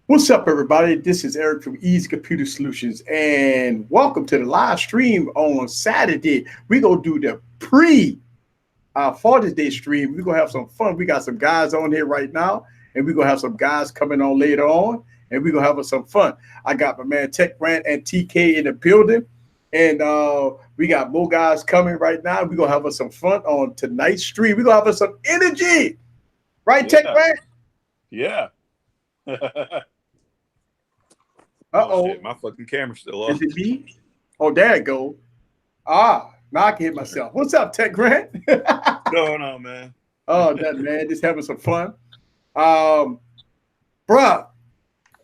What's up, everybody? This is Eric from Ease Computer Solutions, and welcome to the live stream on Saturday. We're going to do the Father's Day stream. We're going to have some fun. We got some guys on here right now, and we're going to have some guys coming on later on, and we're going to have some fun. I got my man Tech Grant and TK in the building, and we got more guys coming right now. We're going to have us some fun on tonight's stream. We're going to have us some energy. Right, Tech Grant? Yeah. Uh-oh. Shit, my fucking camera's still off. Is it me? Oh, there it go. Now I can hit myself. What's up, Tech Grant? What's going on, man? Oh, that man, just having some fun. Bruh,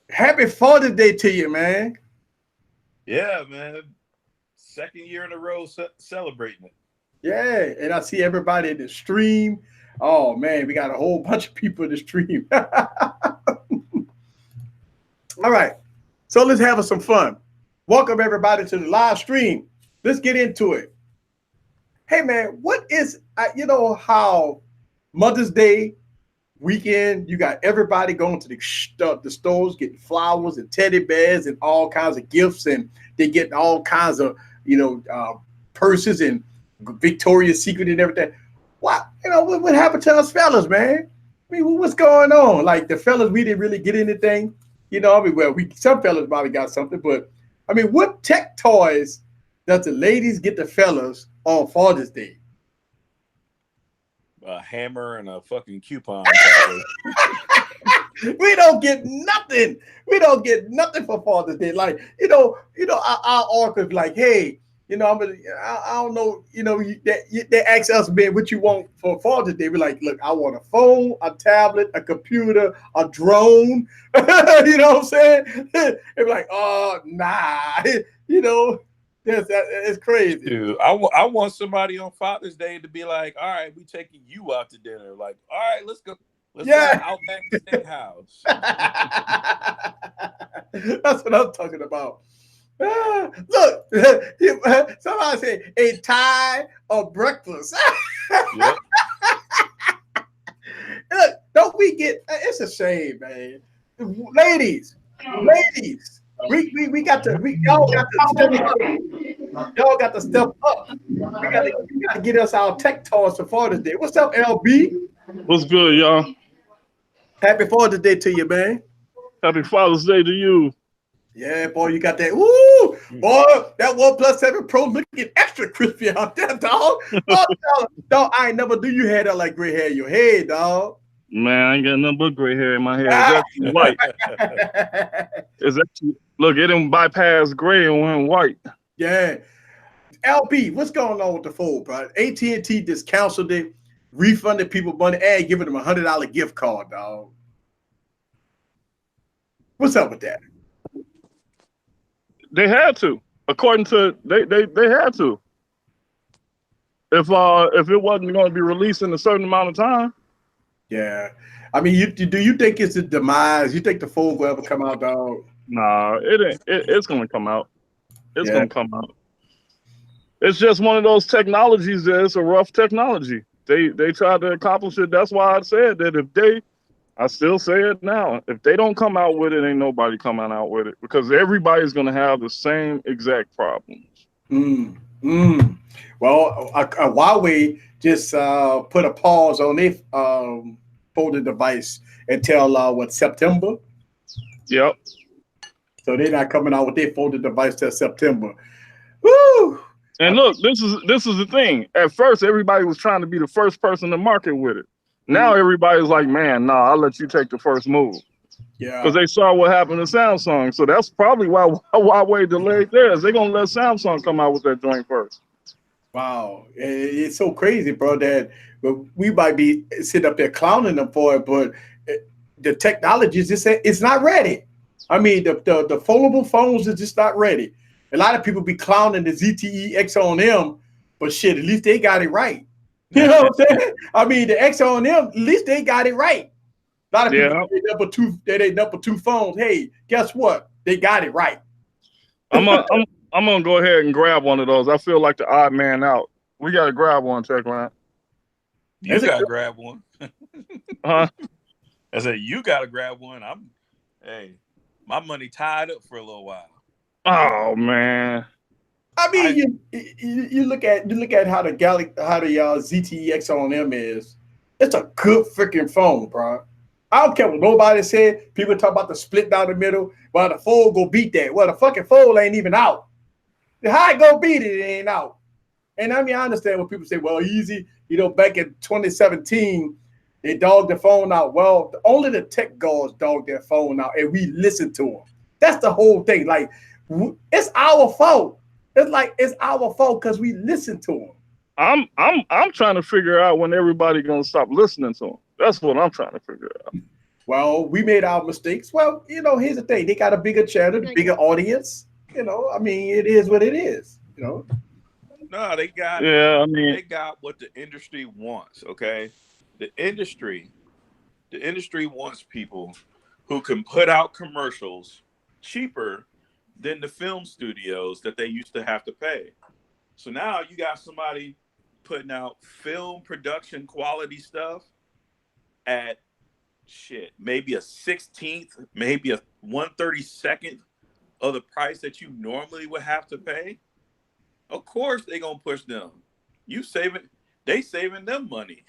happy Father's Day to you, man. Yeah, man. Second year in a row celebrating it. Yeah, and I see everybody in the stream. Oh, man, we got a whole bunch of people in the stream. All right. So let's have some fun. Welcome everybody to the live stream. Let's get into it. Hey man, what is how Mother's Day weekend, you got everybody going to the stores getting flowers and teddy bears and all kinds of gifts, and they get all kinds of purses and Victoria's Secret and everything. What happened to us fellas, man? I mean, what's going on? Like the fellas, we didn't really get anything. Some fellas probably got something, but I mean, what tech toys does the ladies get the fellas on Father's Day? A hammer and a fucking coupon. We don't get nothing. We don't get nothing for Father's Day. Like, our uncle's like, hey, I don't know, they ask us, man, what you want for Father's Day. We're like, look, I want a phone, a tablet, a computer, a drone. You know what I'm saying? They're like, oh, nah. It's crazy. Dude, I want somebody on Father's Day to be like, all right, we taking you out to dinner. Like, all right, let's go. Let's go to Outback Steakhouse. That's what I'm talking about. Look, somebody say a tie or breakfast. Yep. Look, don't we get? It's a shame, man. Ladies, we got to y'all got to step up. We got to get us our tech toys for Father's Day. What's up, LB? What's good, y'all? Happy Father's Day to you, man. Happy Father's Day to you. Yeah, boy, you got that. Woo! Boy, that OnePlus 7 Pro looking extra crispy out there, dog. Oh, dog, I ain't never do you had that like gray hair in your head, dog. Man, I ain't got nothing but gray hair in my hair. It's actually white. Look, it didn't bypass gray and went white. Yeah. LB, what's going on with the Fold, bro? AT&T just canceled it, refunded people money, and giving them $100 gift card, dog. What's up with that? They had to, according to they had to. If it wasn't going to be released in a certain amount of time. Yeah, I mean, do you think it's a demise? You think the Fold will ever come out, dog? Nah, it ain't. It's going to come out. It's going to come out. It's just one of those technologies that it's a rough technology. They tried to accomplish it. That's why I said that I still say it now. If they don't come out with it, ain't nobody coming out with it, because everybody's going to have the same exact problems. Well, Huawei just put a pause on their folded device until September. Yep. So they're not coming out with their folded device till September. Woo! And look, this is the thing. At first, everybody was trying to be the first person to market with it. Now everybody's like, man, nah, I'll let you take the first move. Yeah. Because they saw what happened to Samsung. So that's probably why Huawei delayed theirs. They're going to let Samsung come out with that joint first. Wow. It's so crazy, bro, that we might be sitting up there clowning them for it, but the technology is just it's not ready. I mean, the foldable phones are just not ready. A lot of people be clowning the ZTE X-on-M, but shit, at least they got it right. You know what I'm saying? I mean, the X-on-M, at least they got it right. A lot of people, they number two phones. Hey, guess what? They got it right. I'm gonna go ahead and grab one of those. I feel like the odd man out. We gotta grab one, Tech Line. You gotta grab one. Huh? I said you gotta grab one. Hey, my money tied up for a little while. Oh man. I mean, you look at how the ZTE on them is. It's a good freaking phone, bro. I don't care what nobody said. People talk about the split down the middle. Well, the Fold go beat that. Well, the fucking Fold ain't even out. How it go beat it? It ain't out. And I mean, I understand when people say, well, easy. You know, back in 2017, they dogged the phone out. Well, only the tech gods dogged their phone out, and we listened to them. That's the whole thing. Like, it's our fault. It's like it's our fault because we listen to them. I'm trying to figure out when everybody gonna stop listening to them. That's what I'm trying to figure out. Well, we made our mistakes. Well, you know, here's the thing: they got a bigger channel, a bigger audience. You know, I mean, it is what it is. You know. No, they got. Yeah, I mean, they got what the industry wants. Okay, the industry wants people who can put out commercials cheaper than the film studios that they used to have to pay. So now you got somebody putting out film production quality stuff at maybe a 16th, maybe a 1/32nd of the price that you normally would have to pay. Of course they're gonna push them. They saving them money.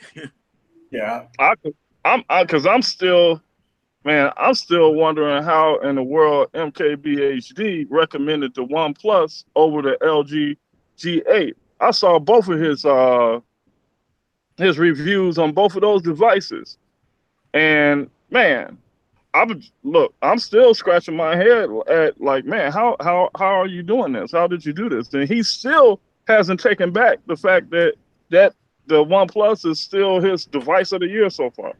Yeah. I'm still wondering how in the world MKBHD recommended the OnePlus over the LG G8. I saw both of his reviews on both of those devices, and man, I'm still scratching my head at like, man, how are you doing this? How did you do this? And he still hasn't taken back the fact that the OnePlus is still his device of the year so far.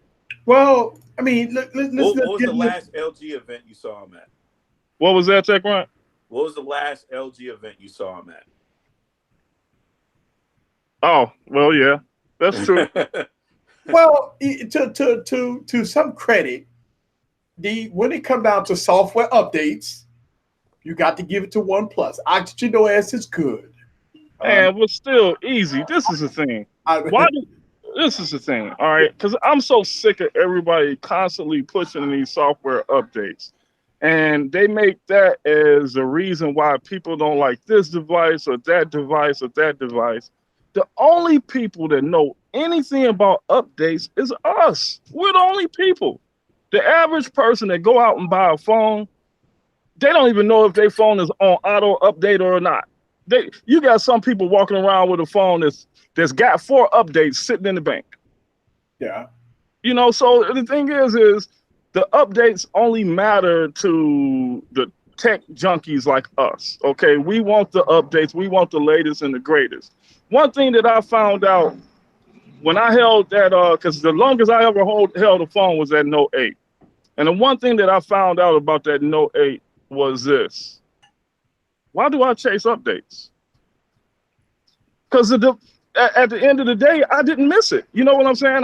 Well, I mean, what was the last LG event you saw him at? What was that, Tech Ryan? What was the last LG event you saw him at? Oh, well, yeah, that's true. Well, to some credit, when it comes down to software updates, you got to give it to OnePlus. Oxygen OS is good. And was still easy. This is the thing. This is the thing, all right? Because I'm so sick of everybody constantly pushing these software updates. And they make that as a reason why people don't like this device or that device or that device. The only people that know anything about updates is us. We're the only people. The average person that go out and buy a phone, they don't even know if their phone is on auto update or not. You got some people walking around with a phone that's got 4 updates sitting in the bank. Yeah. You know, so the thing is the updates only matter to the tech junkies like us. Okay, we want the updates. We want the latest and the greatest. One thing that I found out when I held that, because the longest I ever held a phone was that Note 8. And the one thing that I found out about that Note 8 was this. Why do I chase updates? Because at the end of the day, I didn't miss it. You know what I'm saying?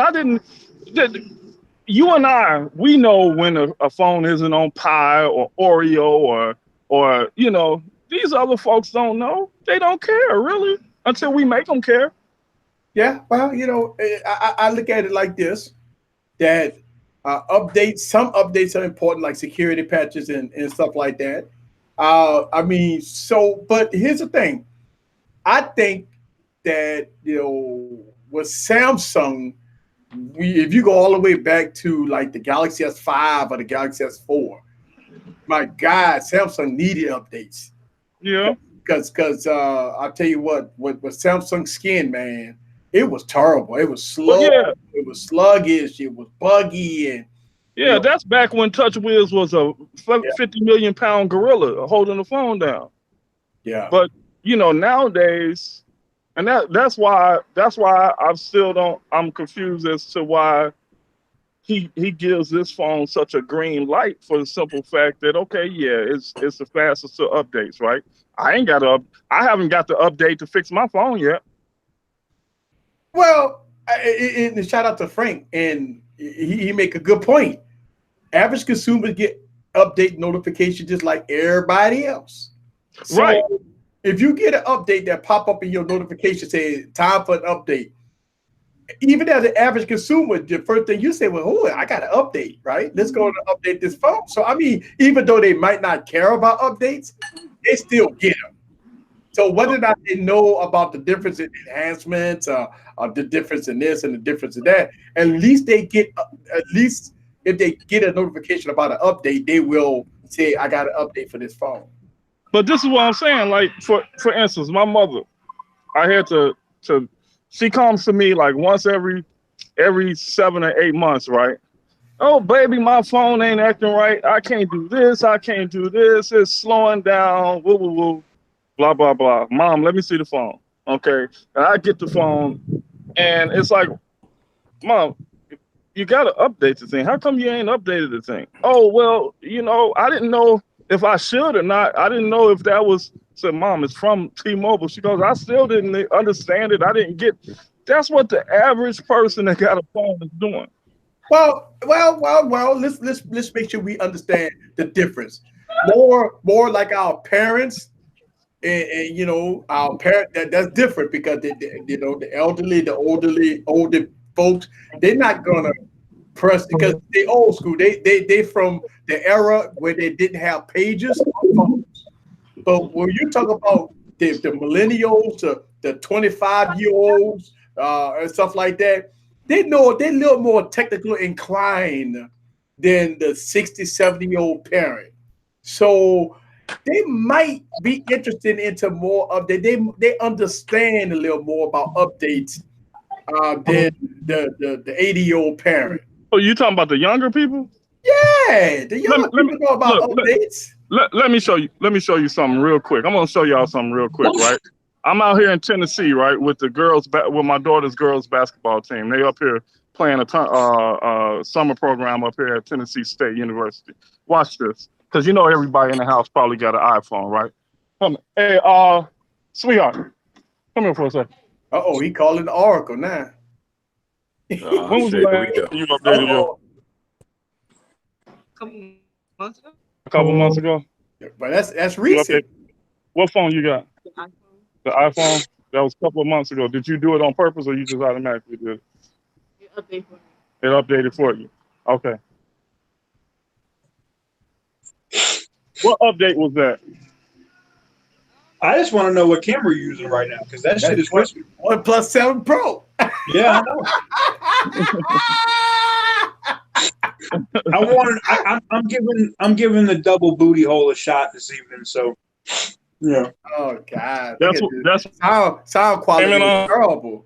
You and I, we know when a phone isn't on Pi or Oreo or you know, these other folks don't know. They don't care, really, until we make them care. Yeah, well, you know, I look at it like this, that some updates are important, like security patches and stuff like that. I mean, but here's the thing. I think that, you know, with Samsung, if you go all the way back to like the Galaxy S5 or the Galaxy S4, my God, Samsung needed updates. Yeah. Because I'll tell you what, with Samsung Skin, man, it was terrible. It was slow. Yeah. It was sluggish. It was buggy. And yeah, you know, that's back when TouchWiz was a 50 million pound gorilla holding the phone down. Yeah. But you know, nowadays, and that's why I'm confused as to why he gives this phone such a green light, for the simple fact that, okay, yeah, it's the fastest to updates, right? I haven't got the update to fix my phone yet. Well, and shout out to Frank, and he make a good point. Average consumers get update notifications just like everybody else. So right. If you get an update that pop up in your notification saying time for an update, even as an average consumer, the first thing you say, well, oh, I got to update, right? Let's go to update this phone. So, I mean, even though they might not care about updates, they still get them. So whether or not they know about the difference in enhancements, the difference in this and the difference in that, at least they get, at least if they get a notification about an update, they will say, I got an update for this phone. But this is what I'm saying. Like, for instance, my mother, I had to she comes to me like once every 7 or 8 months, right? Oh, baby, my phone ain't acting right. I can't do this. I can't do this. It's slowing down. Woo, woo, woo. Blah, blah, blah. Mom, let me see the phone. Okay. And I get the phone, and it's like, Mom, you got to update the thing. How come you ain't updated the thing? Oh, well, I didn't know if I should or not. I didn't know if that was, said, Mom, it's from T-Mobile. She goes, I still didn't understand it. I didn't get, that's what the average person that got a phone is doing. Well. Let's make sure we understand the difference. More like our parents, and our parent. That's different because the elderly, the older folks, they're not gonna press because they old school. They from the era where they didn't have pages on phones. But when you talk about the millennials, the 25-year-olds, and stuff like that, they're a little more technical inclined than the 60, 70-year-old parent. So they might be interested into more update. They understand a little more about updates than the 80-year-old parent. Oh, you talking about the younger people? Yeah, the younger people know about updates. Let me show you. Let me show you something real quick. I'm gonna show y'all something real quick, right? I'm out here in Tennessee, right, with the girls, with my daughter's girls basketball team. They up here playing a summer program up here at Tennessee State University. Watch this, because everybody in the house probably got an iPhone, right? Hey, sweetheart, come here for a second. Uh-oh, he calling the Oracle now. When was the last you updated your? A couple months ago. But that's recent. What phone you got? The iPhone? That was a couple of months ago. Did you do it on purpose or you just automatically did it? It updated for you. Okay. What update was that? I just want to know what camera you're using right now because that shit is crispy. OnePlus 7 Pro. Yeah, I know. I'm giving the double booty hole a shot this evening. So, yeah. Oh God, that's sound quality is terrible.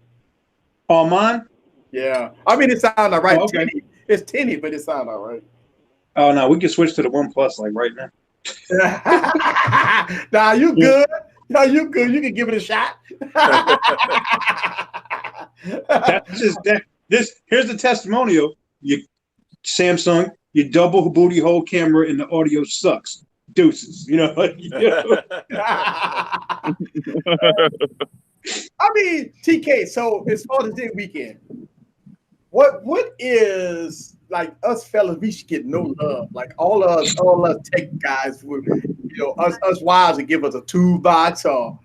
Oh, mine? Yeah, I mean it sounds all right. Oh, okay. It's tinny, but it sounds all right. Oh no, we can switch to the OnePlus like right now. Nah, you good? No, you good. You can give it a shot. Here's the testimonial. Samsung, your double booty hole camera and the audio sucks. Deuces, I mean, TK. So as far as this weekend, what is like us fellas? We should get no love. Like all us tech guys would, us wives would give us a toolbox or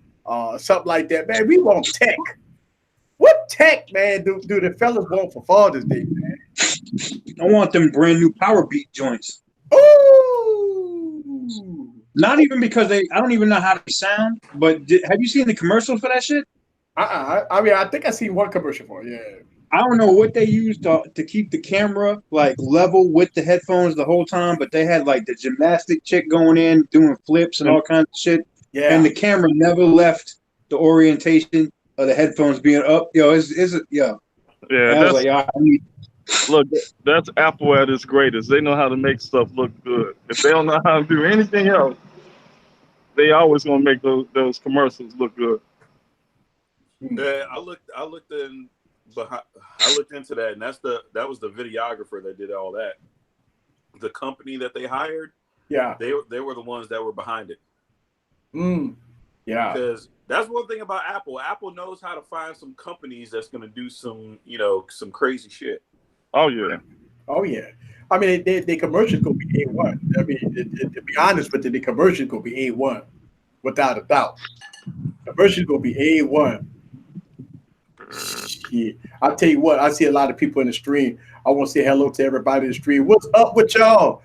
something like that. Man, we want tech. What tech, man, do the fellas want for Father's Day, man? I want them brand new Power Beat joints. Ooh. Not even because I don't even know how they sound, but have you seen the commercial for that shit? I mean, I think I seen one commercial for it, yeah. I don't know what they used to keep the camera like level with the headphones the whole time, but they had like the gymnastic chick going in, doing flips and all kinds of shit. Yeah. And the camera never left the orientation of the headphones being up. Yeah. Yeah. I was like, look, that's Apple at its greatest. They know how to make stuff look good. If they don't know how to do anything else, they always gonna make those commercials look good. Yeah, I looked into that, and that was the videographer that did all that. The company that they hired, yeah, they were the ones that were behind it. Yeah, because that's one thing about Apple. Apple knows how to find some companies that's going to do some crazy shit. Oh yeah. I mean, the commercials gonna be A1. I mean, to be honest with you, the commercials gonna be A1, without a doubt. Commercials gonna be A1. Yeah. I'll tell you what, I see a lot of people in the stream. I want to say hello to everybody in the stream. What's up with y'all?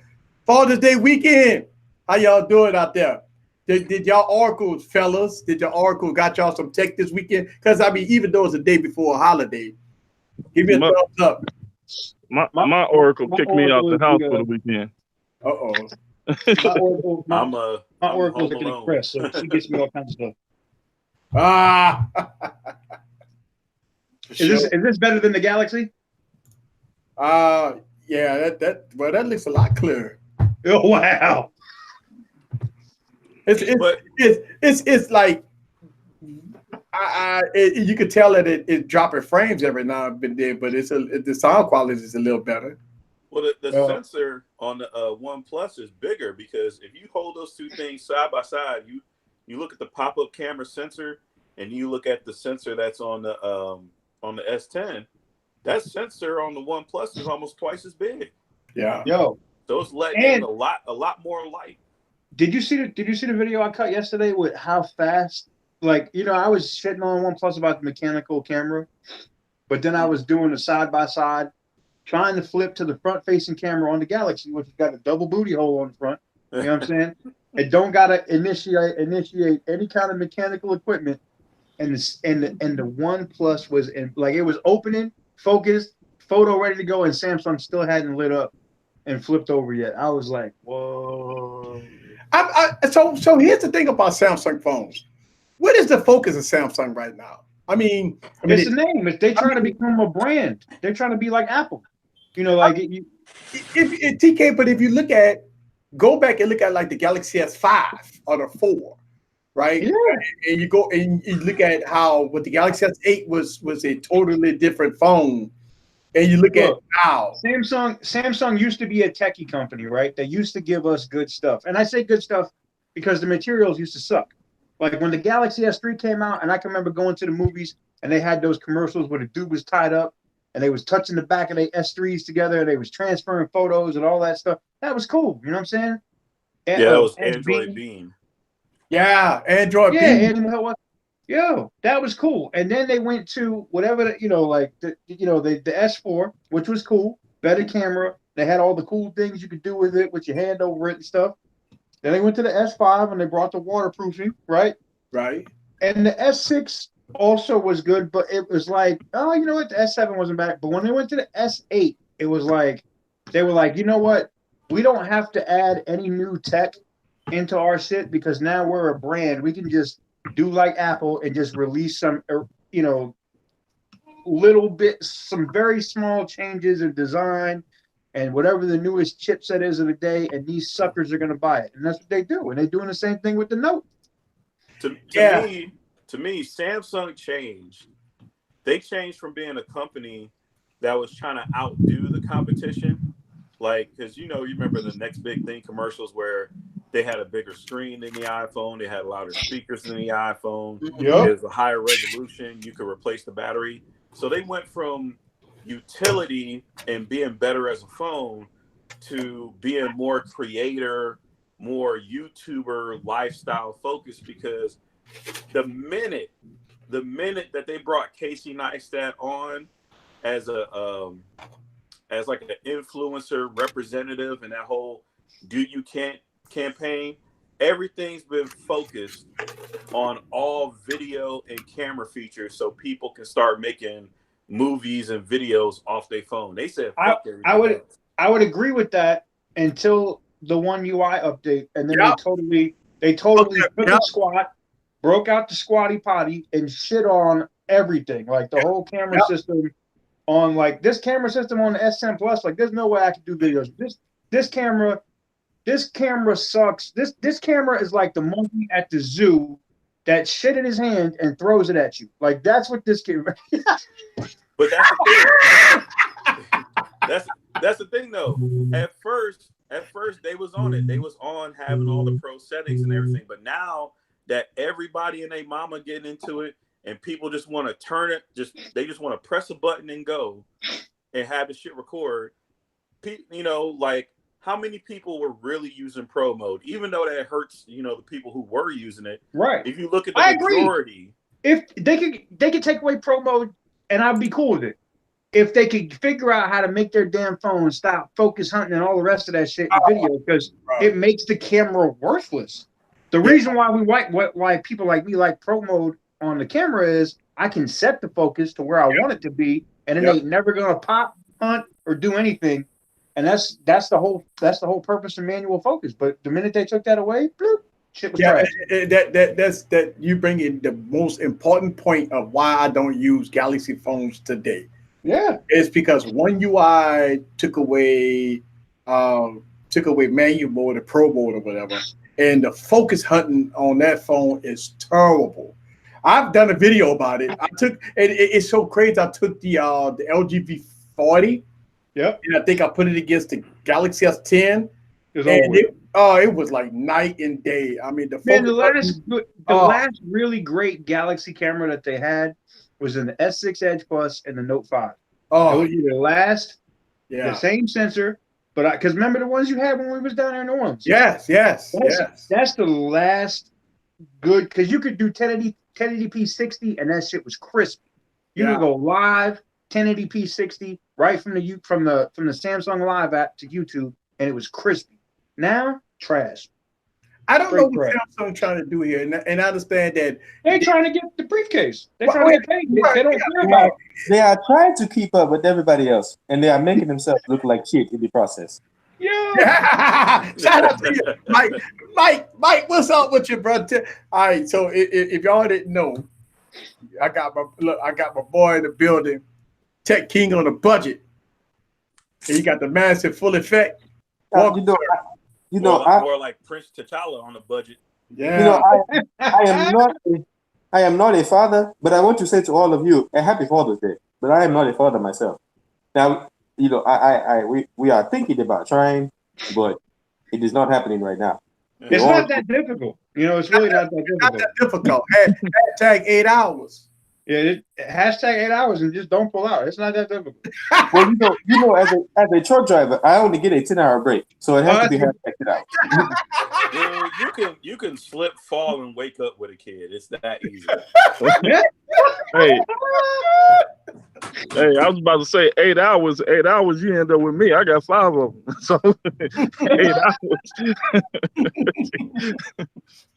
Father's Day weekend. How y'all doing out there? Did y'all oracles, fellas? Did your oracle got y'all some tech this weekend? Because I mean, even though it's a day before a holiday, give me a thumbs up. My oracle kicked me out the house for the weekend. Uh-oh. My oracle's like an express, so she gets me all kinds of stuff. Ah. Is this better than the Galaxy? Yeah, that looks a lot clearer. Oh wow. It's like you could tell that it's dropping frames every now and then, but the sound quality is a little better. Well, the sensor on the OnePlus is bigger, because if you hold those two things side by side, you look at the pop-up camera sensor and you look at the sensor that's on the S10. That sensor on the OnePlus is almost twice as big. Yeah. Yo. So it's letting in a lot more light. Did you see the video I cut yesterday with how fast? Like, I was shitting on OnePlus about the mechanical camera, but then I was doing a side by side, trying to flip to the front facing camera on the Galaxy, which has got a double booty hole on the front. You know what I'm saying? It don't gotta initiate any kind of mechanical equipment. And the OnePlus was it was opening, focused, photo ready to go, and Samsung still hadn't lit up and flipped over yet. I was like, whoa. So here's the thing about Samsung phones. What is the focus of Samsung right now? I mean it's the name. They're trying to become a brand. They're trying to be like Apple. TK. But if you go back and look at like the Galaxy S5 or the 4, right? Yeah. And you go and you look at how the Galaxy S8 was a totally different phone. And you look at now. Samsung used to be a techie company, right? They used to give us good stuff. And I say good stuff because the materials used to suck. Like when the Galaxy S3 came out, and I can remember going to the movies and they had those commercials where the dude was tied up and they was touching the back of their S3s together and they was transferring photos and all that stuff. That was cool. You know what I'm saying? Yeah, that was Android Beam. Yeah, Android Beam. Yo, that was cool. And then they went to whatever, the S4, which was cool, better camera. They had all the cool things you could do with it, with your hand over it and stuff. Then they went to the S5 and they brought the waterproofing, right? Right. And the S6 also was good, but it was like, oh, you know what? The S7 wasn't bad. But when they went to the S8, it was like, they were like, you know what? We don't have to add any new tech into our shit because now we're a brand. We can just do like Apple and just release some, little bit, some very small changes in design and whatever the newest chipset is of the day, and these suckers are going to buy it. And that's what they do. And they're doing the same thing with the Note. To me, Samsung changed. They changed from being a company that was trying to outdo the competition. Like, because, you remember the next big thing commercials where they had a bigger screen than the iPhone. They had louder speakers than the iPhone. Yep. It was a higher resolution. You could replace the battery. So they went from utility and being better as a phone to being more creator, more YouTuber lifestyle focused, because the minute that they brought Casey Neistat on as like an influencer representative and that whole "Do You Can't" campaign, everything's been focused on all video and camera features so people can start making movies and videos off their phone. They said fuck everything. I would agree with that until the One UI update, and then they totally took the squat, broke out the squatty potty, and shit on everything. Like the whole camera system on this camera system on the S10 Plus. Like there's no way I could do videos. This camera sucks. This camera is like the monkey at the zoo that shit in his hand and throws it at you. Like that's what this camera. But that's the thing. that's the thing though. At first they was on it. They was on having all the pro settings and everything. But now that everybody and their mama getting into it, and people just want to turn it, they just want to press a button and go and have the shit record. Like how many people were really using pro mode, even though that hurts, the people who were using it. Right. If you look at the majority, if they could take away pro mode and I'd be cool with it if they could figure out how to make their damn phone stop focus hunting and all the rest of that shit in video, because it makes the camera worthless. The reason why why people like me like pro mode on the camera is I can set the focus to where I want it to be, and it ain't never gonna pop, hunt, or do anything. And that's the whole purpose of manual focus. But the minute they took that away, bloop, shit was trash. That's you bring in the most important point of why I don't use Galaxy phones today. Yeah, it's because One UI took away manual mode or pro mode or whatever, and the focus hunting on that phone is terrible. I've done a video about it. It's so crazy. I took the LG V40. Yep. And I think I put it against the Galaxy S10. It was like night and day. I mean, the last really great Galaxy camera that they had was in the S6 Edge Plus and the Note 5. Oh, it was the last, the same sensor, but because remember the ones you had when we was down there in New Orleans? Yes. That's the last good, because you could do 1080p 60 and that shit was crispy. You could go live 1080p 60 right from the Samsung Live app to YouTube, and it was crispy. Now, trash. I don't know what Samsung trying to do here, and I understand that they're trying to get the briefcase. They're trying to get paid. They don't care about it. They are trying to keep up with everybody else, and they are making themselves look like shit in the process. Yeah. Shout out to you, Mike. What's up with you, brother? All right. So if y'all didn't know, I got my boy in the building, Tech King on a budget, and you got the massive full effect. More like Prince T'Challa on a budget. Yeah. I am not a father, but I want to say to all of you, a happy Father's Day. But I am not a father myself. Now, we are thinking about trying, but it is not happening right now. It's not that difficult. It's really not that difficult. Not that difficult. Hashtag 8 hours. Yeah, hashtag 8 hours and just don't pull out. It's not that difficult. Well, as a truck driver, I only get a 10-hour break, so it has to be hashtag 10 hours. Dude, you can slip, fall, and wake up with a kid. It's that easy. Hey, I was about to say 8 hours. 8 hours, you end up with me. I got 5 of them, so 8 hours.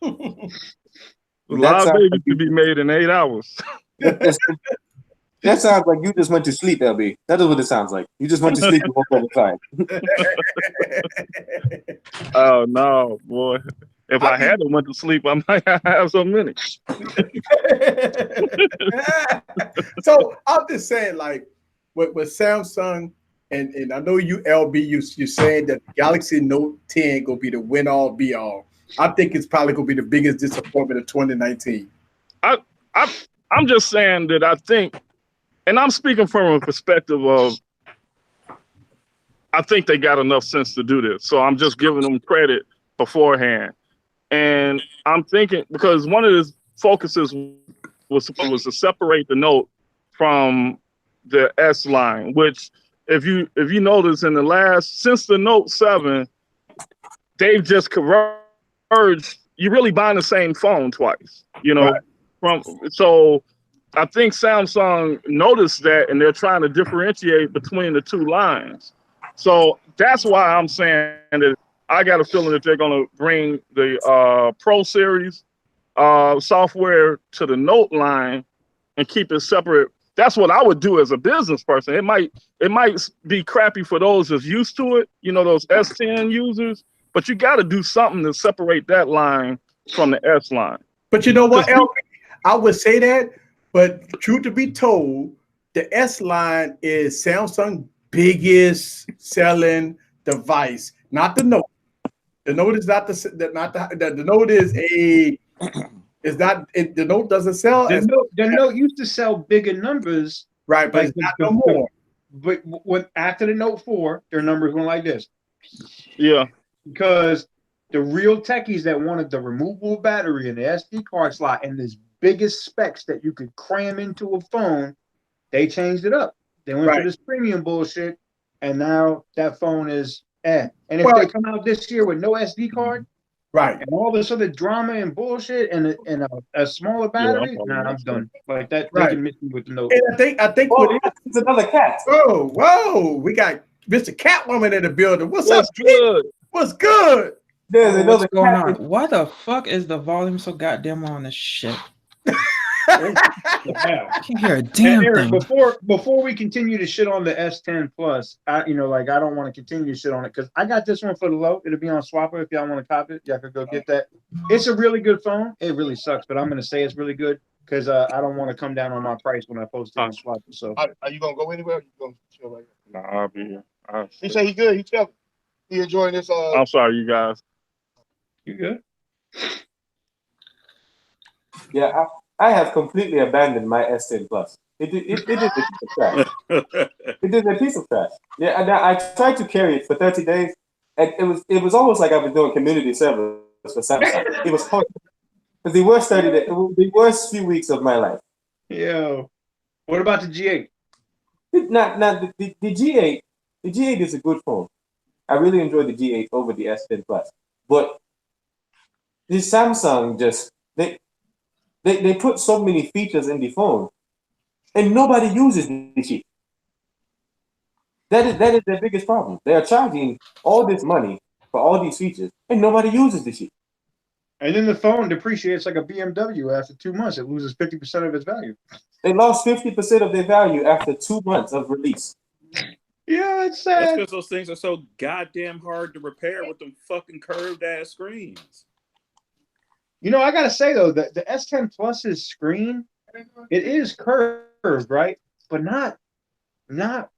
A lot of babies to be made in 8 hours. That sounds like you just went to sleep, LB. That is what it sounds like. You just went to sleep the whole time. Oh no, boy! If I had went to sleep, I might have so many. So I'm just saying, like with Samsung, and I know you, LB, you're saying that Galaxy Note 10 gonna be the win all be all. I think it's probably gonna be the biggest disappointment of 2019. I'm just saying that I think, and I'm speaking from a perspective of, I think they got enough sense to do this. So I'm just giving them credit beforehand. And I'm thinking, because one of the focuses was to separate the Note from the S line, which if you notice since the Note 7, they've just converged. You're really buying the same phone twice, Right. So I think Samsung noticed that, and they're trying to differentiate between the two lines. So that's why I'm saying that I got a feeling that they're going to bring the Pro Series software to the Note line and keep it separate. That's what I would do as a business person. It might be crappy for those that's used to it, those S10 users, but you got to do something to separate that line from the S line. But you know what, LB? I would say that, but truth to be told, the S line is Samsung's biggest selling device, not the Note. The Note is not the Note the Note doesn't sell. The Note used to sell bigger numbers, right? But it's not no more. But after the Note 4, their numbers went like this. Yeah, because the real techies that wanted the removable battery and the SD card slot and this biggest specs that you could cram into a phone, they changed it up. They went to this premium bullshit, and now that phone is And if they come out this year with no SD card, Right. And all this other drama and bullshit and a smaller battery, I'm done. Like that, they can miss me with the Note. And I think oh, it's another cat. Whoa, we got Mr. Catwoman in the building. What's up, good? What's good? There's another What's going cat. on? Why the fuck is the volume so goddamn on this shit? Yeah. I can't hear a damn Eric, thing. before we continue to shit on the S10 Plus, I don't want to continue to shit on it because I got this one for the low. It'll be on Swapper if y'all want to copy it. Y'all could go get that. It's a really good phone. It really sucks, but I'm gonna say it's really good because I don't want to come down on my price when I post it on Swapper. So are you gonna go anywhere? Or you gonna chill right here? Nah, I'll be here. He say he good. He enjoying this. I'm sorry, you guys. you good? Yeah, I have completely abandoned my S10 Plus. It is a piece of trash. It is a piece of trash. Yeah, and I tried to carry it for 30 days, and it was almost like I was doing community service for Samsung. It was horrible. It was the worst 30 days. It was the worst few weeks of my life. Yo, what about the G8? The G8. The G8 is a good phone. I really enjoy the G8 over the S10 Plus, but the Samsung they put so many features in the phone, and nobody uses the shit. That is their biggest problem. They are charging all this money for all these features, and nobody uses the shit. And then the phone depreciates like a BMW after 2 months. It loses 50% of its value. They lost 50% of their value after 2 months of release. Yeah, it's That's sad. because those things are so goddamn hard to repair with them fucking curved ass screens. I gotta say though, the S10 Plus's screen, it is curved, right? But not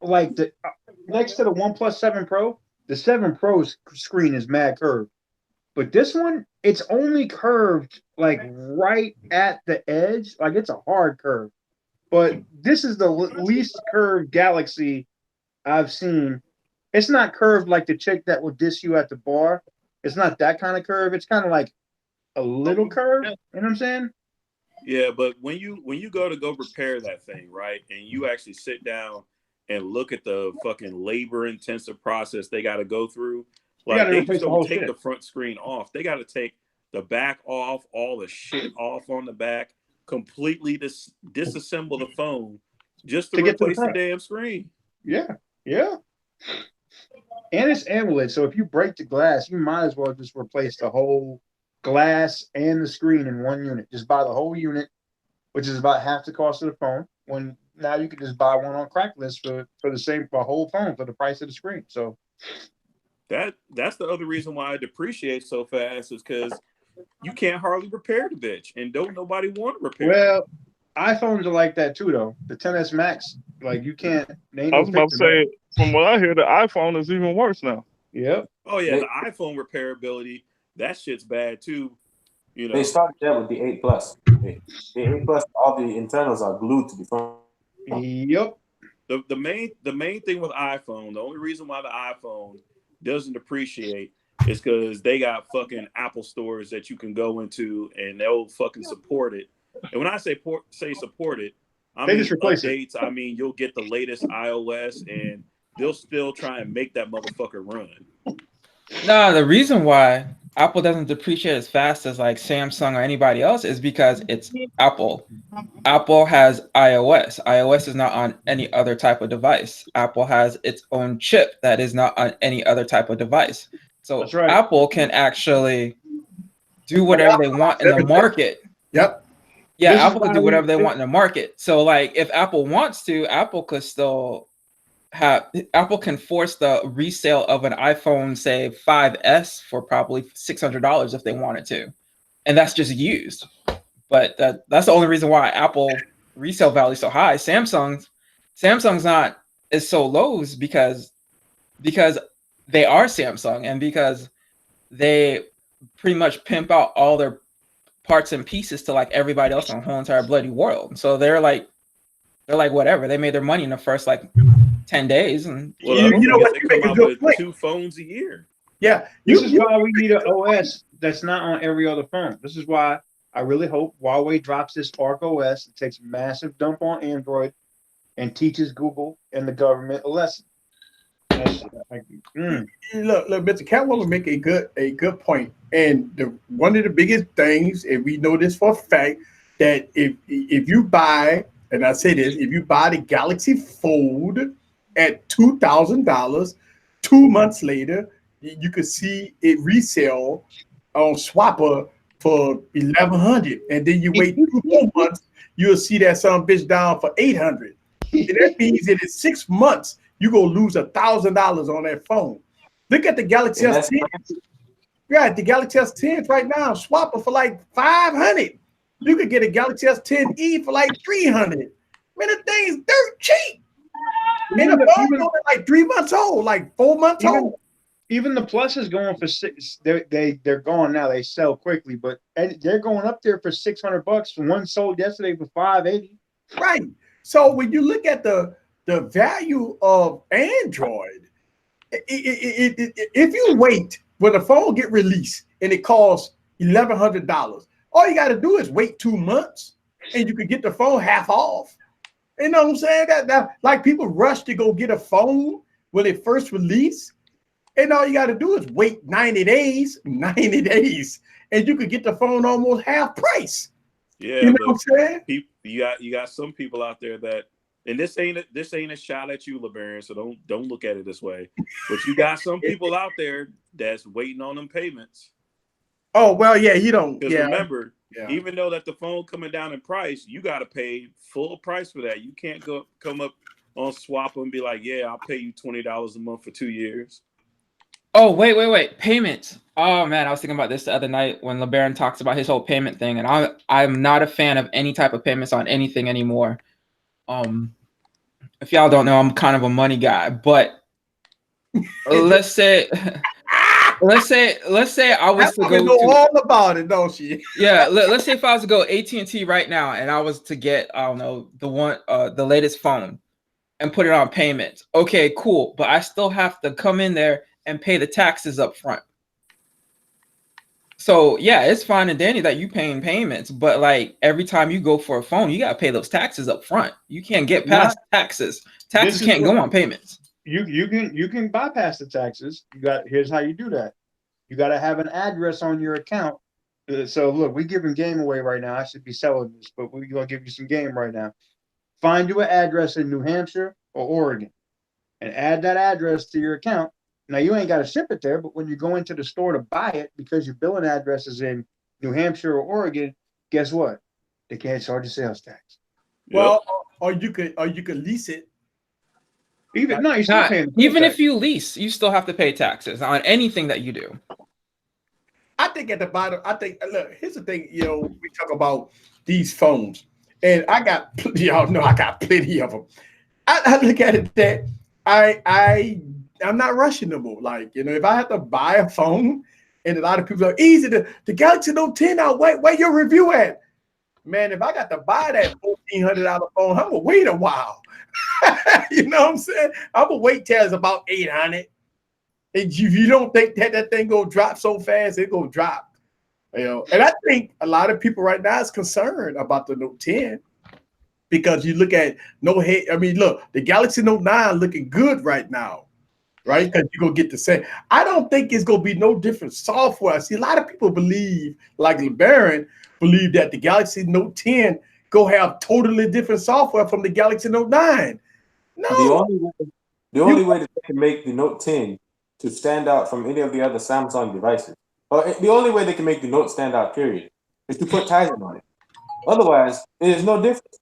like the next to the OnePlus 7 Pro. The 7 Pro's screen is mad curved, but this one, it's only curved like right at the edge. Like it's a hard curve, but this is the least curved Galaxy I've seen. It's not curved like the chick that will diss you at the bar. It's not that kind of curve. It's kind of like a little curve. You know what I'm saying? Yeah, but when you go repair that thing, right, and you actually sit down and look at the fucking labor-intensive process they got to go through, like they just don't take the front screen off. They got to take the back off, all the shit off on the back, completely disassemble the phone just to replace the damn screen. Yeah. And it's AMOLED, so if you break the glass, you might as well just replace the whole glass and the screen in one unit. Just buy the whole unit, which is about half the cost of the phone. When now you can just buy one on Craigslist for the same whole phone for the price of the screen. So that's the other reason why it depreciates so fast is because you can't hardly repair the bitch, and don't nobody want to repair. Well, iPhones are like that too, though. The XS Max, like you can't. I was about to say, from what I hear, the iPhone is even worse now. Yep. Oh yeah, the iPhone repairability, that shit's bad too. They started that with the 8 Plus. The 8 Plus, all the internals are glued to the phone. Yep. The main thing with iPhone, the only reason why the iPhone doesn't depreciate is because they got fucking Apple stores that you can go into and they'll fucking support it. And when I say support it, I mean updates. I mean you'll get the latest iOS and they'll still try and make that motherfucker run. No, the reason why Apple doesn't depreciate as fast as like Samsung or anybody else is because it's Apple. Apple has iOS. iOS is not on any other type of device. Apple has its own chip that is not on any other type of device. So that's right. Apple can actually do whatever they want in the market. Yep. Yeah, Apple can do whatever they want in the market. So like if Apple wants to, Apple can force the resale of an iPhone, say 5S, for probably $600 if they wanted to, and that's just used. But that's the only reason why Apple resale value is so high. Samsung's not is so low is because they are Samsung and because they pretty much pimp out all their parts and pieces to like everybody else in the whole entire bloody world. So they're like whatever. They made their money in the first like 10 days, and well, you know what? They come out with 2 phones a year. Yeah, this is why we need an OS that's not on every other phone. This is why I really hope Huawei drops this Arc OS. It takes a massive dump on Android and teaches Google and the government a lesson. Look, Mr. Catwoman make a good point, And one of the biggest things, and we know this for a fact, that if you buy, and I say this, if you buy the Galaxy Fold at $2,000, 2 months later, you could see it resell on Swapper for 1,100, and then you wait 2 more months, you'll see that some bitch down for 800. And that means that in 6 months you're gonna lose $1,000 on that phone. Look at the Galaxy S10. Yeah, the Galaxy S10 right now, Swapper for like 500. You could get a Galaxy S10e for like 300. Man, the thing's dirt cheap. And the phone's only like 3 months old, like 4 months old. Even the Plus is going for six. They're gone now. They sell quickly, but they're going up there for $600. One sold yesterday for $580. Right. So when you look at the value of Android, if you wait when the phone get released and it costs $1,100, all you got to do is wait 2 months, and you can get the phone half off. You know what I'm saying? That like people rush to go get a phone when it first released. And all you got to do is wait 90 days, and you could get the phone almost half price. Yeah, you know what I'm saying? You got some people out there that, and this ain't a shot at you, LeBaron, so don't look at it this way. But you got some people out there that's waiting on them payments. Oh well, yeah, you don't. Because remember, yeah. Even though that the phone coming down in price, you got to pay full price for that. You can't come up on Swap and be like, yeah, I'll pay you $20 a month for 2 years. Oh, wait. Payments. Oh, man, I was thinking about this the other night when LeBaron talks about his whole payment thing, and I'm not a fan of any type of payments on anything anymore. If y'all don't know, I'm kind of a money guy, but let's say I was to go know all about it, don't she? Yeah, let's say if I was to go AT&T right now and I was to get, I don't know, the latest phone and put it on payments. Okay, cool, but I still have to come in there and pay the taxes up front. So yeah, it's fine and dandy that you paying payments, but like every time you go for a phone, you gotta pay those taxes up front. You can't get past taxes. Taxes can't go on payments. You can bypass the taxes. Here's how you do that. You got to have an address on your account. So look, we're giving game away right now. I should be selling this, but we're gonna give you some game right now. Find you an address in New Hampshire or Oregon, and add that address to your account. Now, you ain't got to ship it there, but when you go into the store to buy it, because your billing address is in New Hampshire or Oregon, guess what? They can't charge you sales tax. Well, or you could lease it. Even if you lease, you still have to pay taxes on anything that you do. I think at the bottom, look, here's the thing, we talk about these phones, and y'all know I got plenty of them. I look at it that I'm not rushing no more. Like, if I have to buy a phone, and a lot of people are easy the Galaxy Note 10 out, where your review at? Man, if I got to buy that $1,400 phone, I'm gonna wait a while. You know what I'm saying? I'm gonna wait till it's about 800. And if you don't think that thing gonna drop so fast, it gonna drop. And I think a lot of people right now is concerned about the Note 10. Because you look at look, the Galaxy Note 9 looking good right now, right? Because you're going to get the same. I don't think it's going to be no different software. See, a lot of people believe, like LeBaron, believe that the Galaxy Note 10 go have totally different software from the Galaxy Note 9. No. The only way that they can make the Note 10 to stand out from any of the other Samsung devices, or the only way they can make the Note stand out, period, is to put Tizen on it. Otherwise, it is no different.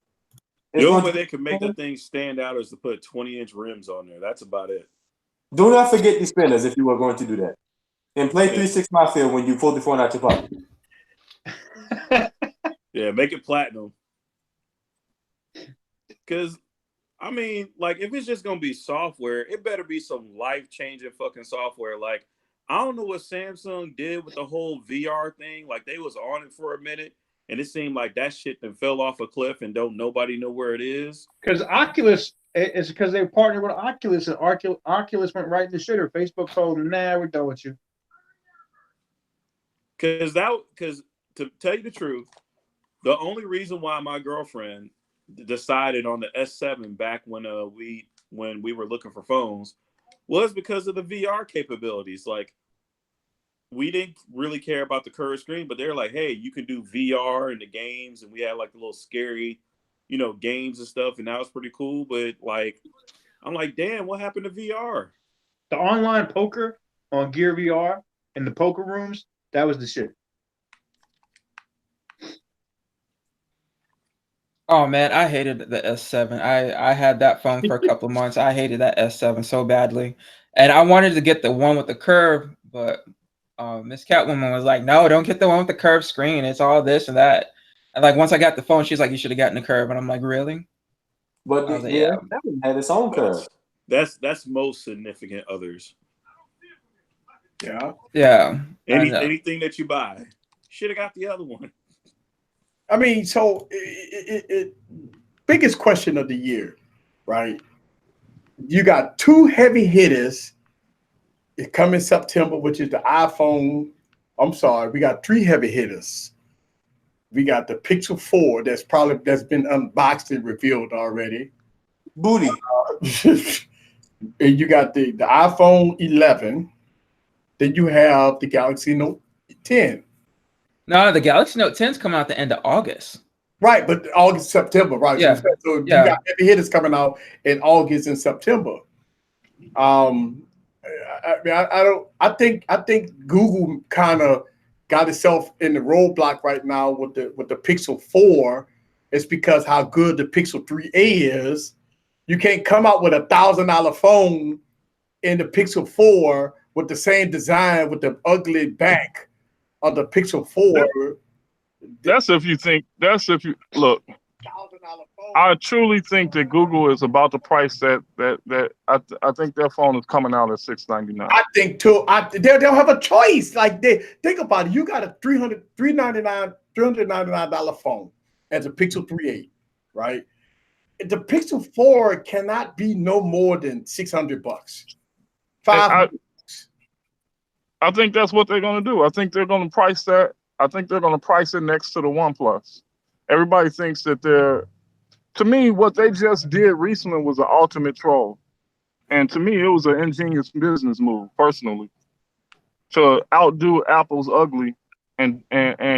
The only way they can make the thing stand out is to put 20-inch rims on there. That's about it. Do not forget the spinners if you are going to do that. And play 3-6 Mafia when you pull the phone out your pocket. Yeah, make it platinum. Because, if it's just going to be software, it better be some life-changing fucking software. Like, I don't know what Samsung did with the whole VR thing. Like, they was on it for a minute. And it seemed like that shit then fell off a cliff and nobody know where it is. Because Oculus, it's because they partnered with Oculus, and Oculus went right in the shitter. Facebook told them, nah, we're done with you. Because to tell you the truth, the only reason why my girlfriend decided on the S7 back when we were looking for phones was because of the VR capabilities. Like, we didn't really care about the curved screen, but they're like, hey, you can do VR in the games, and we had like the little scary, games and stuff, and that was pretty cool. But like, I'm like, damn, what happened to VR? The online poker on Gear VR in the poker rooms, that was the shit. Oh man, I hated the S7. I had that phone for a couple of months. I hated that S7 so badly, and I wanted to get the one with the curve, but Miss Catwoman was like, "No, don't get the one with the curved screen. It's all this and that." And like once I got the phone, she's like, "You should have gotten the curve," and I'm like, "Really?" But I was like, the "Yeah." S7 had its own curve. That's most significant others. Yeah. Yeah. Anything that you buy, should have got the other one. I mean, so biggest question of the year, right? You got two heavy hitters. It come in September, which is the iPhone. I'm sorry, we got three heavy hitters. We got the Pixel 4 that's been unboxed and revealed already. Booty. And you got the iPhone 11. Then you have the Galaxy Note 10. No, the Galaxy Note 10's coming out the end of August. Right, but August, September, right? Yeah. So you got heavy hitters coming out in August and September. I think Google kind of got itself in the roadblock right now with the Pixel 4. It's because how good the Pixel 3a is. You can't come out with $1,000 phone in the Pixel 4 with the same design with the ugly back of the Pixel 4. That's if you look. I truly think that Google is about to price that I think their phone is coming out at $699. I think too. They don't have a choice. Like think about it. You got a $399 phone as a Pixel 3a, right? The Pixel 4 cannot be no more than $600. $500. I think that's what they're going to do. I think they're going to price that. I think they're going to price it next to the OnePlus. Everybody thinks that to me, what they just did recently was an ultimate troll. And to me, it was an ingenious business move, personally, to outdo Apple's ugly and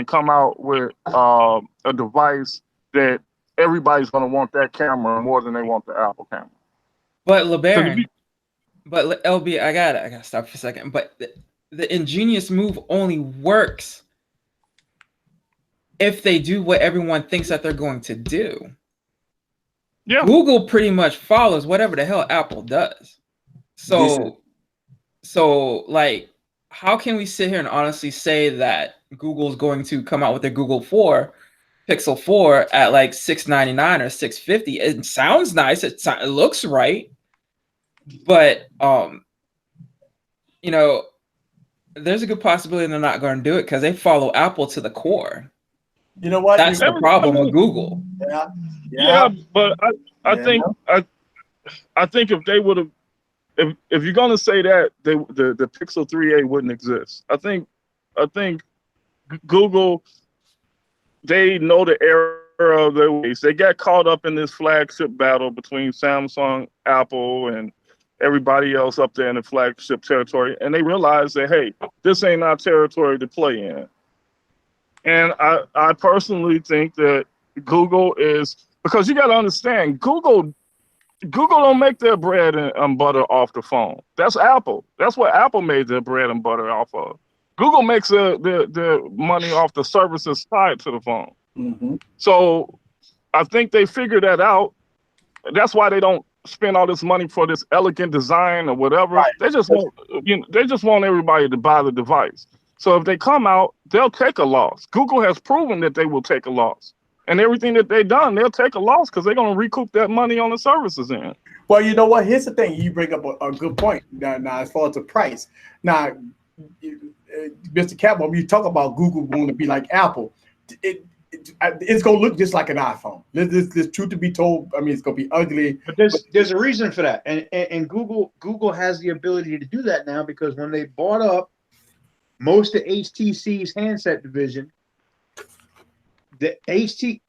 come out with a device that everybody's going to want that camera more than they want the Apple camera. But LeBaron, but LB, I gotta stop for a second. But the ingenious move only works if they do what everyone thinks that they're going to do. Yeah. Google pretty much follows whatever the hell Apple does. So like, how can we sit here and honestly say that Google's going to come out with their Pixel 4 at like $699 or $650? It sounds nice. It looks right. But there's a good possibility they're not going to do it because they follow Apple to the core. You know what? That's the problem with Google. Yeah, but I think if they would have, if you're gonna say that, the Pixel 3a wouldn't exist. I think Google, they know the era of their ways. They got caught up in this flagship battle between Samsung, Apple, and everybody else up there in the flagship territory, and they realized that, hey, this ain't our territory to play in. And I personally think that Google is, because you got to understand, Google don't make their bread and butter off the phone. That's Apple. That's what Apple made their bread and butter off of. Google makes their money off the services tied to the phone. Mm-hmm. So I think they figured that out. That's why they don't spend all this money for this elegant design or whatever. Right. They just want everybody to buy the device. So if they come out, they'll take a loss. Google has proven that they will take a loss. And everything that they've done, they'll take a loss because they're going to recoup that money on the services end. Well, you know what? Here's the thing. You bring up a good point. Now, as far as the price. Now, Mr. Catwoman, you talk about Google going to be like Apple. It's going to look just like an iPhone. There's truth to be told. I mean, it's going to be ugly. But there's a reason for that. And Google has the ability to do that now because when they bought up most of HTC's handset division,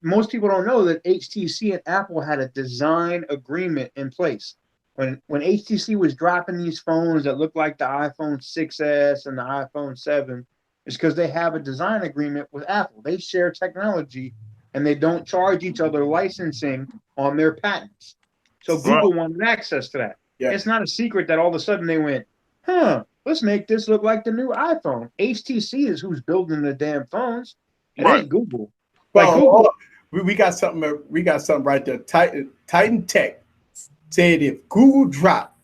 most people don't know that HTC and Apple had a design agreement in place. when HTC was dropping these phones that look like the iPhone 6S and the iPhone 7, it's because they have a design agreement with Apple. They share technology and they don't charge each other licensing on their patents. So Google wanted access to that. Yeah. It's not a secret that all of a sudden they went, let's make this look like the new iPhone. HTC is who's building the damn phones. It ain't Google. Well, like Google, we got something. We got something right there. Titan Tech said if Google dropped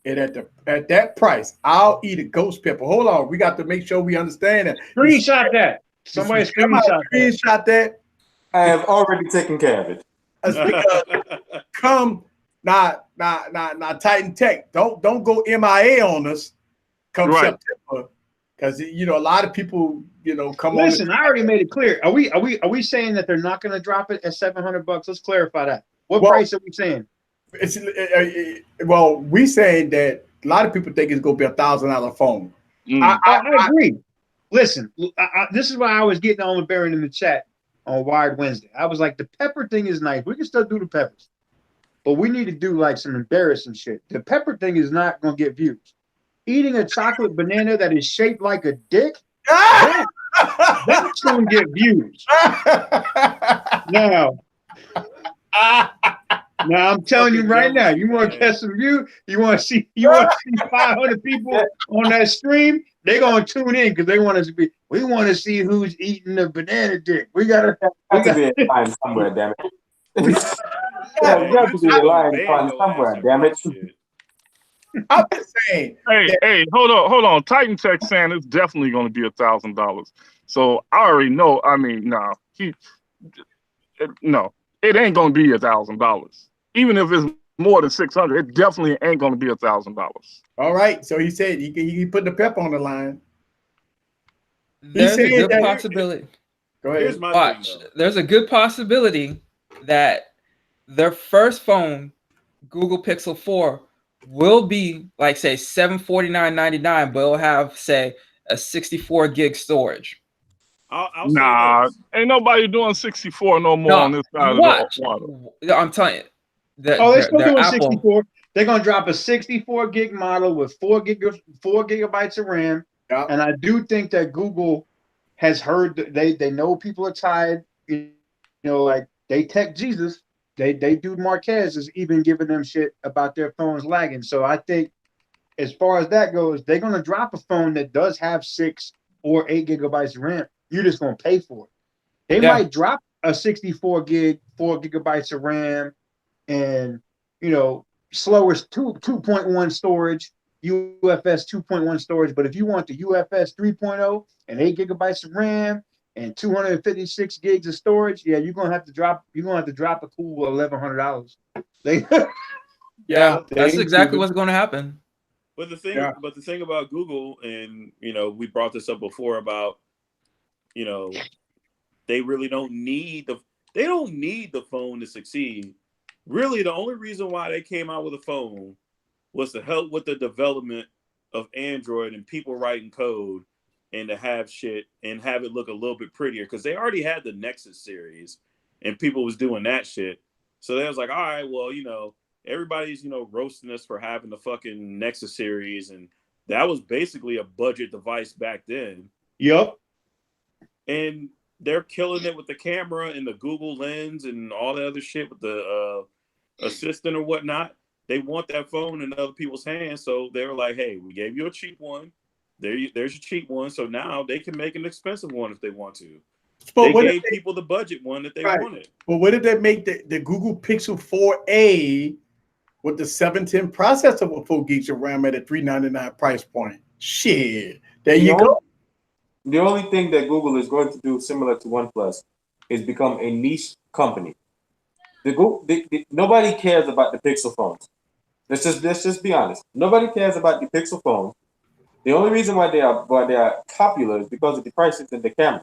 it at that price, I'll eat a ghost pepper. Hold on, we got to make sure we understand that. Screenshot that. Somebody screenshot that. I have already taken care of it. Come, not Titan Tech. Don't go MIA on us. Come September, because a lot of people come on. Listen, I already made it clear. Are we saying that they're not going to drop it at $700? Let's clarify that. What price are we saying? We saying that a lot of people think it's going to be $1,000 phone. I agree. Listen, this is why I was getting on with Baron in the chat on Wired Wednesday. I was like, the pepper thing is nice. We can still do the peppers, but we need to do like some embarrassing shit. The pepper thing is not going to get views. Eating a chocolate banana that is shaped like a dick, that's going to get views. Now, I'm telling you right now, you want to get some views, you want to see 500 people on that stream, they're going to tune in because we want to see who's eating the banana dick. We got to be a line somewhere, damn it. We got to be a line somewhere, damn it. I'm just saying. Hey, hold on. Titan Tech saying it's definitely going to be $1,000. So I already know. I mean, it ain't going to be $1,000. Even if it's more than $600, it definitely ain't going to be $1,000. All right. So he said he put the pep on the line. There's a good possibility. Go ahead. Watch. There's a good possibility that their first phone, Google Pixel 4, will be like say $749.99, but it'll have say a 64 gig storage. I'll ain't nobody doing 64 no more on this side of the water. I'm telling you. They're still doing 64. They're gonna drop a 64 gig model with 4 gigabytes of RAM. Yeah. And I do think that Google has heard that they know people are tired. Like they tech Jesus. They do Marquez is even giving them shit about their phones lagging. So I think as far as that goes, they're gonna drop a phone that does have 6 or 8 gigabytes of RAM. You're just gonna pay for it. They might drop a 64 gig, 4 gigabytes of RAM, and slower 2.1 storage, UFS 2.1 storage. But if you want the UFS 3.0 and 8 gigabytes of RAM and 256 gigs of storage, you're gonna have to drop a cool $1,100. That's exactly what's going to happen. But the thing about Google, and we brought this up before about they really don't need the phone to succeed. Really, the only reason why they came out with a phone was to help with the development of Android and people writing code and to have shit and have it look a little bit prettier, because they already had the Nexus series and people was doing that shit. So they was like, all right, well, everybody's, roasting us for having the fucking Nexus series. And that was basically a budget device back then. Yep. And they're killing it with the camera and the Google Lens and all the other shit with the assistant or whatnot. They want that phone in other people's hands. So they were like, hey, we gave you a cheap one. There's your cheap one. So now they can make an expensive one if they want to. But they gave people the budget one that they wanted. But what if they make the Google Pixel 4a with the 710 processor with 4 gigs of RAM at a $399 price point? Shit. There you go. The only thing that Google is going to do similar to OnePlus is become a niche company. Nobody cares about the Pixel phones. Let's just be honest. Nobody cares about the Pixel phones. The only reason why they are popular is because of the prices and the camera.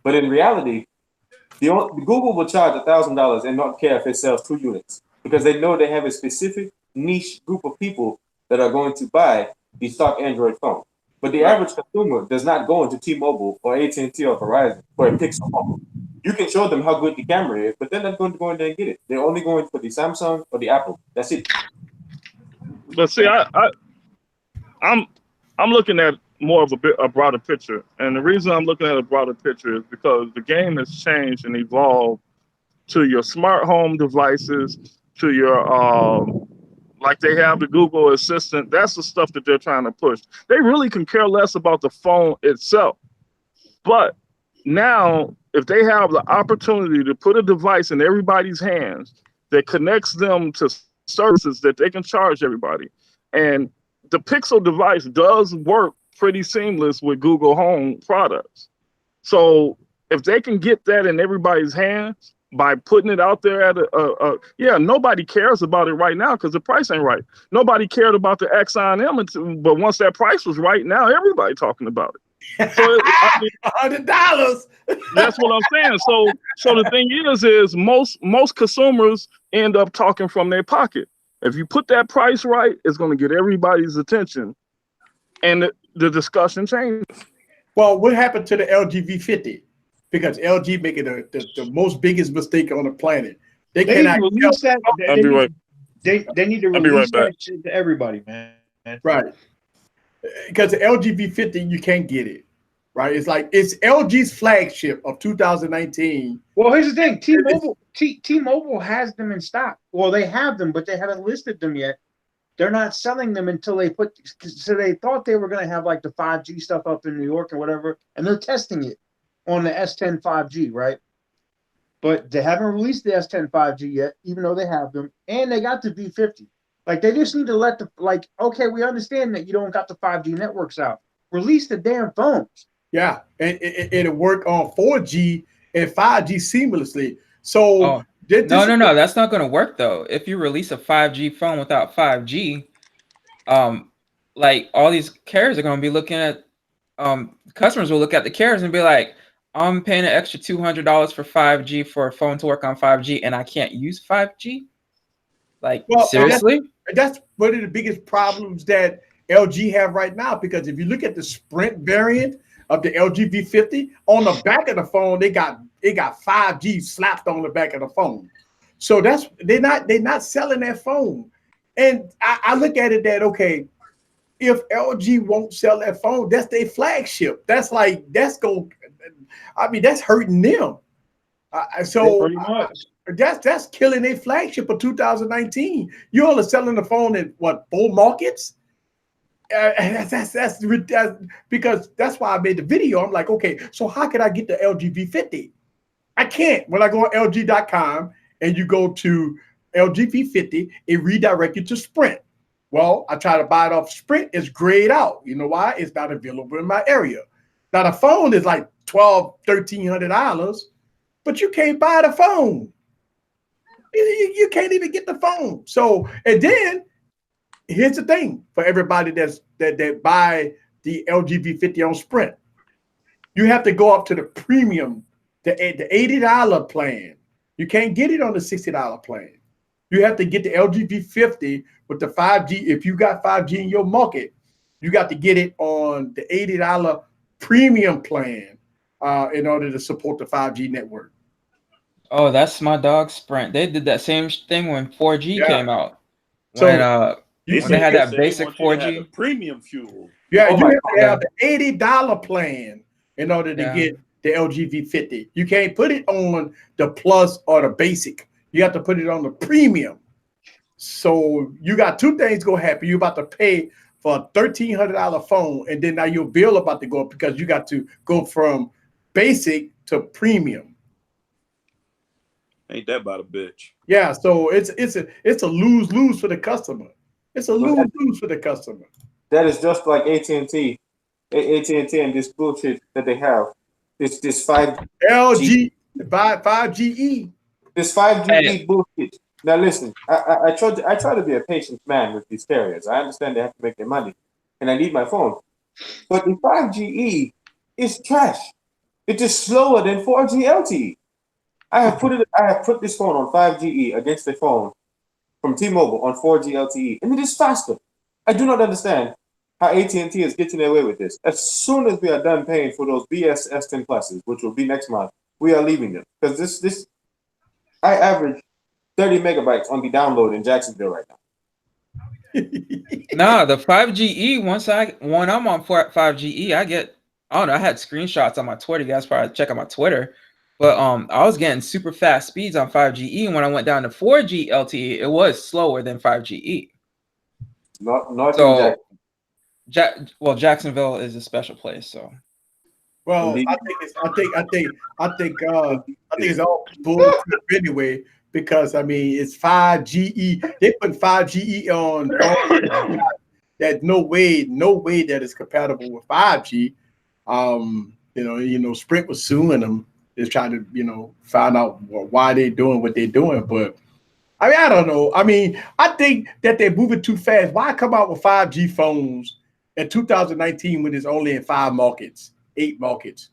But in reality, Google will charge $1,000 and not care if it sells 2 units, because they know they have a specific niche group of people that are going to buy the stock Android phone. But the average consumer does not go into T-Mobile or AT&T or Verizon for a Pixel phone. You can show them how good the camera is, but they're not going to go in there and get it. They're only going for the Samsung or the Apple. That's it. But see, I'm I'm looking at more of a broader picture, and the reason I'm looking at a broader picture is because the game has changed and evolved to your smart home devices, to your like they have the Google Assistant. That's the stuff that they're trying to push. They really can care less about the phone itself. But now, if they have the opportunity to put a device in everybody's hands that connects them to services that they can charge everybody, and the Pixel device does work pretty seamless with Google Home products. So if they can get that in everybody's hands by putting it out there at yeah, nobody cares about it right now because the price ain't right. Nobody cared about the Exxon M, but once that price was right, now everybody talking about it. So I mean, $100. that's what I'm saying. So the thing is most consumers end up talking from their pocket. If you put that price right, it's going to get everybody's attention, and the discussion changes. Well, what happened to the LG V50? Because LG making the most biggest mistake on the planet. They They cannot release that. I'll be right. They need to I'll be right release back. that shit to everybody, man. right because the LG V50 you can't get it. Right, it's like it's LG's flagship of 2019. Well, here's the thing: T-Mobile has them in stock. Well, they have them, but they haven't listed them yet. They're not selling them until they put. So they thought they were going to have like the 5G stuff up in New York or whatever, and they're testing it on the S10 5G, right? But they haven't released the S10 5G yet, even though they have them, and they got the V50. Like they just need to let okay, we understand that you don't got the 5G networks out. Release the damn phones. Yeah, and it'll work on 4G and 5G seamlessly. So no, that's not going to work though. If you release a 5G phone without 5G, like all these carriers are going to be looking at, customers will look at the carriers and be like, I'm paying an extra $200 for 5G for a phone to work on 5G, and I can't use 5G. Like, seriously? That's one of the biggest problems that LG have right now. Because if you look at the Sprint variant of the LG V50, on the back of the phone, they got 5G slapped on the back of the phone. So they're not selling that phone. And I look at it that, okay, if LG won't sell that phone, that's their flagship. That's hurting them. Pretty much. That's killing their flagship of 2019. You're only selling the phone in what, 4 markets? That's because that's why I made the video. I'm like, okay, so how can I get the LG V50? I can't. When I go on LG.com and you go to LG V50, it redirects you to Sprint. Well, I try to buy it off Sprint. It's grayed out. You know why? It's not available in my area. Now the phone is like $1,300, but you can't buy the phone. You can't even get the phone. So, and then here's the thing for everybody that buy the LG V50 on Sprint. You have to go up to the premium, the $80 plan. You can't get it on the $60 plan. You have to get the LG V50 with the 5G. If you got 5G in your market, you got to get it on the $80 premium plan in order to support the 5G network. Oh, that's my dog Sprint. They did that same thing when 4G came out. When they had that basic 4G. Premium fuel. Yeah, you have to have the $80 plan in order to get the LG V50. You can't put it on the plus or the basic. You have to put it on the premium. So you got two things going to happen. You're about to pay for a $1,300 phone, and then now your bill about to go up because you got to go from basic to premium. Ain't that about a bitch? Yeah, so it's a lose-lose for the customer. It's a lose-lose for the customer. That is just like AT&T. AT&T and this bullshit that they have. This 5G. LG 5GE. This 5G bullshit. Now listen, I try to be a patient man with these carriers. I understand they have to make their money, and I need my phone. But the 5GE is trash. It is slower than 4G LTE. I have put this phone on 5GE against the phone from T-Mobile on 4G LTE, and it is faster. I do not understand how AT&T is getting away with this. As soon as we are done paying for those BS S10 Pluses, which will be next month, we are leaving them because this I average 30 megabytes on the download in Jacksonville right now. Nah, the 5GE. When I'm on 5GE, I get. I don't know. I had screenshots on my Twitter. You guys probably check out my Twitter. But I was getting super fast speeds on 5GE. And when I went down to 4G LTE, it was slower than 5GE. Not in So, Jacksonville is a special place. So, Well, I think it's all bullshit anyway. Because I mean, it's 5GE. They put 5GE on. That no way that is compatible with 5G. Sprint was suing them. They're trying to, find out why they're doing what they're doing. But I mean, I don't know. I mean, I think that they're moving too fast. Why come out with 5G phones in 2019 when it's only in 5 markets, 8 markets?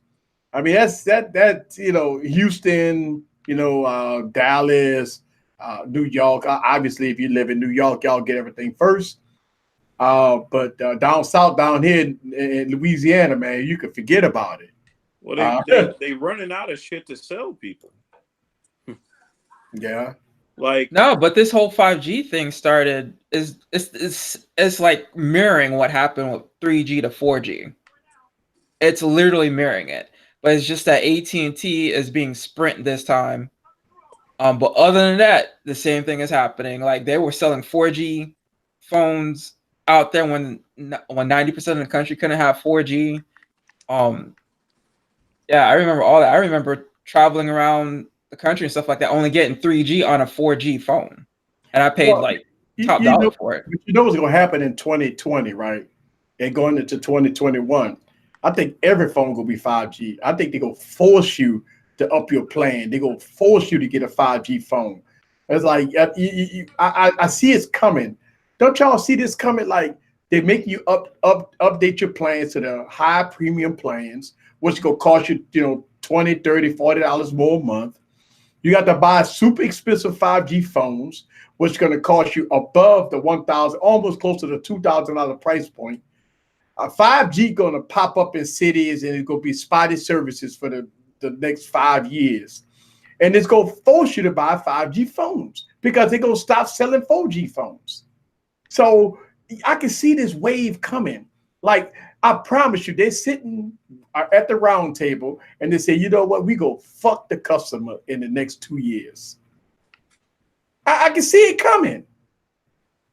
I mean, that's Houston, Dallas, New York. Obviously, if you live in New York, y'all get everything first. But down south, down here in Louisiana, man, you can forget about it. Well, they running out of shit to sell people. Yeah. Like no, but this whole 5G thing started it's like mirroring what happened with 3G to 4G. It's literally mirroring it, but it's just that AT&T is being Sprint this time. But other than that, the same thing is happening. Like they were selling 4G phones out there when 90% of the country couldn't have 4G. Yeah, I remember all that. I remember traveling around the country and stuff like that, only getting 3G on a 4G phone, and I paid top dollar for it. But what's going to happen in 2020, right? And going into 2021, I think every phone going to be 5G. I think they're going to force you to up your plan. They're going to force you to get a 5G phone. It's like I see it's coming. Don't y'all see this coming? Like they make you update your plans to the high premium plans, which is going to cost you, $20, $30, $40 more a month. You got to buy super expensive 5G phones, which is going to cost you above the $1,000, almost close to the $2,000 price point. 5G going to pop up in cities, and it's going to be spotty services for the next 5 years. And it's going to force you to buy 5G phones because they're going to stop selling 4G phones. So I can see this wave coming. Like, I promise you, they're sitting at the round table and they say, you know what, we go fuck the customer in the next 2 years. I can see it coming.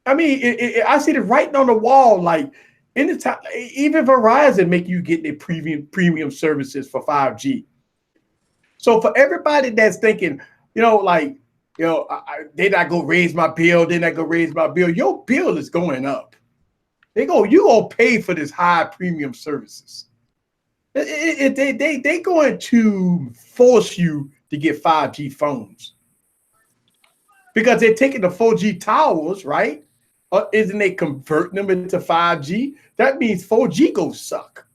I mean, I see the writing on the wall. Like, anytime, even Verizon make you get their premium services for 5G. So for everybody that's thinking, they're not going to raise my bill, they're not going to raise my bill. Your bill is going up. You going to pay for this high premium services. They going to force you to get 5G phones because they're taking the 4G towers, right? Isn't they converting them into 5G? That means 4G goes suck.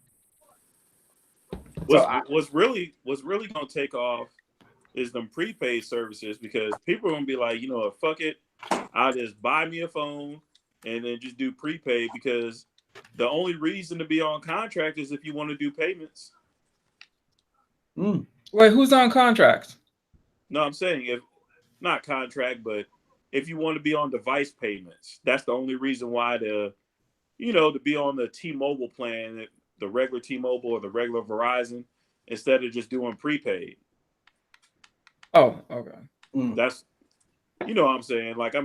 What's really gonna take off is them prepaid services because people are gonna be like, fuck it, I'll just buy me a phone and then just do prepaid because the only reason to be on contract is if you want to do payments. Wait, who's on contract? No, I'm saying if not contract, but if you want to be on device payments, that's the only reason why to be on the T-Mobile plan, the regular T-Mobile or the regular Verizon, instead of just doing prepaid. Oh, okay. That's what I'm saying. Like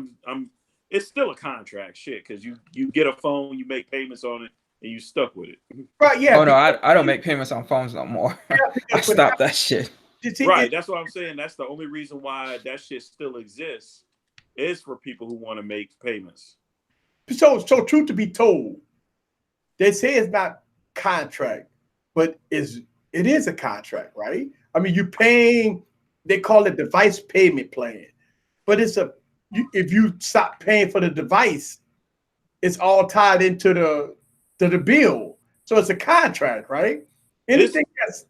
it's still a contract shit because you get a phone, you make payments on it, and you stuck with it. Right? Yeah. Oh no, I don't make payments on phones no more. Yeah, I stopped that shit. Right. That's what I'm saying. That's the only reason why that shit still exists is for people who want to make payments. So truth to be told, they say it's not contract, but it is a contract, right? I mean, you're paying. They call it device payment plan, but if you stop paying for the device, it's all tied into the bill. So it's a contract, right? Anything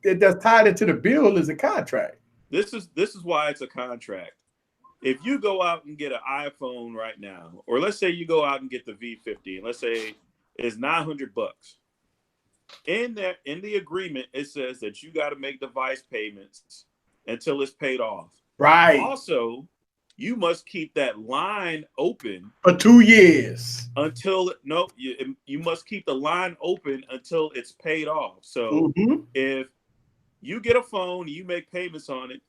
that's tied into the bill is a contract. This is why it's a contract. If you go out and get an iPhone right now, or let's say you go out and get the V50, and let's say it's $900. In the agreement, it says that you got to make device payments until it's paid off. Right. Also, you must keep that line open for 2 years until you must keep the line open until it's paid off. So if you get a phone, you make payments on it,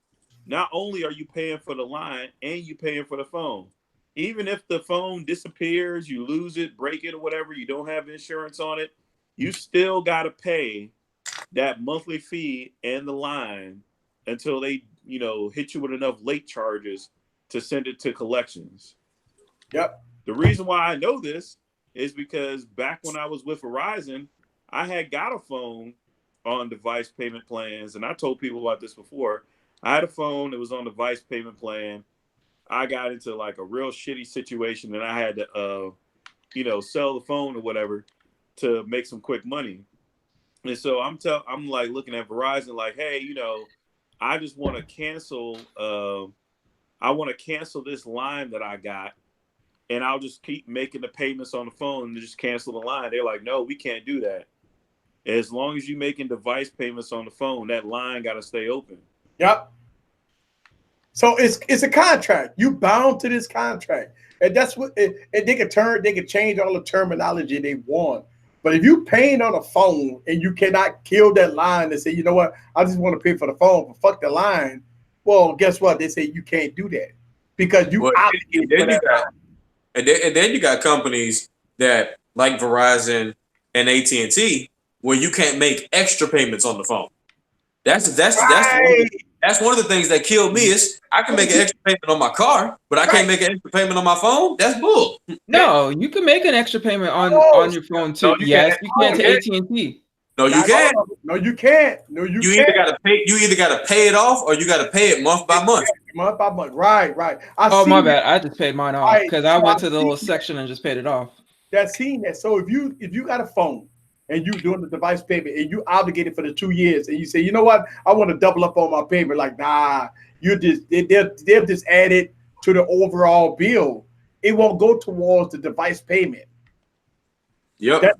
not only are you paying for the line and you paying for the phone. Even if the phone disappears, you lose it, break it, or whatever, you don't have insurance on it, you still got to pay that monthly fee and the line until they, hit you with enough late charges to send it to collections. Yep. The reason why I know this is because back when I was with Verizon, I had got a phone on device payment plans, and I told people about this before. I had a phone that was on device payment plan. I got into like a real shitty situation, and I had to, sell the phone or whatever to make some quick money. And so I'm like looking at Verizon, like, hey, I just want to cancel. I want to cancel this line that I got, and I'll just keep making the payments on the phone and just cancel the line. They're like, no, we can't do that. As long as you're making device payments on the phone, that line got to stay open. Yep. So it's a contract. You bound to this contract, and that's what. And they can change all the terminology they want. But if you paying on a phone and you cannot kill that line and say, you know what, I just want to pay for the phone, but fuck the line. Well, guess what? They say you can't do that because you obligated for that line. And then you got companies that like Verizon and AT&T where you can't make extra payments on the phone. That's one of the things that killed me is I can make an extra payment on my car, but I can't make an extra payment on my phone. That's bull. No, you can make an extra payment on your phone too. Yes, you can to AT&T. No, you can't. No, you can't. No, you can't. You either gotta pay it off or you gotta pay it month by month. Month by month. Right. My bad. I just paid mine off because I went to the little section and just paid it off. That's seen that. So if you got a phone and you doing the device payment and you obligated for the 2 years and you say, you know what, I want to double up on my payment, like nah, they'll just add it to the overall bill. It won't go towards the device payment. Yep.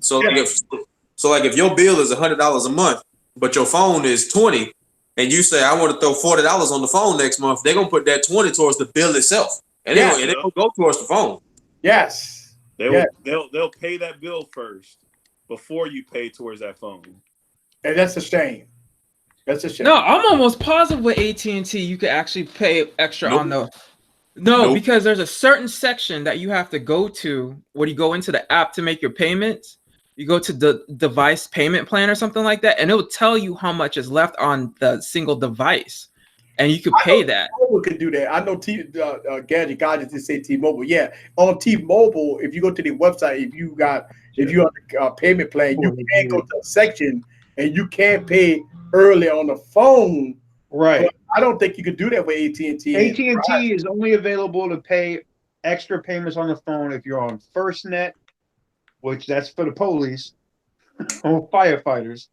So if your bill is $100 a month, but your phone is $20, and you say I want to throw $40 on the phone next month, they're gonna put that $20 towards the bill itself, and they will go towards the phone. Yes. They'll pay that bill first before you pay towards that phone. And that's a shame. That's a shame. No, I'm almost positive with AT&T you could actually pay extra on the. No, because there's a certain section that you have to go to when you go into the app to make your payments. You go to the device payment plan or something like that, and it will tell you how much is left on the single device, and you can pay that. T-Mobile can do that. I know Gadget God just say T-Mobile. Yeah, on T-Mobile, if you go to the website, if you're on the payment plan, you can go to a section and you can pay early on the phone. Right. But I don't think you could do that with AT&T. AT&T is only available to pay extra payments on the phone if you're on FirstNet, which that's for the police or firefighters,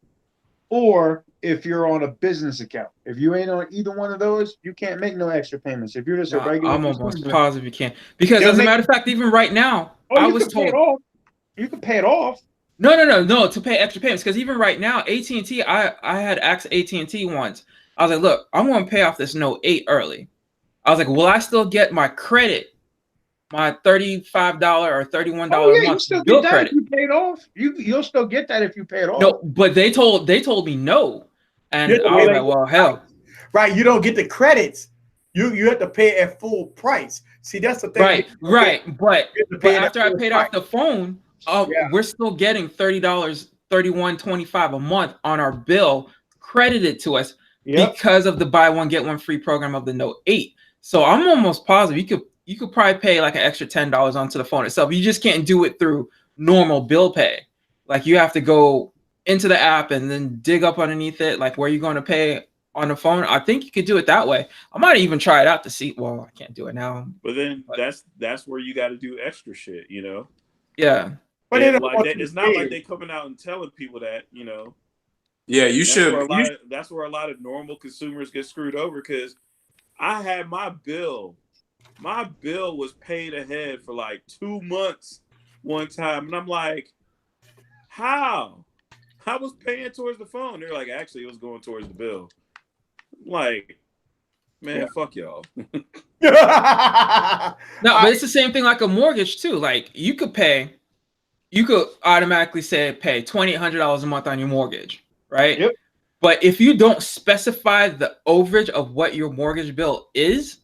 or if you're on a business account. If you ain't on either one of those, you can't make no extra payments. If you're just a regular, I'm almost positive you can't. Because as a matter of fact, even right now, I was told you can pay it off. No, to pay extra payments. Because even right now, AT&T, I had asked AT&T once. I was like, look, I'm going to pay off this Note 8 early. I was like, will I still get my credit? My $35 or $31 a month you'll still bill get that credit. if you pay it off. You'll still get that if you pay it off. No, but they told me no, and I was like, well, hell. Right, you don't get the credits. You have to pay at full price. See, that's the thing. Right. But after I paid off the phone, we're still getting $30, $31.25 a month on our bill credited to us because of the buy one get one free program of the Note 8. So I'm almost positive you could probably pay like an extra $10 onto the phone itself. You just can't do it through normal bill pay. Like you have to go into the app and then dig up underneath it, like where you're going to pay on the phone. I think you could do it that way. I might even try it out to see. Well, I can't do it now. But then that's where you got to do extra shit, Yeah. But it's not like they coming out and telling people that, Yeah, you should. That's where a lot of normal consumers get screwed over because I had my bill. My bill was paid ahead for like 2 months one time. And I'm like, how? I was paying towards the phone. They're like, actually, it was going towards the bill. Like, Man, fuck y'all. No, but it's the same thing like a mortgage too. Like you could automatically say pay $2,800 a month on your mortgage, right? Yep. But if you don't specify the overage of what your mortgage bill is,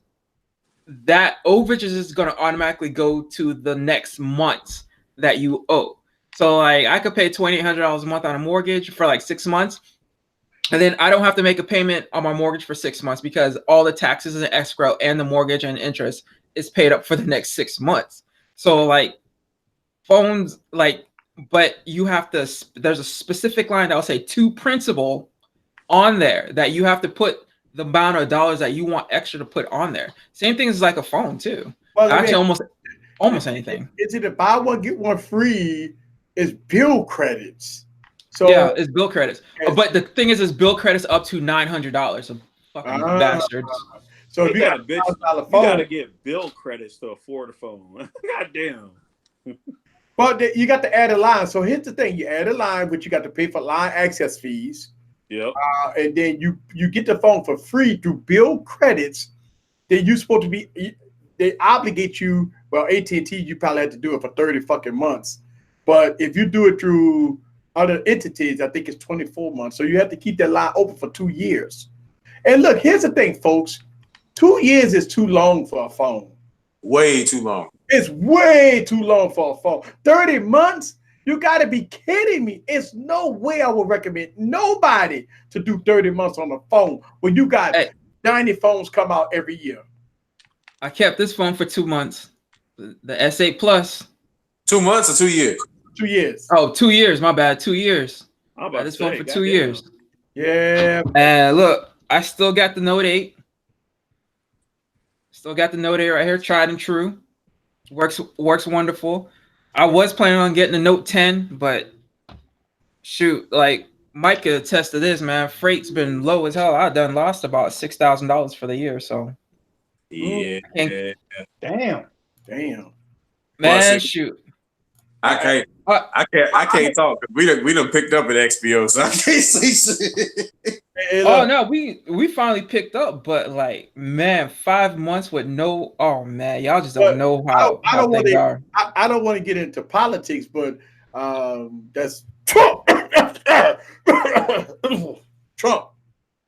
that overage is just going to automatically go to the next month that you owe. So like I could pay $2,800 a month on a mortgage for like 6 months, and then I don't have to make a payment on my mortgage for 6 months because all the taxes and escrow and the mortgage and interest is paid up for the next 6 months. So like phones, like, but you have to, there's a specific line that will say to principal on there that you have to put the amount of dollars that you want extra to put on there. Same thing as like a phone too. Well, actually almost anything. It's either buy one get one free. Is bill credits. So yeah, it's bill credits. But the thing is bill credits up to $900. So fucking bastards. So if you got you gotta get bill credits to afford a phone. God damn. But you got to add a line. So here's the thing: you add a line, but you got to pay for line access fees. Yep. And then you get the phone for free through bill credits. Then you supposed to be. They obligate you. Well, AT&T, you probably have to do it for 30 fucking months. But if you do it through other entities, I think it's 24 months. So you have to keep that line open for 2 years. And look, here's the thing, folks. 2 years is too long for a phone. Way too long. It's way too long for a phone. 30 months? You got to be kidding me. It's no way I would recommend nobody to do 30 months on a phone when you got 90 phones come out every year. I kept this phone for 2 months. The S8 Plus. 2 months or 2 years? 2 years. Oh, 2 years. My bad. 2 years. I'm about this to say, phone for 2 years. Yeah. And look, I still got the Note 8. Still got the Note 8 right here, tried and true. Works wonderful. I was planning on getting the Note 10, but shoot, like Mike could attest to this, man. Freight's been low as hell. I done lost about $6,000 for the year, so yeah. Damn. Man, well, shoot. I can't talk. We done picked up at XPO, so I can't say shit. Oh no, we finally picked up, but like, man, 5 months with no. Oh man, y'all just don't know how things are. I don't want to get into politics, but that's Trump. Trump.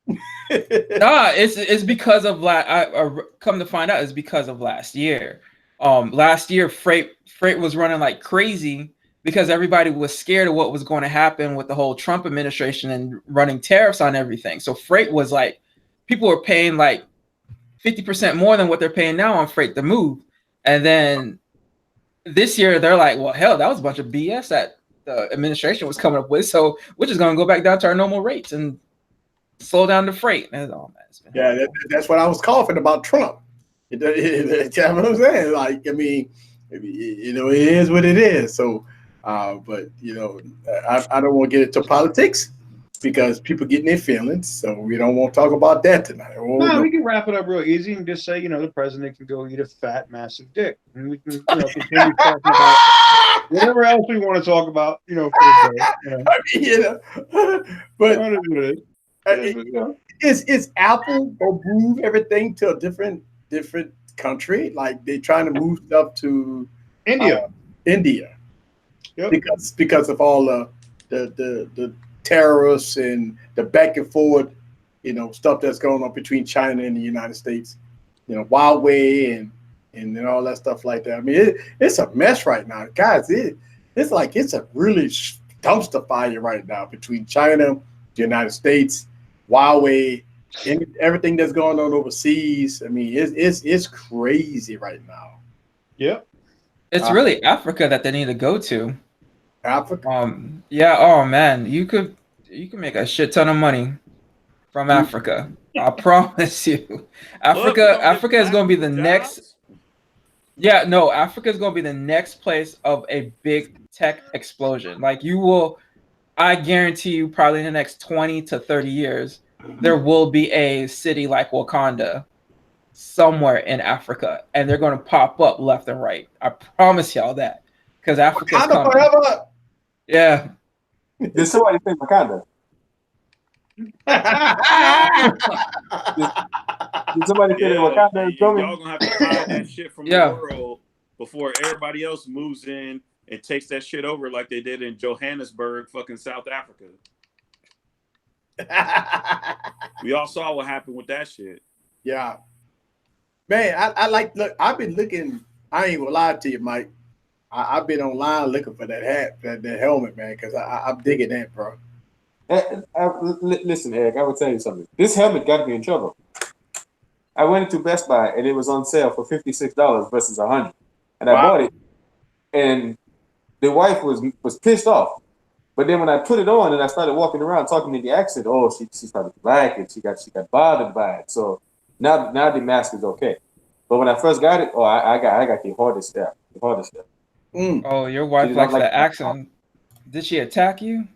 Nah, it's because of I come to find out it's because of last year. Last year freight was running like crazy because everybody was scared of what was going to happen with the whole Trump administration and running tariffs on everything. So freight was like, people were paying like 50% more than what they're paying now on freight to move. And then this year they're like, well, hell, that was a bunch of BS that the administration was coming up with. So we're just going to go back down to our normal rates and slow down the freight. And, oh, man, that's what I was coughing about Trump. That's what I'm saying. Like, I mean, you know, it is what it is. So, but you know, I don't want to get into politics because people get in their feelings. So we don't want to talk about that tonight. No, we can wrap it up real easy and just say, you know, the president can go eat a fat, massive dick, and we can, you know, continue talking about whatever else we want to talk about. You know, for the day. You know. I mean, you know, but is Apple gonna move everything to a different country? Like they're trying to move stuff to India. Yep. Because of all the terrorists and the back and forth, you know, stuff that's going on between China and the United States. You know, Huawei and all that stuff like that. I mean, it's a mess right now, guys. It's like it's a really dumpster fire right now between China, the United States, Huawei, and everything that's going on overseas. I mean, it's crazy right now. Yep. It's really Africa that they need to go to. Africa. Yeah. Oh man, you could make a shit ton of money from Africa. I promise you. Africa is going to be the next. Yeah. No, Africa is going to be the next place of a big tech explosion. Like you will, I guarantee you, probably in the next 20 to 30 years, there will be a city like Wakanda somewhere in Africa, and they're going to pop up left and right. I promise y'all that, because Africa is coming. Forever. Yeah. Did somebody say Wakanda? Did somebody say that Wakanda is Y'all coming? gonna have to hide that shit from the world before everybody else moves in and takes that shit over like they did in Johannesburg, fucking South Africa. We all saw what happened with that shit. Yeah. Man, I like, look, I've been looking, I ain't gonna lie to you, Mike. I've been online looking for that hat, that helmet, man, because I'm digging that, bro. Listen, Eric, I will tell you something. This helmet got me in trouble. I went into Best Buy and it was on sale for $56 versus $100, and I bought it. And the wife was pissed off. But then when I put it on and I started walking around talking to the accent, she started to like it. She got bothered by it. So now the mask is okay. But when I first got it, I got the hardest step. Oh, your wife likes the accent. Did she attack you?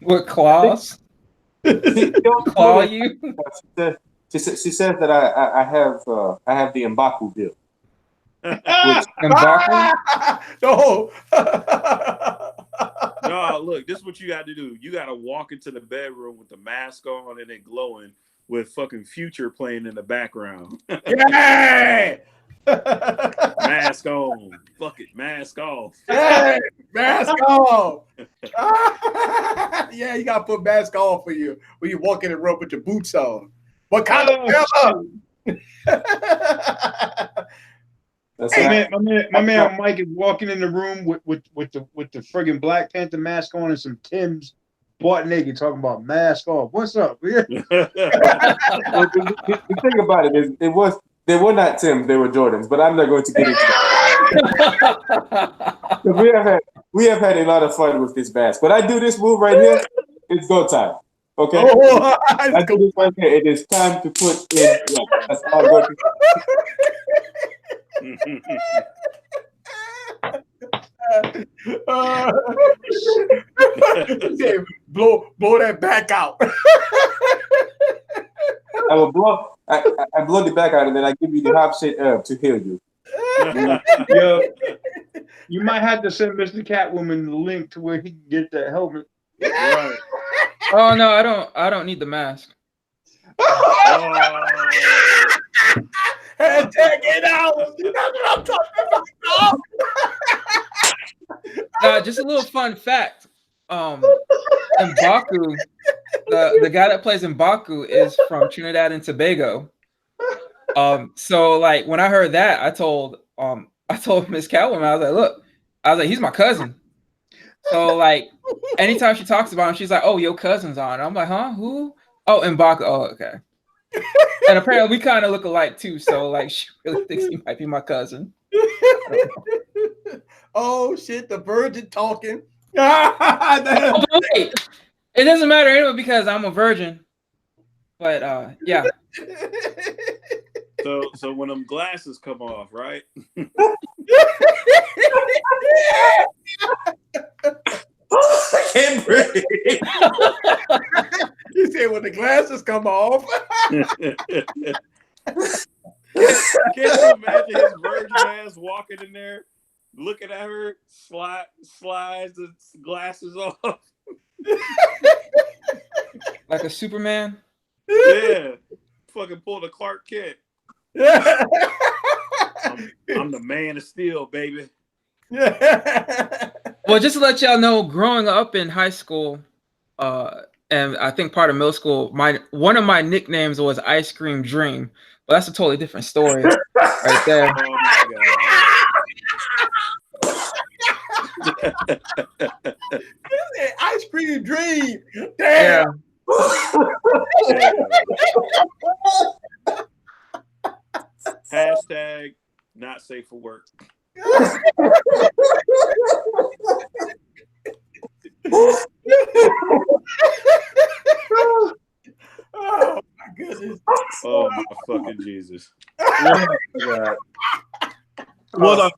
With claws? Claw you? She says that I have the M'Baku bill. M'Baku? No. No, look, this is what you got to do. You got to walk into the bedroom with the mask on and it glowing with fucking Future playing in the background. Yeah. Mask on. Fuck it. Mask off. Hey, mask off. Yeah, you gotta put mask on for you when you walk in the room with your boots on. What kind of Hey, my man Mike is walking in the room with the friggin' Black Panther mask on and some Tim's butt naked talking about mask off. What's up? The thing about it is they were not Tim's, they were Jordans, but I'm not going to get into that. we have had a lot of fun with this mask. But I do this move right here, it's go time. Okay? I do this right here. It is time to put in. That's all I'm going to blow that back out. I will blow. I blow the back out, and then I give you the hop shit herb to heal you. Yo, you might have to send Mr. Catwoman the link to where he can get that helmet. Right. Oh no, I don't need the mask. And take it out. That's what I'm talking about. Just a little fun fact. M'Baku, the guy that plays M'Baku is from Trinidad and Tobago. So like when I heard that, I told Miss Catwoman, I was like, he's my cousin. So like anytime she talks about him, she's like, oh, your cousin's on. I'm like, huh? Who? Oh, M'Baku. Oh, okay. And apparently we kind of look alike too. So like she really thinks he might be my cousin. Oh shit, the virgin talking. Oh, wait. It doesn't matter anyway because I'm a virgin. But yeah. So when them glasses come off, right? I can't breathe. You said when the glasses come off. Can't you imagine his virgin ass walking in there, looking at her, slides the glasses off? Like a Superman? Yeah. Fucking pull the Clark Kent. I'm the man of steel, baby. Well, just to let y'all know, growing up in high school, and I think part of middle school, one of my nicknames was Ice Cream Dream. But that's a totally different story right there. Ice Cream Dream. Damn. Hashtag not safe for work. Oh my goodness. Oh my fucking Jesus. What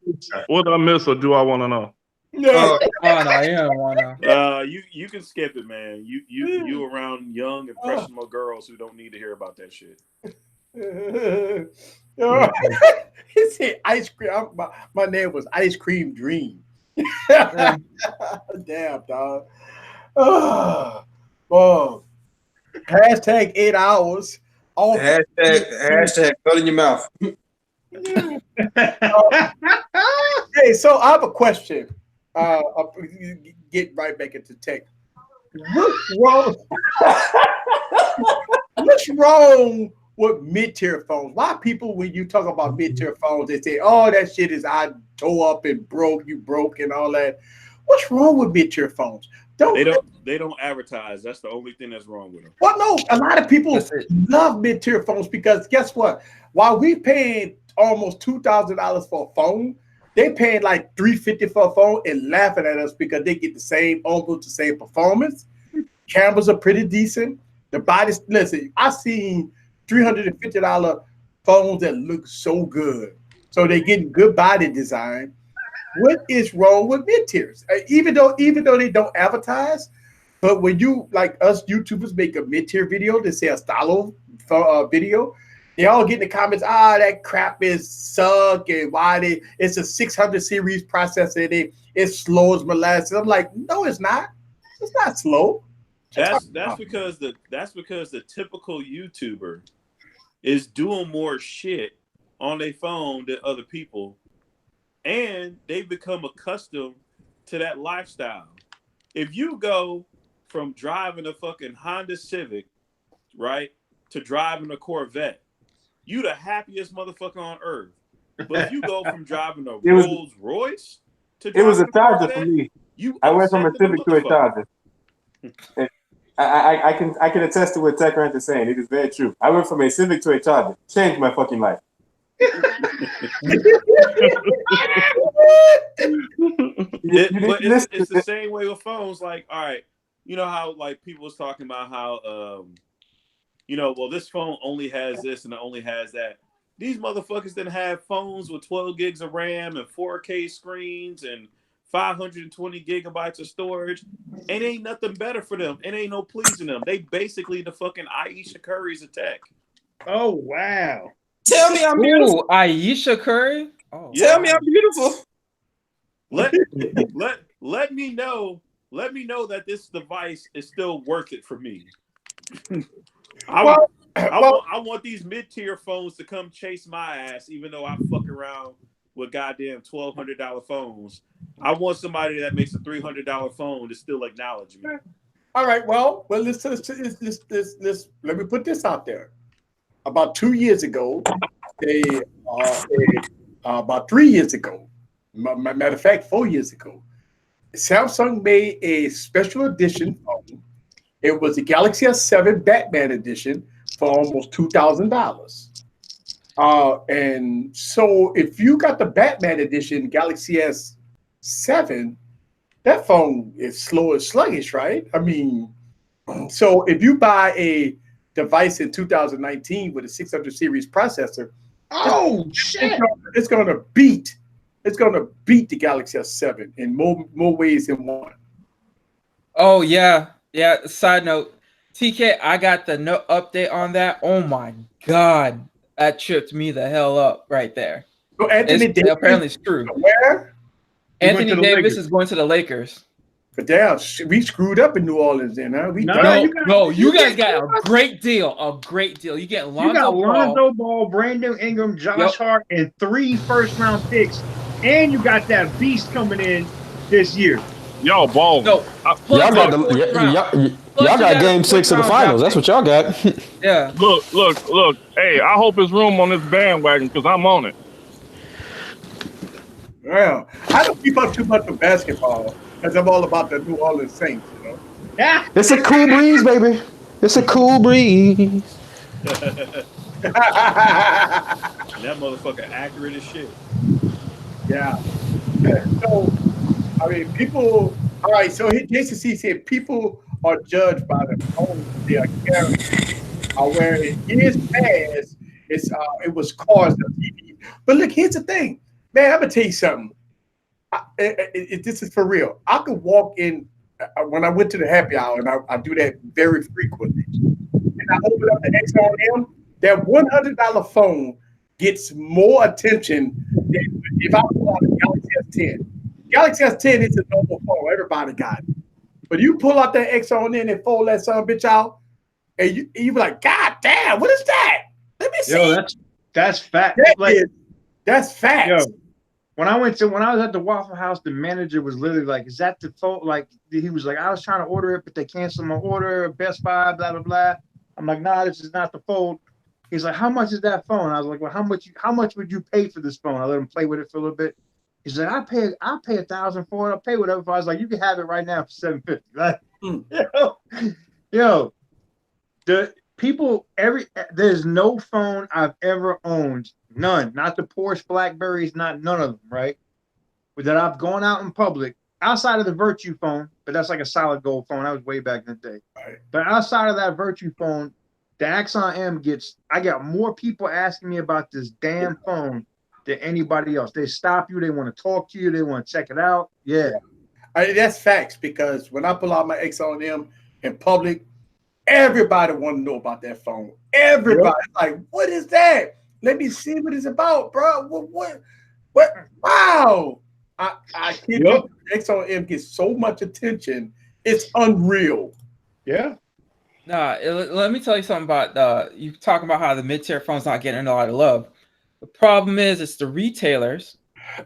I miss or do I want to know? No. Oh no, you don't want to. You can skip it, man. You around young impressionable girls who don't need to hear about that shit. He said ice cream. My name was Ice Cream Dream. Damn, dog. Oh, hashtag 8 hours All Hashtag put in your mouth. Hey, so I have a question. Get right back into tech. What's wrong with mid-tier phones? Why people, when you talk about mid-tier phones, they say, "Oh, that shit is I tore up and broke, you broke, and all that." What's wrong with mid-tier phones? They don't advertise. That's the only thing that's wrong with them. Well, no, a lot of people love mid-tier phones because guess what? While we paying almost $2,000 for a phone, they paying like $350 for a phone and laughing at us because they get almost the same performance. Cameras are pretty decent. The body's, listen, I've seen $350 phones that look so good. So they're getting good body design. What is wrong with mid-tiers? Even though they don't advertise, but when you, like us YouTubers, make a mid-tier video, they say a style video, they all get in the comments, that crap is suck, and it's a 600 series processor, and it's slow as molasses. I'm like, no, it's not. It's not slow. That's because the typical YouTuber is doing more shit on their phone than other people, and they've become accustomed to that lifestyle. If you go from driving a fucking Honda Civic, right, to driving a Corvette, you the happiest motherfucker on earth. But if you go from driving a Rolls Royce to driving it was a Charger Corvette, for me. You I went from a Civic to a motherfucker. Charger. I can attest to what Tech Rant is saying. It is very true. I went from a Civic to a Charger. Changed my fucking life. It's the same way with phones. Like, all right, you know how like people was talking about how well, this phone only has this and it only has that. These motherfuckers didn't have phones with 12 gigs of RAM and 4K screens and 520 gigabytes of storage. And ain't nothing better for them. It ain't no pleasing them. They basically the fucking Aisha Curry's of tech. Oh wow! Tell me I'm beautiful. Aisha Curry. Oh, Tell me I'm beautiful. Let me know that this device is still worth it for me. I want these mid-tier phones to come chase my ass, even though I fuck around with goddamn $1,200 phones. I want somebody that makes a $300 phone to still acknowledge me. All right, well, let's let me put this out there. About 2 years ago, about 3 years ago, matter of fact, 4 years ago, Samsung made a special edition phone. It was the Galaxy S7 Batman edition for almost $2,000. And so if you got the Batman edition Galaxy S7, that phone is slow and sluggish, right? I mean, so if you buy a device in 2019 with a 600 series processor, it's going to beat the Galaxy S7 in more ways than one. Oh yeah. Side note, TK, I got the update on that. Oh my god, that tripped me the hell up right there. So Anthony Davis apparently it's true. Where? Anthony Davis is going to the Lakers. But damn, we screwed up in New Orleans then, huh? You guys got a great deal. You get Lonzo Ball, Brandon Ingram, Josh Hart, and 3 first-round picks, and you got that beast coming in this year. Y'all ball. No, y'all got game 6 of the finals. That's what y'all got. Yeah. Look. Hey, I hope there's room on this bandwagon because I'm on it. Well, I don't keep up too much with basketball because I'm all about the New Orleans Saints, you know. Yeah. It's a cool breeze, baby. It's a cool breeze. That motherfucker accurate as shit. Yeah. So, I mean, people. All right. So Jason C said people are judged by the phones they are carrying. Where it is past, it was cars and TV. But look, here's the thing, man. I'm gonna tell you something. This is for real. I could walk in when I went to the happy hour, and I do that very frequently. And I open up the XRM. That $100 phone gets more attention than if I pull out a Galaxy S10. Galaxy S10 is a normal phone. Everybody got it. But you pull out that XRM and fold that son bitch out, and you be like, God damn, what is that? Let me see. Yo, that's fact. That's facts. Yo, when I was at the Waffle House, the manager was literally like, "Is that the phone?" Like he was like, "I was trying to order it, but they canceled my order. Best Buy, blah blah blah." I'm like, "Nah, this is not the phone." He's like, "How much is that phone?" I was like, "Well, how much would you pay for this phone?" I let him play with it for a little bit. He's like, "I'll pay $1,000 for it. I'll pay whatever." I was like, "You can have it right now for $750." Like, yo, the people there's no phone I've ever owned, none, not the Porsche Blackberries, none of them, right? But that I've gone out in public outside of the Virtue phone, but that's like a solid gold phone. That was way back in the day. Right. But outside of that Virtue phone, the Axon M I got more people asking me about this damn phone than anybody else. They stop you, they want to talk to you, they want to check it out. Yeah. That's facts, because when I pull out my Axon M in public, everybody want to know about that phone. Everybody like, what is that? Let me see what it's about, bro. What? Wow. I kid you, Axon M gets so much attention. It's unreal. Yeah. Nah, let me tell you something about you talking about how the mid-tier phone's not getting a lot of love. The problem is it's the retailers,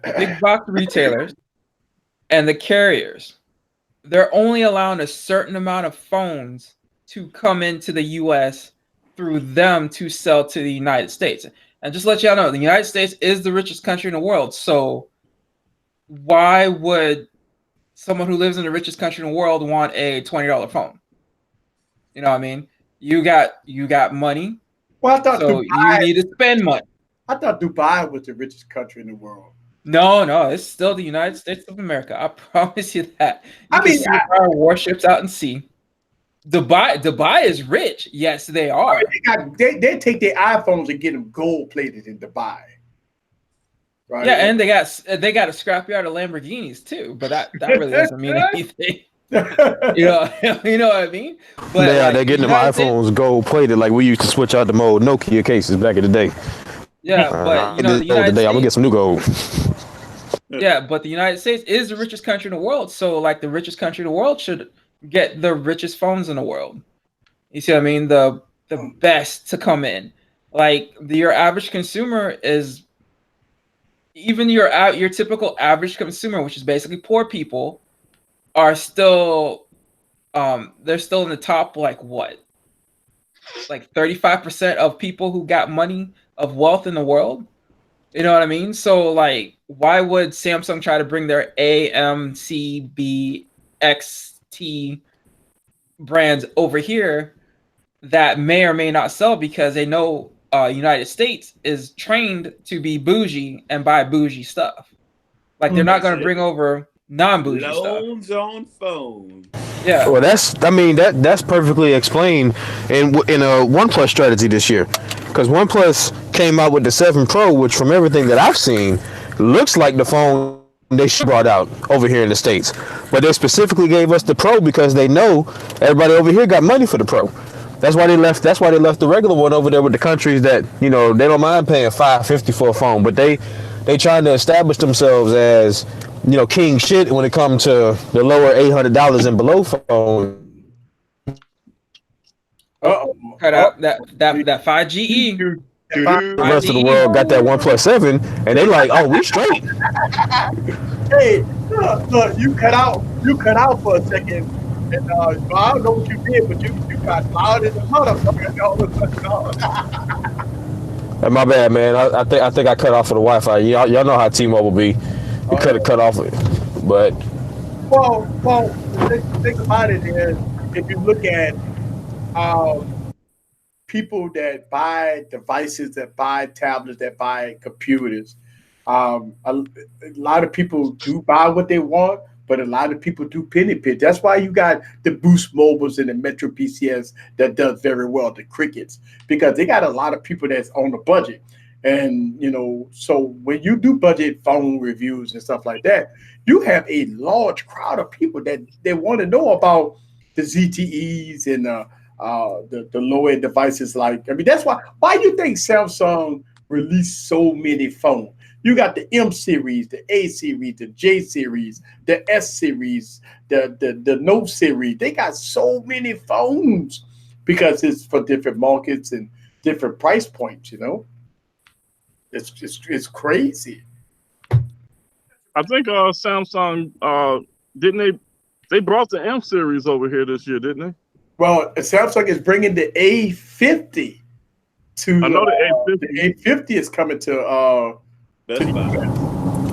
the big box retailers, and the carriers. They're only allowing a certain amount of phones to come into the US through them to sell to the United States. And just to let y'all know, the United States is the richest country in the world. So why would someone who lives in the richest country in the world want a $20 phone? You know what I mean? You got money. Well, I thought so you need to spend money. I thought Dubai was the richest country in the world. No, it's still the United States of America. I promise you that. You can see our warships out in sea. Dubai is rich. Yes, they are. They take their iPhones and get them gold plated in Dubai. Right? Yeah, and they got a scrapyard of Lamborghinis too, but that really doesn't mean anything. you know what I mean? But they're getting them iPhones gold plated like we used to switch out the old Nokia cases back in the day. Yeah, but the United States, I'm gonna get some new gold. Yeah, but the United States is the richest country in the world, so like the richest country in the world should get the richest phones in the world. You see what I mean? The best to come in. Like your average consumer is even your typical average consumer, which is basically poor people, are still they're still in the top like 35% of people who got money of wealth in the world. You know what I mean? So like why would Samsung try to bring their AMCB XT brands over here that may or may not sell because they know United States is trained to be bougie and buy bougie stuff. Like they're not going to bring over non-bougie stuff. Loans on phone. Yeah. Well, that's perfectly explained in a OnePlus strategy this year, because OnePlus came out with the 7 Pro, which from everything that I've seen looks like the phone they brought out over here in the States. But they specifically gave us the Pro because they know everybody over here got money for the Pro. That's why they left the regular one over there with the countries that, they don't mind paying $550 for a phone, but they trying to establish themselves as, king shit when it comes to the lower $800 and below phone. Cut out that 5GE. The rest of the world got that OnePlus 7, and they like, oh, we straight. Hey, look, you cut out for a second, and I don't know what you did, but you got loud as a motherfucker. My bad, man. I think I cut off for the Wi-Fi. Y'all know how T-Mobile be. You cut off it, but. Well, the thing about it is, if you look at people that buy devices, that buy tablets, that buy computers, a lot of people do buy what they want, but a lot of people do penny pinch. That's why you got the Boost Mobiles and the Metro PCS that does very well, the Crickets, because they got a lot of people that's on the budget. And, so when you do budget phone reviews and stuff like that, you have a large crowd of people that they want to know about the ZTEs and the low-end devices. That's why you think Samsung released so many phones. You got the M series, the A series, the J series, the S series, the Note series. They got so many phones because it's for different markets and different price points. You know, it's crazy. I think Samsung didn't they brought the M series over here this year, didn't they? Well, Samsung is bringing the A50 to. I know the The A50. A50 is coming to Best Buy.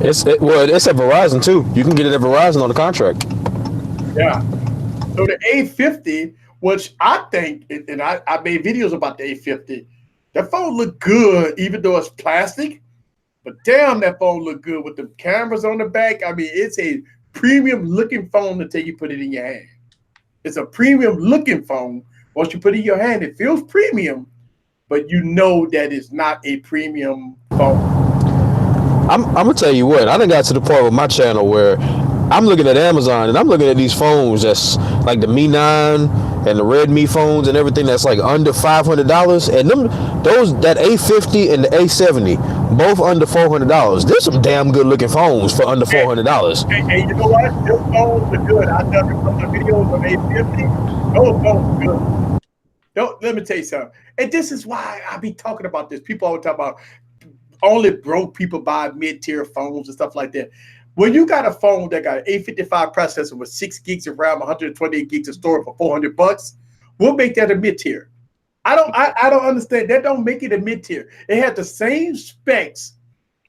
It's at Verizon too. You can get it at Verizon on the contract. Yeah. So the A50, which I think, and I made videos about the A50, that phone looked good, even though it's plastic. But damn, that phone looked good with the cameras on the back. I mean, it's a premium looking phone until you put it in your hand. It's a premium looking phone. Once you put it in your hand, it feels premium, but you know that it's not a premium phone. I'm gonna tell you what. I done got to the point with my channel where I'm looking at Amazon and I'm looking at these phones that's like the Mi 9 and the Redmi phones and everything that's like under $500, and that A50 and the A70 both under $400. There's some damn good looking phones for under $400. And you know what? Those phones are good. I've done a couple of videos on A50. Those phones are good. Let me tell you something. And this is why I be talking about this. People always talk about only broke people buy mid-tier phones and stuff like that. When you got a phone that got an A55 processor with 6 gigs of RAM, 128 gigs of storage for $400, we'll make that a mid-tier. I don't understand. That don't make it a mid-tier. It had the same specs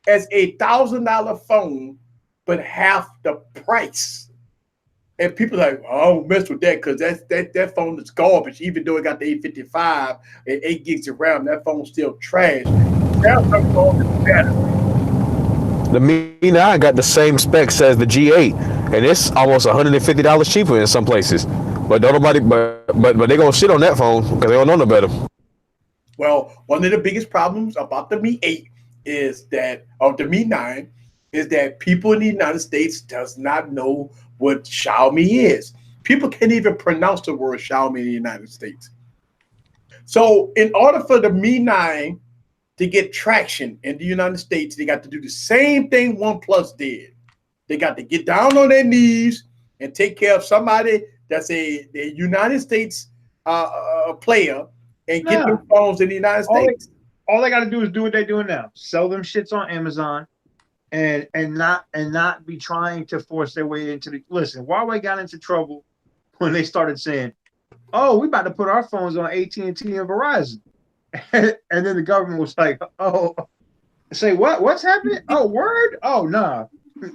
as a $1,000 phone, but half the price. And people are like, oh, I don't mess with that because that phone is garbage. Even though it got the A55 and 8 gigs of RAM, that phone's still trash. Samsung phone is better. The Mi 9 got the same specs as the G8, and it's almost $150 cheaper in some places. But don't nobody, but they gonna shit on that phone because they don't know no better. Well, one of the biggest problems about the Mi 8 is that, or the Mi 9, is that people in the United States does not know what Xiaomi is. People can't even pronounce the word Xiaomi in the United States. So in order for the Mi 9 to get traction in the United States, they got to do the same thing OnePlus did. They got to get down on their knees and take care of somebody that's a United States player and get their phones in the United States. All they got to do is do what they're doing now: sell them shits on Amazon, and not be trying to force their way into the. Listen, Huawei got into trouble when they started saying, "Oh, we about to put our phones on AT&T and Verizon." And then the government was like, "Oh, say what? What's happening? Oh, word? Oh, nah,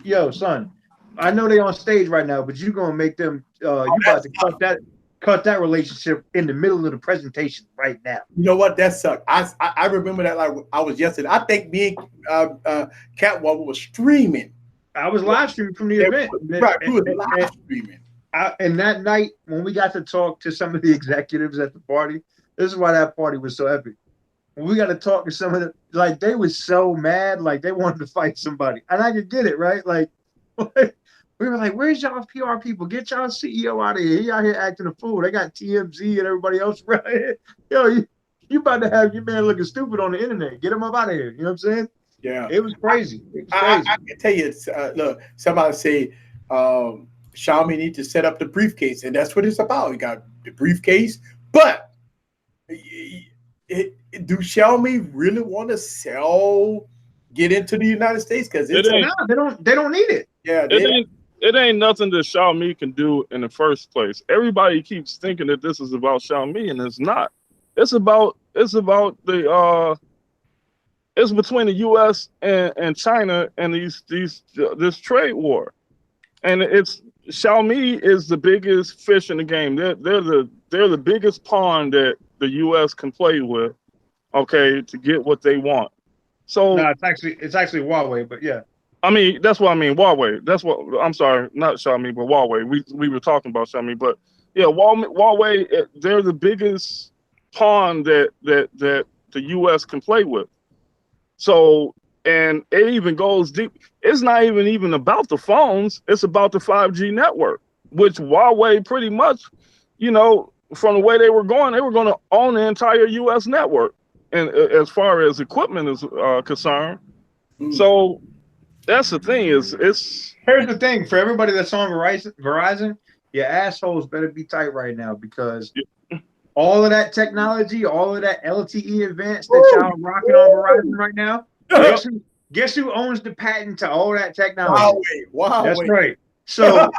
yo, son, I know they on stage right now, but you gonna make them. You about to cut that relationship in the middle of the presentation right now." You know what? That sucked. I remember that like I was yesterday. I think me and Catwoman was streaming. I was live streaming from the event. Right, we was live streaming. And that night when we got to talk to some of the executives at the party. This is why that party was so epic. We got to talk to some of them, like they was so mad, like they wanted to fight somebody. And I could get it, right? Like we were like, where's y'all PR people? Get y'all CEO out of here. He out here acting a fool. They got TMZ and everybody else right here. Yo, you about to have your man looking stupid on the internet. Get him up out of here. You know what I'm saying? Yeah. It was crazy. I can tell you, look, somebody say Xiaomi need to set up the briefcase, and that's what it's about. You got the briefcase, but do Xiaomi really want to get into the United States? Because they don't need it. Yeah, it ain't nothing that Xiaomi can do in the first place. Everybody keeps thinking that this is about Xiaomi, and it's not. It's about the it's between the U.S. and China and this trade war, and it's Xiaomi is the biggest fish in the game. They're the biggest pawn that the U.S. can play with, okay, to get what they want. So no, it's actually Huawei, but yeah. I mean, that's what I mean. Huawei. That's what I'm sorry, not Xiaomi, but Huawei. We were talking about Xiaomi, but yeah, Huawei. They're the biggest pawn that the U.S. can play with. So, and it even goes deep. It's not even about the phones. It's about the 5G network, which Huawei pretty much, from the way they were going to own the entire U.S. network, and as far as equipment is concerned. So that's the thing. Here's the thing for everybody that's on Verizon, your assholes better be tight right now because all of that technology, all of that LTE advanced that y'all rocking on Verizon right now. Guess who owns the patent to all that technology? Huawei. That's right. So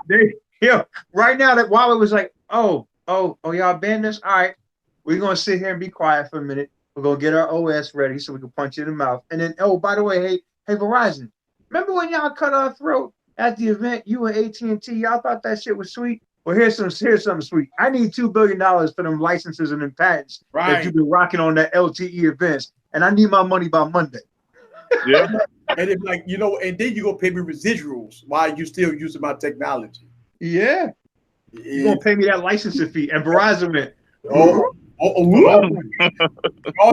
right now that Huawei was like, oh, y'all banned this. All right, we're gonna sit here and be quiet for a minute. We're gonna get our OS ready so we can punch you in the mouth. And then, oh, by the way, hey, Verizon, remember when y'all cut our throat at the event? You and AT&T, y'all thought that shit was sweet. Well, here's something sweet. I need $2 billion for them licenses and them patents that you've been rocking on that LTE events, and I need my money by Monday. Yeah. And it's like, and then you go pay me residuals while you still using my technology. Yeah. You're gonna pay me that licensing fee. And Verizon went,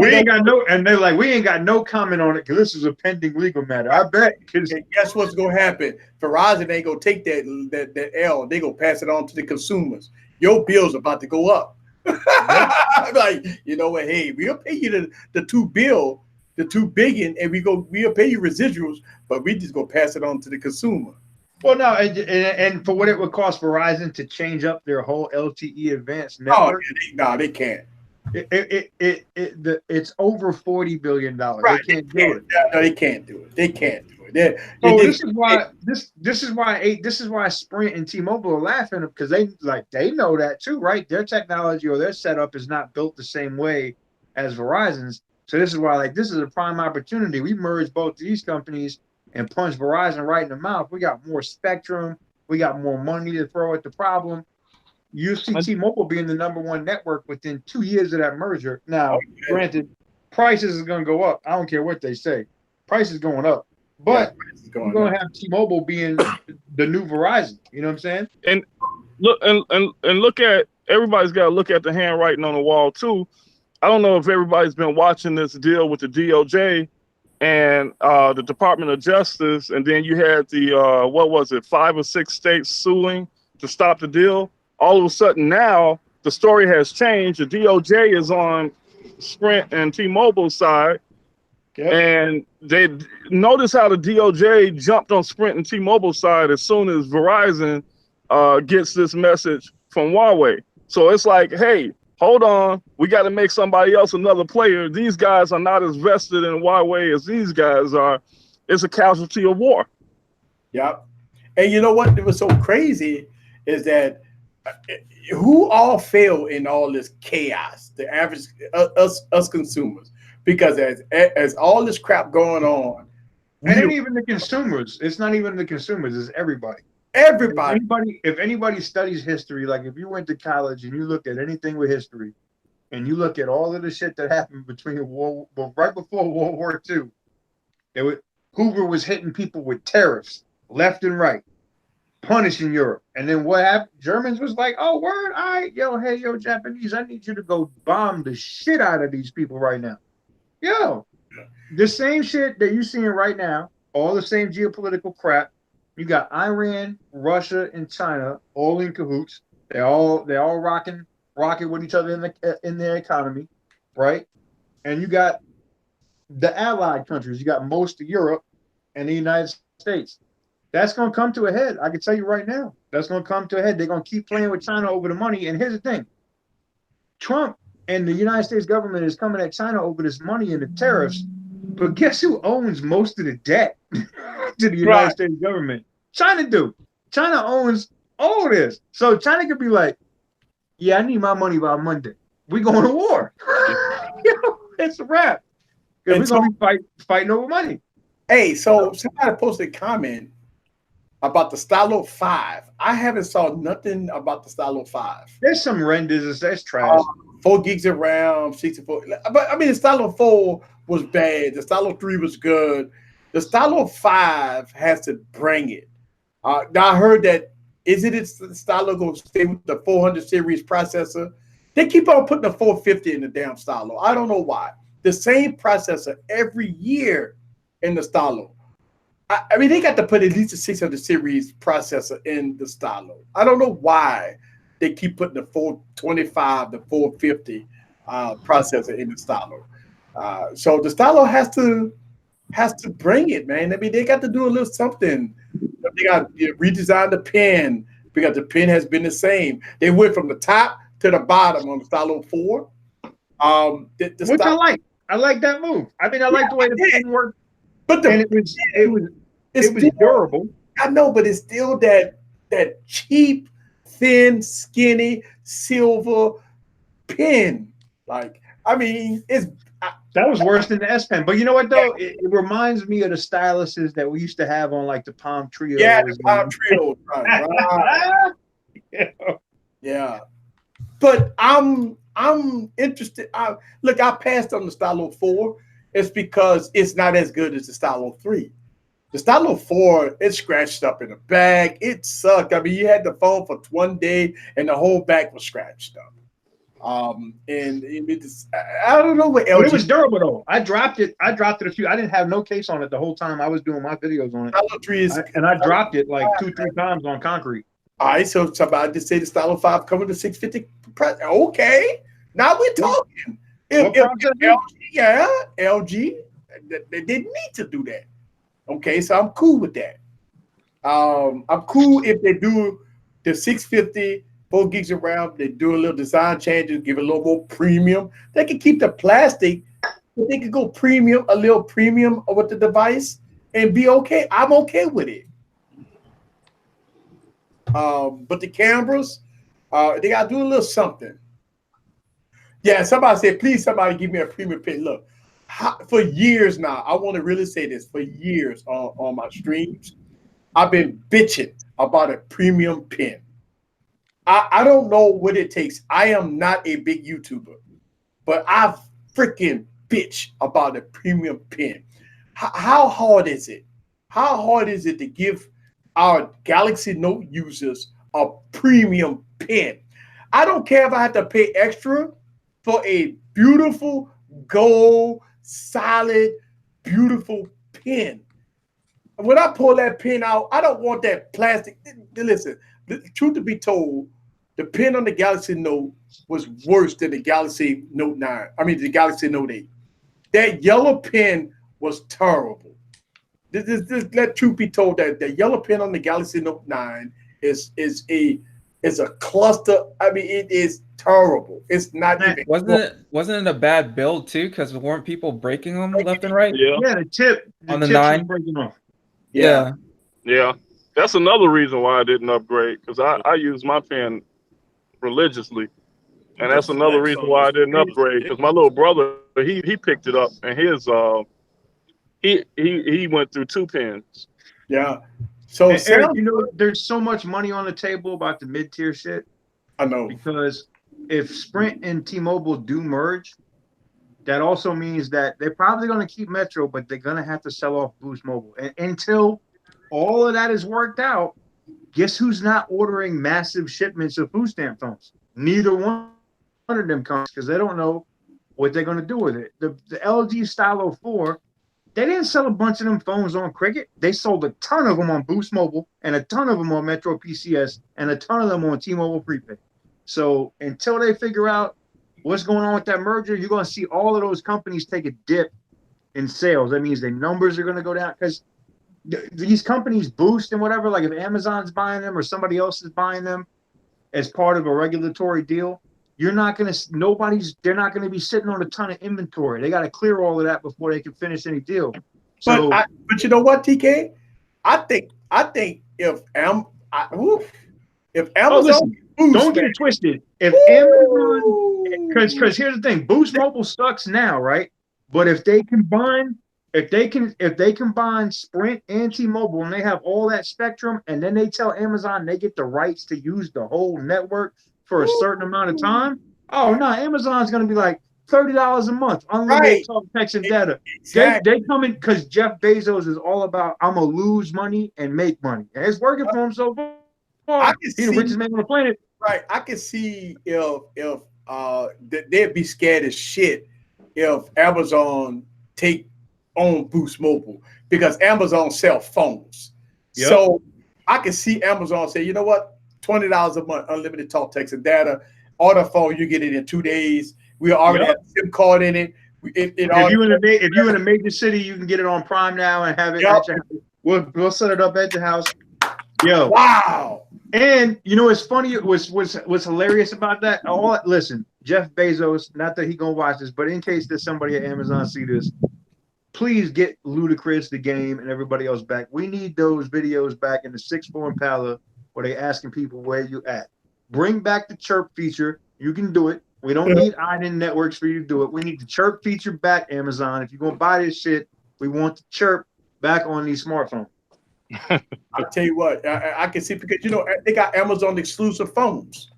we ain't got no, and they're like, we ain't got no comment on it because this is a pending legal matter. I bet. And guess what's gonna happen? Verizon ain't gonna take that L. They gonna pass it on to the consumers. Your bill's about to go up. Like, you know what? Hey, we'll pay you the $2 billion, and we'll pay you residuals, but we just gonna pass it on to the consumer. Well, no, and for what it would cost Verizon to change up their whole LTE advanced network, they can't. It's over $40 billion. Right, they can't do it. No, they can't do it. They can't do it. This is why Sprint and T-Mobile are laughing, because they know that too, right? Their technology or their setup is not built the same way as Verizon's. So this is why this is a prime opportunity. We merge both these companies and punch Verizon right in the mouth. We got more spectrum. We got more money to throw at the problem. You see T-Mobile being the #1 network within 2 years of that merger. Now, granted, prices are going to go up. I don't care what they say. Price is going up. But you're going to have T-Mobile being the new Verizon. You know what I'm saying? And look at, everybody's got to look at the handwriting on the wall too. I don't know if everybody's been watching this deal with the DOJ and the Department of Justice, and then you had the 5 or 6 states suing to stop the deal. All of a sudden now the story has changed. The DOJ is on Sprint and T-Mobile's side, and they notice how the DOJ jumped on Sprint and T-Mobile's side as soon as Verizon gets this message from Huawei. So it's like, hey, hold on, we got to make somebody else another player. These guys are not as vested in Huawei as these guys are. It's a casualty of war. Yep. And you know what was so crazy is that who all fail in all this chaos? The average us consumers, because as all this crap going on, it ain't even the consumers. It's not even the consumers. It's everybody. If anybody studies history, like if you went to college and you look at anything with history, and you look at all of the shit that happened right before World War II, Hoover was hitting people with tariffs left and right, punishing Europe. And then what happened? Germans was like, oh, word, all right, yo, Japanese, I need you to go bomb the shit out of these people right now. Yo, the same shit that you're seeing right now, all the same geopolitical crap. You got Iran, Russia, and China all in cahoots. They're all rocking with each other in their economy, right? And you got the allied countries. You got most of Europe and the United States. That's going to come to a head. I can tell you right now. That's going to come to a head. They're going to keep playing with China over the money. And here's the thing. Trump and the United States government is coming at China over this money and the tariffs. But guess who owns most of the debt to the United States government? China do. China owns all this. So China could be like, yeah, I need my money by Monday. We going to war. It's a wrap. Because we're going to be fighting over money. Hey, so somebody posted a comment about the Stylo 5. I haven't saw nothing about the Stylo 5. There's some renders. That's trash. 4 gigs of RAM, 64. But I mean, the Stylo 4 was bad. The Stylo 3 was good. The Stylo 5 has to bring it. Now I heard that the Stylo going to stay with the 400 series processor? They keep on putting the 450 in the damn Stylo. I don't know why. The same processor every year in the Stylo. I mean, they got to put at least a 600 series processor in the Stylo. I don't know why they keep putting the 425, the 450 processor in the Stylo. So the Stylo has to bring it, man. I mean, they got to do a little something. They got to redesign the pen because the pen has been the same. They went from the top to the bottom on the Stylo 4. Which I like. I like that move. I mean, I like the way the pen worked. But and it was durable. I know, but it's still that cheap, thin, skinny, silver pen. Like, I mean, that was worse than the S Pen. But you know what though? It reminds me of the styluses that we used to have on like the Palm Trios. Yeah, the Palm Trios. Right. Yeah. But I'm interested. I passed on the Stylo 4. It's because it's not as good as the Stylo 3. The Stylo 4, it scratched up in the back. It sucked. I mean, you had the phone for 1 day and the whole back was scratched up. And it just, I don't know what LG. But it was durable though. I dropped it a few. I didn't have no case on it the whole time I was doing my videos on it. Stylo 3 is, and I dropped it like 2-3 times on concrete. All right, so somebody just say the Stylo 5 coming to 650. Okay, now we're talking. If LG, they didn't need to do that. Okay, so I'm cool with that. I'm cool if they do the 650, 4 gigs of RAM. They do a little design changes, give it a little more premium. They can keep the plastic, but they can go premium, a little premium with the device, and be okay. I'm okay with it. But the cameras, they gotta do a little something. Yeah, somebody said, please, somebody give me a premium pen. Look, for years now, I want to really say this. For years on my streams, I've been bitching about a premium pen. I don't know what it takes. I am not a big YouTuber, but I freaking bitch about a premium pen. How hard is it? How hard is it to give our Galaxy Note users a premium pen? I don't care if I have to pay extra for a beautiful gold, solid, beautiful pen. When I pull that pen out, I don't want that plastic. Listen, the truth to be told, the pen on the Galaxy Note was worse than the Galaxy Note 9. I mean, the Galaxy Note 8. That yellow pen was terrible. Let truth be told that the yellow pen on the Galaxy Note 9 is a cluster. I mean, it is terrible. It's not even. Wasn't it a bad build too? Because weren't people breaking them left and right? Yeah, the tip on the 9 breaking off. Yeah. That's another reason why I didn't upgrade, because I use my pen religiously, and that's another reason why I didn't upgrade. Because my little brother, he picked it up, and his he went through 2 pens. Yeah. So Eric, you know, there's so much money on the table about the mid-tier shit. I know. Because if Sprint and T-Mobile do merge, that also means that they're probably going to keep Metro, but they're going to have to sell off Boost Mobile. And until all of that is worked out, guess who's not ordering massive shipments of food stamp phones? Neither one of them comes, because they don't know what they're going to do with it. The LG Stylo 4, they didn't sell a bunch of them phones on Cricket. They sold a ton of them on Boost Mobile and a ton of them on Metro PCS and a ton of them on T-Mobile Prepaid. So until they figure out what's going on with that merger, you're going to see all of those companies take a dip in sales. That means their numbers are going to go down, because these companies boost and whatever, like if Amazon's buying them or somebody else is buying them as part of a regulatory deal, they're not going to be sitting on a ton of inventory. They got to clear all of that before they can finish any deal. So, but you know what, TK? I think if Amazon, don't get it twisted. If Amazon, because here's the thing, Boost Mobile sucks now, right? But if they combine Sprint and T-Mobile and they have all that spectrum, and then they tell Amazon they get the rights to use the whole network for a certain amount of time, Amazon's going to be like $30 a month, unlimited talk, text, and data. Exactly. They come in because Jeff Bezos is all about, I'm going to lose money and make money. And it's working for him so far. He's the richest man on the planet. Right. I can see if they'd be scared as shit if Amazon take on Boost Mobile, because Amazon sell phones. Yep. So I can see Amazon say, you know what? $20 a month, unlimited talk, text, and data. Order phone, you get it in 2 days. We already have a SIM card in it. If you're in a major city, you can get it on Prime now and have it at your house. We'll set it up at your house. Yo, Wow. and you know what's funny? What's hilarious about that? Listen, Jeff Bezos. Not that he gonna watch this, but in case there's somebody at Amazon see this, please get Ludacris, the game, and everybody else back. We need those videos back in the 6'4" Impala where they asking people where you at. Bring back the chirp feature. You can do it. We don't need iDen networks for you to do it. We need the chirp feature back, Amazon. If you're gonna buy this shit, we want the chirp back on these smartphones. I'll tell you what, I can see because they got Amazon exclusive phones.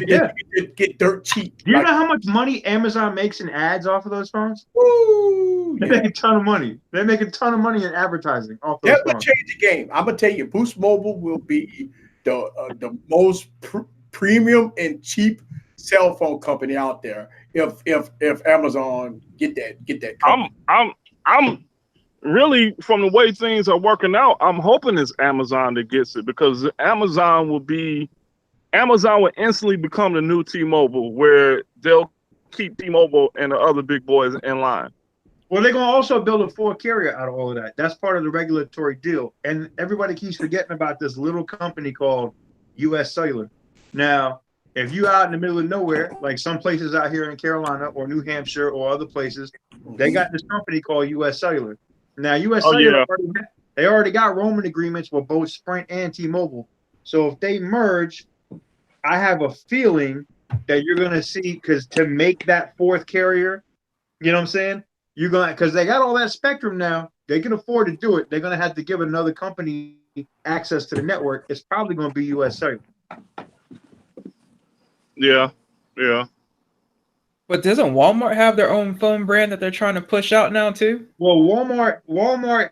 Yeah, get dirt cheap. Do you know how much money Amazon makes in ads off of those phones? Woo, They make a ton of money. They make a ton of money in advertising off those that will phones. change the game. I'm gonna tell you, Boost Mobile will be the most premium and cheap cell phone company out there if Amazon get that company. I'm really, from the way things are working out, I'm hoping it's Amazon that gets it, because Amazon will instantly become the new T-Mobile, where they'll keep T-Mobile and the other big boys in line. Well, they're going to also build a 4 carrier out of all of that. That's part of the regulatory deal. And everybody keeps forgetting about this little company called US Cellular. Now, if you out in the middle of nowhere, like some places out here in Carolina or New Hampshire or other places, they got this company called US Cellular. Now, US Cellular, they already got roaming agreements with both Sprint and T-Mobile. So if they merge, I have a feeling that you're going to see, because to make that 4th carrier, you know what I'm saying? You're going to, because they got all that spectrum now, they can afford to do it. They're going to have to give another company access to the network. It's probably going to be US Cellular. Yeah. But doesn't Walmart have their own phone brand that they're trying to push out now too? Well, Walmart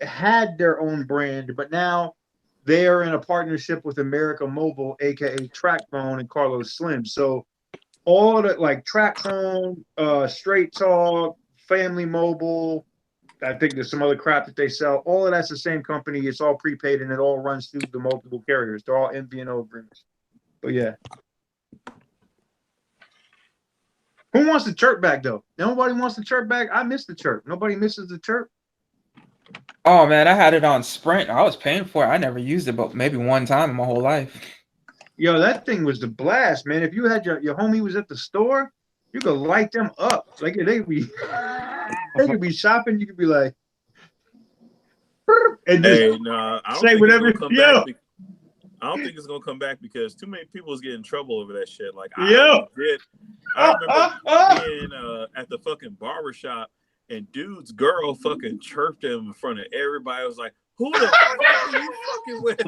had their own brand, but now they are in a partnership with America Mobile, aka TracFone, and Carlos Slim. So all of the like TracFone, Straight Talk, Family Mobile, I think there's some other crap that they sell. All of that's the same company. It's all prepaid and it all runs through the multiple carriers. They're all MVNO agreements. But yeah. Who wants the chirp back though? Nobody wants the chirp back. I miss the chirp. Nobody misses the chirp. Oh man, I had it on Sprint. I was paying for it. I never used it, but maybe one time in my whole life. Yo, that thing was the blast, man. If you had your homie was at the store, you could light them up. Like they could be shopping. You could be like, and just I don't say think whatever. it's gonna come back. I don't think it's gonna come back because too many people is getting in trouble over that shit. Like I remember being at the fucking barbershop and dude's girl fucking chirped him in front of everybody. I was like, who the fuck are you fucking with?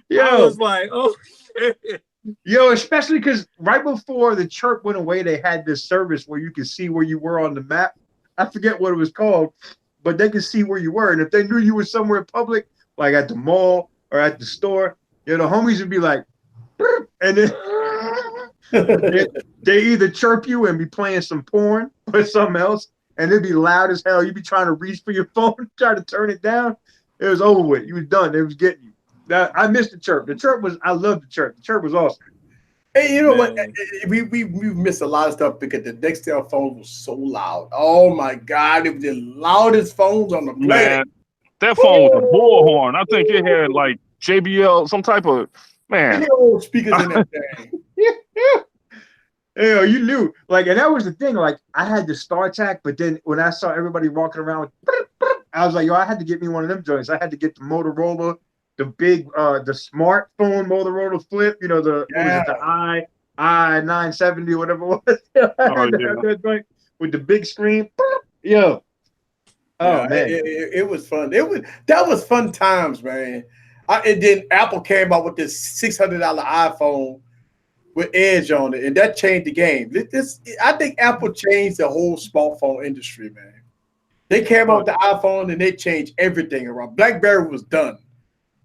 Yo, I was like, oh shit. Yo, especially because right before the chirp went away, they had this service where you could see where you were on the map. I forget what it was called, but they could see where you were. And if they knew you were somewhere public, like at the mall or at the store, the homies would be like, and then they either chirp you and be playing some porn or something else, and it'd be loud as hell. You'd be trying to reach for your phone, try to turn it down. It was over with. You was done. It was getting you. Now, I missed the chirp. I loved the chirp. The chirp was awesome. Hey, you know what? We missed a lot of stuff because the Nextel phone was so loud. Oh my God, it was the loudest phones on the planet. That phone was a bullhorn. I think it had like JBL, some type of speakers in that thing. Yeah, you knew. Like, and that was the thing. Like, I had the StarTAC, but then when I saw everybody walking around with, I was like, yo, I had to get me one of them joints. I had to get the Motorola, the big, the smartphone Motorola flip. What was it, the I-970 or whatever it was. That joint with the big screen. Yo. Oh man, it was fun. That was fun times, man. And then Apple came out with this $600 iPhone with Edge on it, and that changed the game. I think Apple changed the whole smartphone industry, man. They came out with the iPhone and they changed everything around. BlackBerry was done.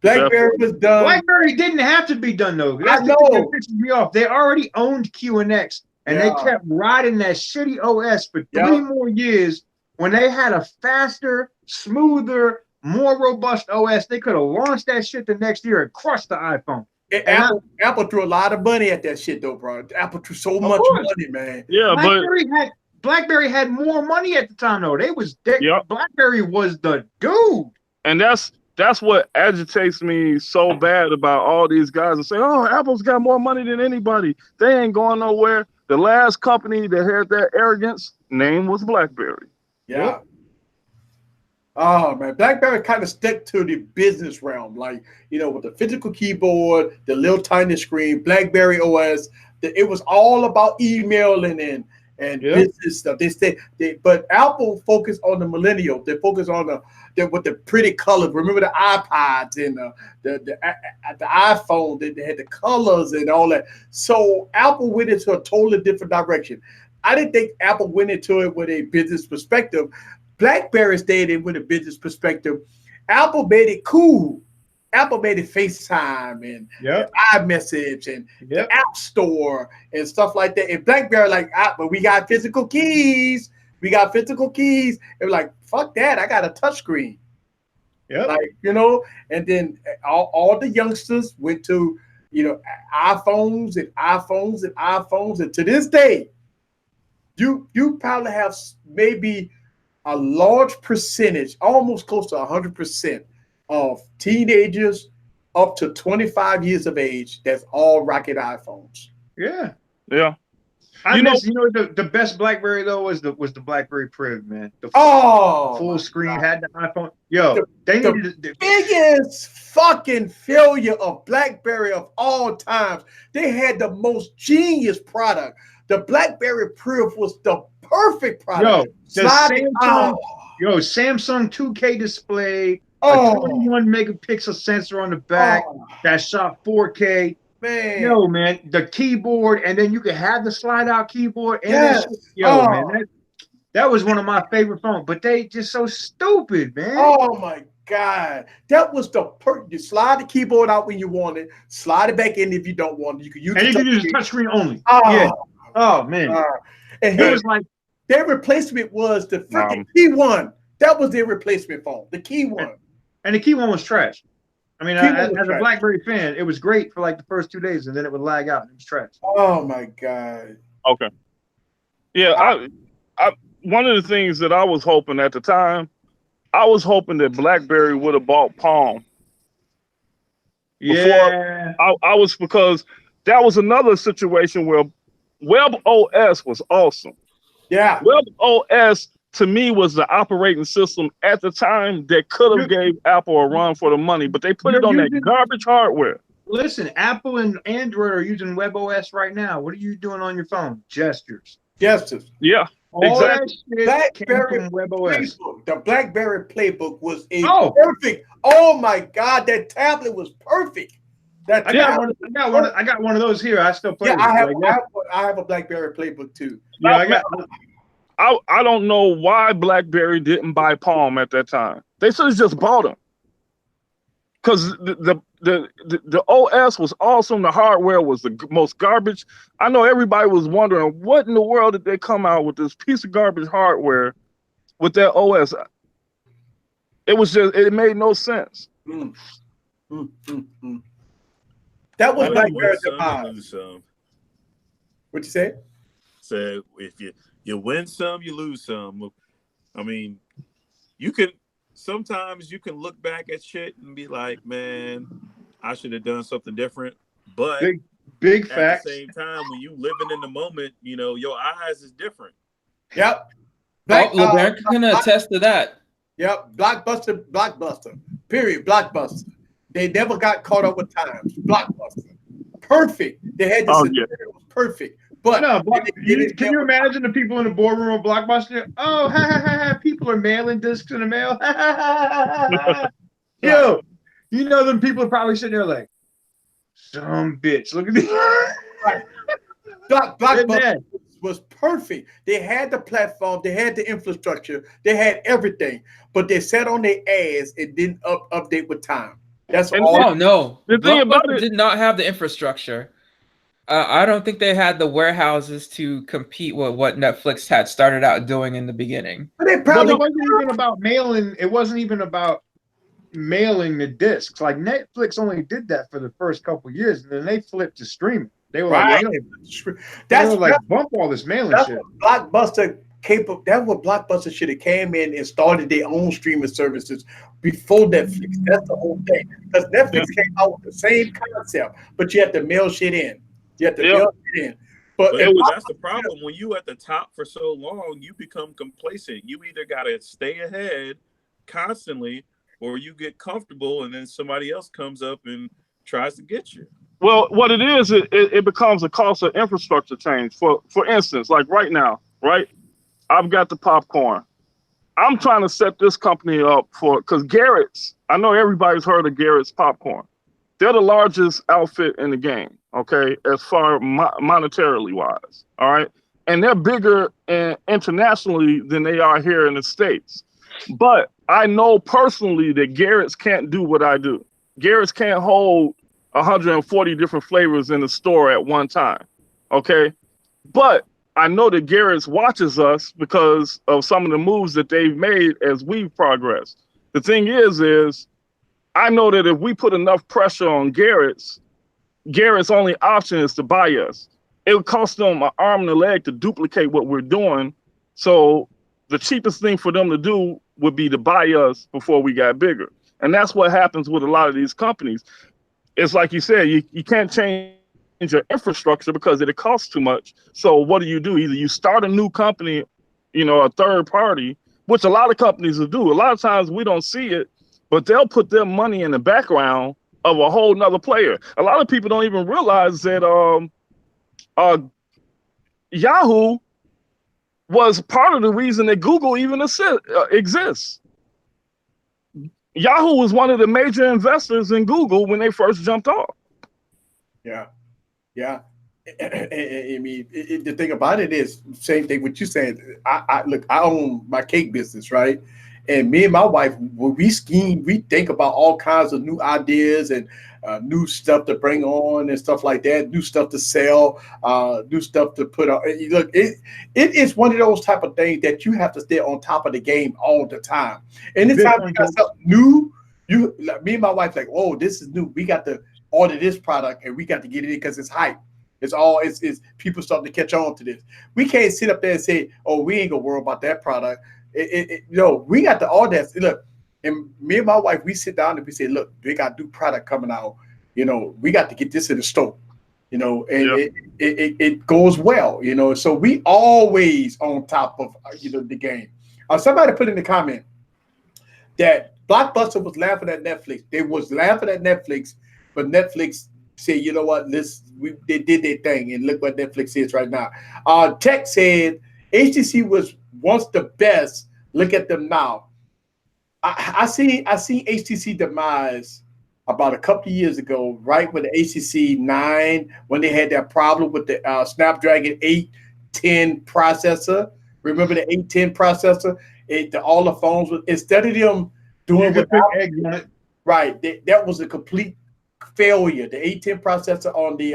BlackBerry was done. BlackBerry didn't have to be done though. I know. That pisses me off. They already owned QNX, and they kept riding that shitty OS for 3 more years. When they had a faster, smoother, more robust OS, they could have launched that shit the next year and crushed the iPhone. Apple threw a lot of money at that shit, though, bro. Apple threw so much money, man. Yeah, BlackBerry had more money at the time, though. BlackBerry was the dude. And that's that's what agitates me so bad about all these guys that say, "Oh, Apple's got more money than anybody. They ain't going nowhere." The last company that had that arrogance name was BlackBerry. Yeah. Yep. Oh man, BlackBerry kind of stuck to the business realm, like with the physical keyboard, the little tiny screen, BlackBerry OS. It was all about emailing and business stuff. But Apple focused on the millennial. They focused on with the pretty colors. Remember the iPods and the iPhone. They had the colors and all that. So Apple went into a totally different direction. I didn't think Apple went into it with a business perspective. BlackBerry stayed in with a business perspective. Apple made it cool. Apple made it FaceTime and iMessage and the App Store and stuff like that. And BlackBerry but we got physical keys. We got physical keys. It was like, fuck that. I got a touchscreen. Yeah. And then all the youngsters went to, iPhones and iPhones and iPhones. And to this day, you probably have maybe a large percentage, almost close to 100% of teenagers up to 25 years of age that's all rocking iPhones. Yeah. Yeah. The best BlackBerry though was the BlackBerry Priv, man. The full screen had the iPhone. The biggest fucking failure of BlackBerry of all times. They had the most genius product. The BlackBerry Priv was the perfect product. Samsung 2K display, a 21 megapixel sensor on the back that shot 4K. Man. Man, the keyboard, and then you could have the slide out keyboard. And man, that was one of my favorite phones. But they just so stupid, man. Oh my God, that was you slide the keyboard out when you want it, slide it back in if you don't want it. You can use the touchscreen only. Oh man, and it was like their replacement was the freaking Key One. That was their replacement phone, the Key One. And the Key One was trash. I mean, as a BlackBerry fan, it was great for like the first 2 days, and then it would lag out and it was trash. Oh my God. Okay. Yeah, I one of the things that I was hoping at the time, I was hoping that BlackBerry would have bought Palm. Yeah. Because that was another situation where WebOS was awesome. Yeah. WebOS to me was the operating system at the time that could have gave Apple a run for the money, but they put it on that garbage hardware. Listen, Apple and Android are using WebOS right now. What are you doing on your phone? Gestures. Yeah. Exactly. BlackBerry Playbook. The BlackBerry Playbook was perfect. Oh my God, that tablet was perfect. I got one of those here. I still play. Yeah, I have a BlackBerry Playbook too. Yeah, I don't know why BlackBerry didn't buy Palm at that time. They should have just bought them. Because the OS was awesome. The hardware was the most garbage. I know everybody was wondering, what in the world did they come out with this piece of garbage hardware with that OS? It made no sense. That was BlackBerry's demise. What'd you say? So if you win some, you lose some. I mean, sometimes you can look back at shit and be like, man, I should have done something different. But big at facts. the same time, when you living in the moment, your eyes is different. Yep. LeBlanc can attest to that. Yep. Blockbuster. Period. Blockbuster. They never got caught up with times. Blockbuster. Perfect. They had this. It was perfect. But can you imagine the people in the boardroom of Blockbuster? Oh, ha ha ha! People are mailing discs in the mail. Yo, them people are probably sitting there like, some bitch. Look at this. Right. Blockbuster was perfect. They had the platform, they had the infrastructure, they had everything, but they sat on their ass and didn't update with time. That's all. Oh no, the thing about it did not have the infrastructure. I don't think they had the warehouses to compete with what Netflix had started out doing in the beginning. But it probably wasn't even about mailing. It wasn't even about mailing the discs. Like Netflix only did that for the first couple of years, and then they flipped to streaming. They were like, bump all this mailing shit. Blockbuster capable. That's what Blockbuster should have came in and started their own streaming services before Netflix. That's the whole thing. Because Netflix came out with the same concept, but you have to mail shit in. You have to Yep. mail shit in. But that's the problem. When you at the top for so long, you become complacent. You either got to stay ahead constantly, or you get comfortable, and then somebody else comes up and tries to get you. Well, what it is, it becomes a cost of infrastructure change. For instance, like right now, right? I've got the popcorn. I'm trying to set this company up because Garrett's, I know everybody's heard of Garrett's popcorn. They're the largest outfit in the game, okay, as far monetarily wise, all right? And they're bigger internationally than they are here in the States. But I know personally that Garrett's can't do what I do. Garrett's can't hold 140 different flavors in the store at one time, okay? But I know that Garrett's watches us because of some of the moves that they've made as we've progressed. The thing is I know that if we put enough pressure on Garrett's only option is to buy us. It would cost them an arm and a leg to duplicate what we're doing. So the cheapest thing for them to do would be to buy us before we got bigger. And that's what happens with a lot of these companies. It's like you said, you can't change your infrastructure because it costs too much. So what do? Either you start a new company, a third party, which a lot of companies will do. A lot of times we don't see it, but they'll put their money in the background of a whole nother player. A lot of people don't even realize that Yahoo was part of the reason that Google even exists. Yahoo was one of the major investors in Google when they first jumped off. Yeah. Yeah. I mean, the thing about it is same thing what you saying. I own my cake business, right? And me and my wife, when we scheme, we think about all kinds of new ideas and new stuff to bring on and stuff like that, new stuff to sell, new stuff to put on. Look, it is one of those type of things that you have to stay on top of the game all the time. Anytime you got something new, me and my wife like, oh, this is new. We got to order this product and we got to get it in because it's hype. It's people starting to catch on to this. We can't sit up there and say, oh, we ain't gonna worry about that product. We got to all that. Look, and me and my wife, we sit down and we say, look, we got new product coming out. We got to get this in the store. And it goes well. So we always on top of the game. Somebody put in the comment that Blockbuster was laughing at Netflix. They was laughing at Netflix, but Netflix said, you know what? They did their thing, and look what Netflix is right now. Tech said HTC was once the best. Look at them now. I see HTC demise about a couple of years ago, right with the HTC 9 when they had that problem with the Snapdragon 810 processor. Remember the 810 processor? All the phones instead of them doing right, that was a complete failure. The 810 processor on the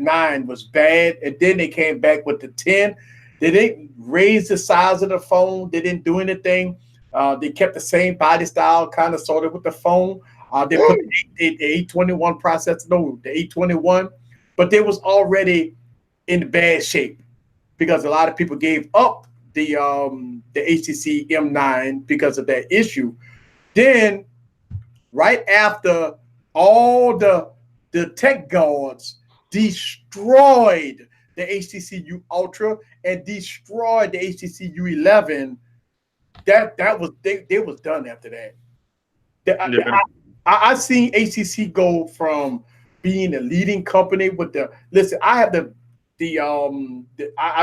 9 was bad, and then they came back with the 10. They didn't raise the size of the phone. They didn't do anything. They kept the same body style, kind of sort of with the phone. They put the 821 processor, the 821, but they was already in bad shape because a lot of people gave up the HTC M9 because of that issue. Then, right after all the tech gods destroyed the HTC U Ultra and destroyed the HTC U11, that was they was done after that. I seen HTC go from being a leading company with listen. I have I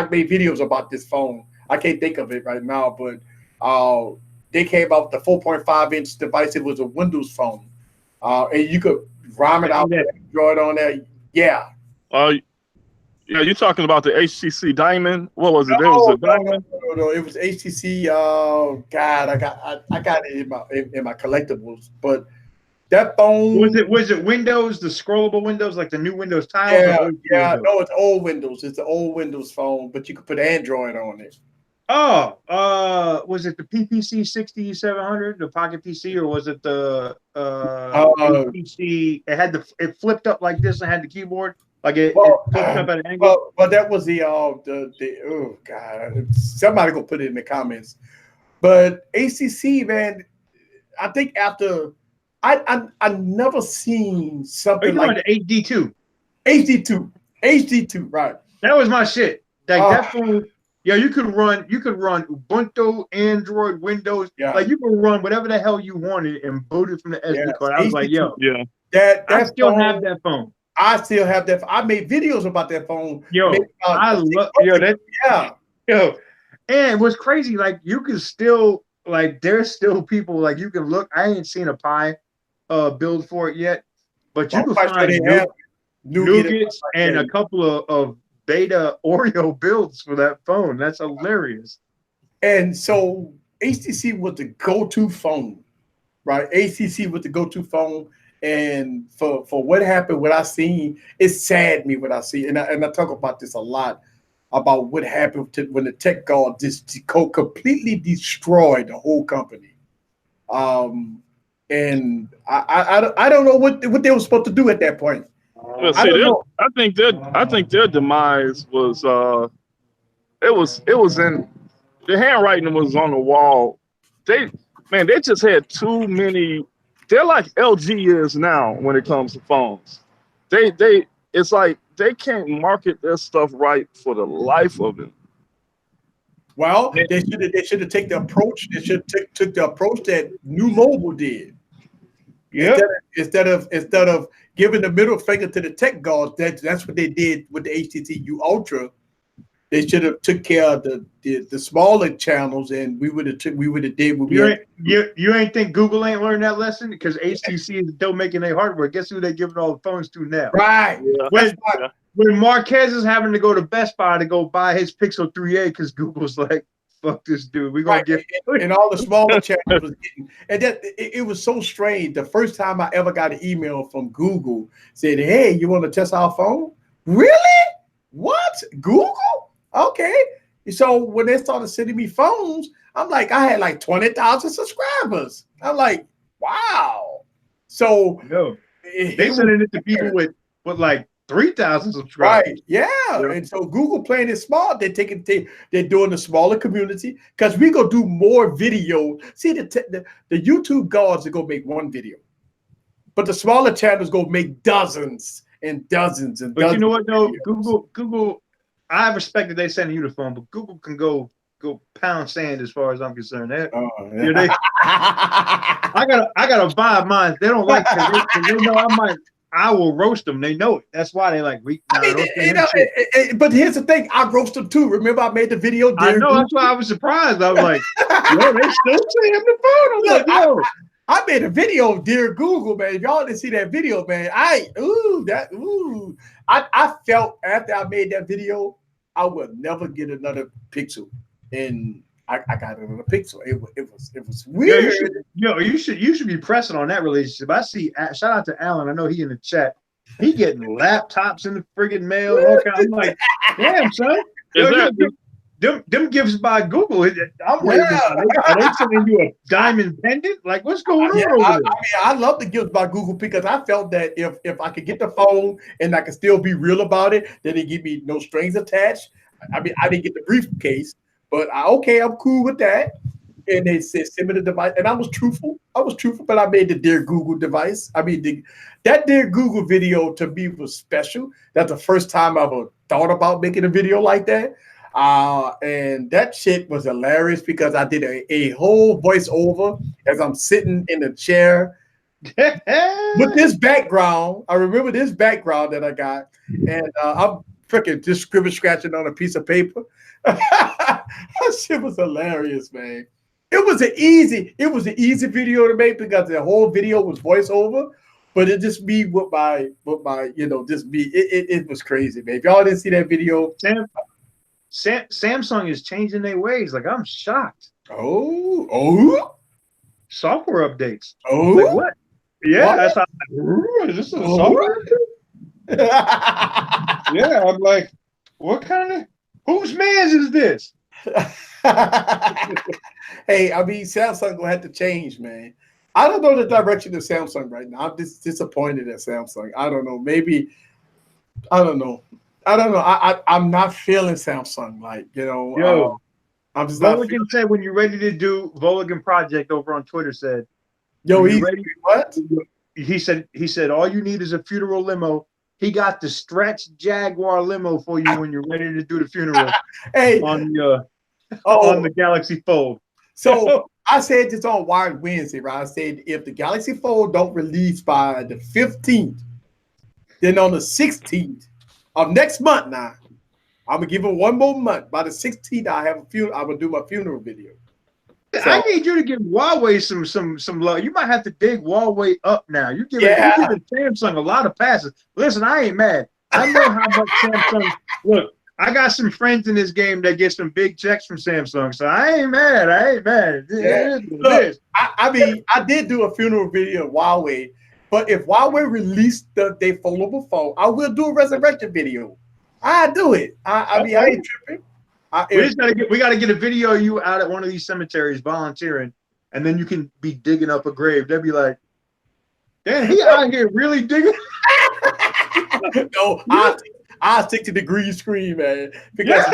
made videos about this phone. I can't think of it right now, but they came out with the 4.5-inch device. It was a Windows phone, and you could ROM it out, Android on there. Yeah. Yeah, you're talking about the HTC Diamond. What was it? There was a Diamond. No. It was HTC. God, I got it in my collectibles. But that phone was it Windows, the scrollable Windows, like the new Windows tiles? Yeah. No, it's old Windows. It's an old Windows phone, but you could put Android on it. Oh, was it the PPC 6700, the Pocket PC, or was it the PC? It flipped up like this and had the keyboard. Like it Well, pokes up at an angle. well, that was the oh god, somebody go put it in the comments. But ACC, man, I think after I never seen Oh, something you like on the HD2? HD2, right? That was my shit. Like Uh, that phone, yeah, you could run Ubuntu, Android, Windows, yeah, like you could run whatever the hell you wanted and boot it from the yeah, SD card. I was like, HD2. yo, Yeah. I That still have phone, that phone. I still have that. I made videos about that phone. Maybe Yo, about I 6 love months ago. Yeah, yo. And what's crazy, like you can still like there's still people like you can look. I ain't seen a Pi build for it yet, but you I'm can quite sure find they have Nougat and nougats stuff like and that. a couple of beta Oreo builds for that phone. That's hilarious. And so HTC was the go-to phone, right? ACC was the go-to phone. And for what happened, what I seen, it saddened me what I see. And I talk about this a lot about what happened when the tech god just completely destroyed the whole company. Um, and I don't know what they were supposed to do at that point. Well, I see, don't know. I think their demise was it was in the handwriting was on the wall. They they just had too many. They're like LG is now when it comes to phones. They it's like they can't market their stuff right for the life of it. Well, they should have taken the approach. They should took the approach that New Mobile did. Yep. Instead of giving the middle finger to the tech gods, that's what they did with the HTC Ultra. They should have took care of the smaller channels, and we would have did what we You had. ain't you ain't think Google ain't learned that lesson because HTC is still making their hardware. Guess who they giving all the phones to now? Right. Yeah. That's When why. when Marquez is having to go to Best Buy to go buy his Pixel 3a because Google's like, fuck this dude, we're gonna Right. give And all the smaller channels was getting, and that it was so strange. The first time I ever got an email from Google said, "Hey, you want to test our phone?" Really? What? Google? Okay. So when they started sending me phones, I'm like, I had like 20,000 subscribers. I'm like, wow. So no. it They was sending it to people with like 3,000 subscribers. right, yeah. Yeah. And so Google playing it smart. They're doing the smaller community because we gonna do more video. See the YouTube gods are gonna make one video, but the smaller channels gonna make dozens and dozens and But dozens. you know what though? Videos. Google, I respect that they send you the phone, but Google can go pound sand as far as I'm concerned. I gotta buy mine. They don't like it. They know I will roast them. They know it. That's why they like I mean, don't send him shit. but here's the thing: I roast them too. Remember, I made the video. I know. Google. That's why I was surprised. I was like, yo, they still send him the phone. I'm Look, like, yo. I made a video, dear Google, man. If y'all didn't see that video, man, I felt after I made that video, I would never get another Pixel, and I got another Pixel. It was weird. You should be pressing on that relationship. I see. Shout out to Alan. I know he in the chat. He getting laptops in the friggin' mail and all kinds. I'm like, damn, son. Them gifts by Google. I'm waiting. Are they sending you a diamond pendant? Like, what's going on over there? I love the gifts by Google because I felt that if I could get the phone and I could still be real about it, then they give me no strings attached. I mean, I didn't get the briefcase, but I'm cool with that. And they said send me the device, and I was truthful, but I made the Dear Google device. I mean, that Dear Google video to me was special. That's the first time I ever thought about making a video like that. And that shit was hilarious because I did a whole voiceover as I'm sitting in a chair with this background. I remember this background that I got, and I'm freaking just scribble scratching on a piece of paper. That shit was hilarious, man. It was an easy video to make because the whole video was voiceover, but it just me with my just me. It was crazy, man. If y'all didn't see that video, Samsung is changing their ways. Like, I'm shocked. Oh, software updates. Oh, like what? Yeah, what? that's how. Is this a software? Yeah, I'm like, what kind of whose man's is this? Hey, I mean, Samsung gonna have to change, man. I don't know the direction of Samsung right now. I'm just disappointed at Samsung. I don't know. Maybe I don't know. I'm not feeling Samsung. Like, Yo, I'm just not feeling. Voligan said when you're ready to do Voligan Project over on Twitter said Yo, when you're he's ready. what? He said all you need is a funeral limo. He got the stretch Jaguar limo for you when you're ready to do the funeral Hey, on the oh, Galaxy Fold. so I said this on Wired Wednesday, right? I said if the Galaxy Fold don't release by the 15th, then on the 16th of next month now, I'm gonna give him one more month. By the 16th, I have a funeral. I'm gonna do my funeral video. So, I need you to give Huawei some love. You might have to dig Huawei up now. You're giving Samsung a lot of passes. Listen, I ain't mad. I know how much Samsung. Look, I got some friends in this game that get some big checks from Samsung, so I ain't mad. Look, I mean, I did do a funeral video of Huawei, but if Huawei released their foldable phone, I will do a resurrection video. I do it. I mean, I ain't tripping. We gotta get a video of you out at one of these cemeteries volunteering, and then you can be digging up a grave. They'll be like, "Damn, he out here really digging." No, I'll stick to the green screen, man. Because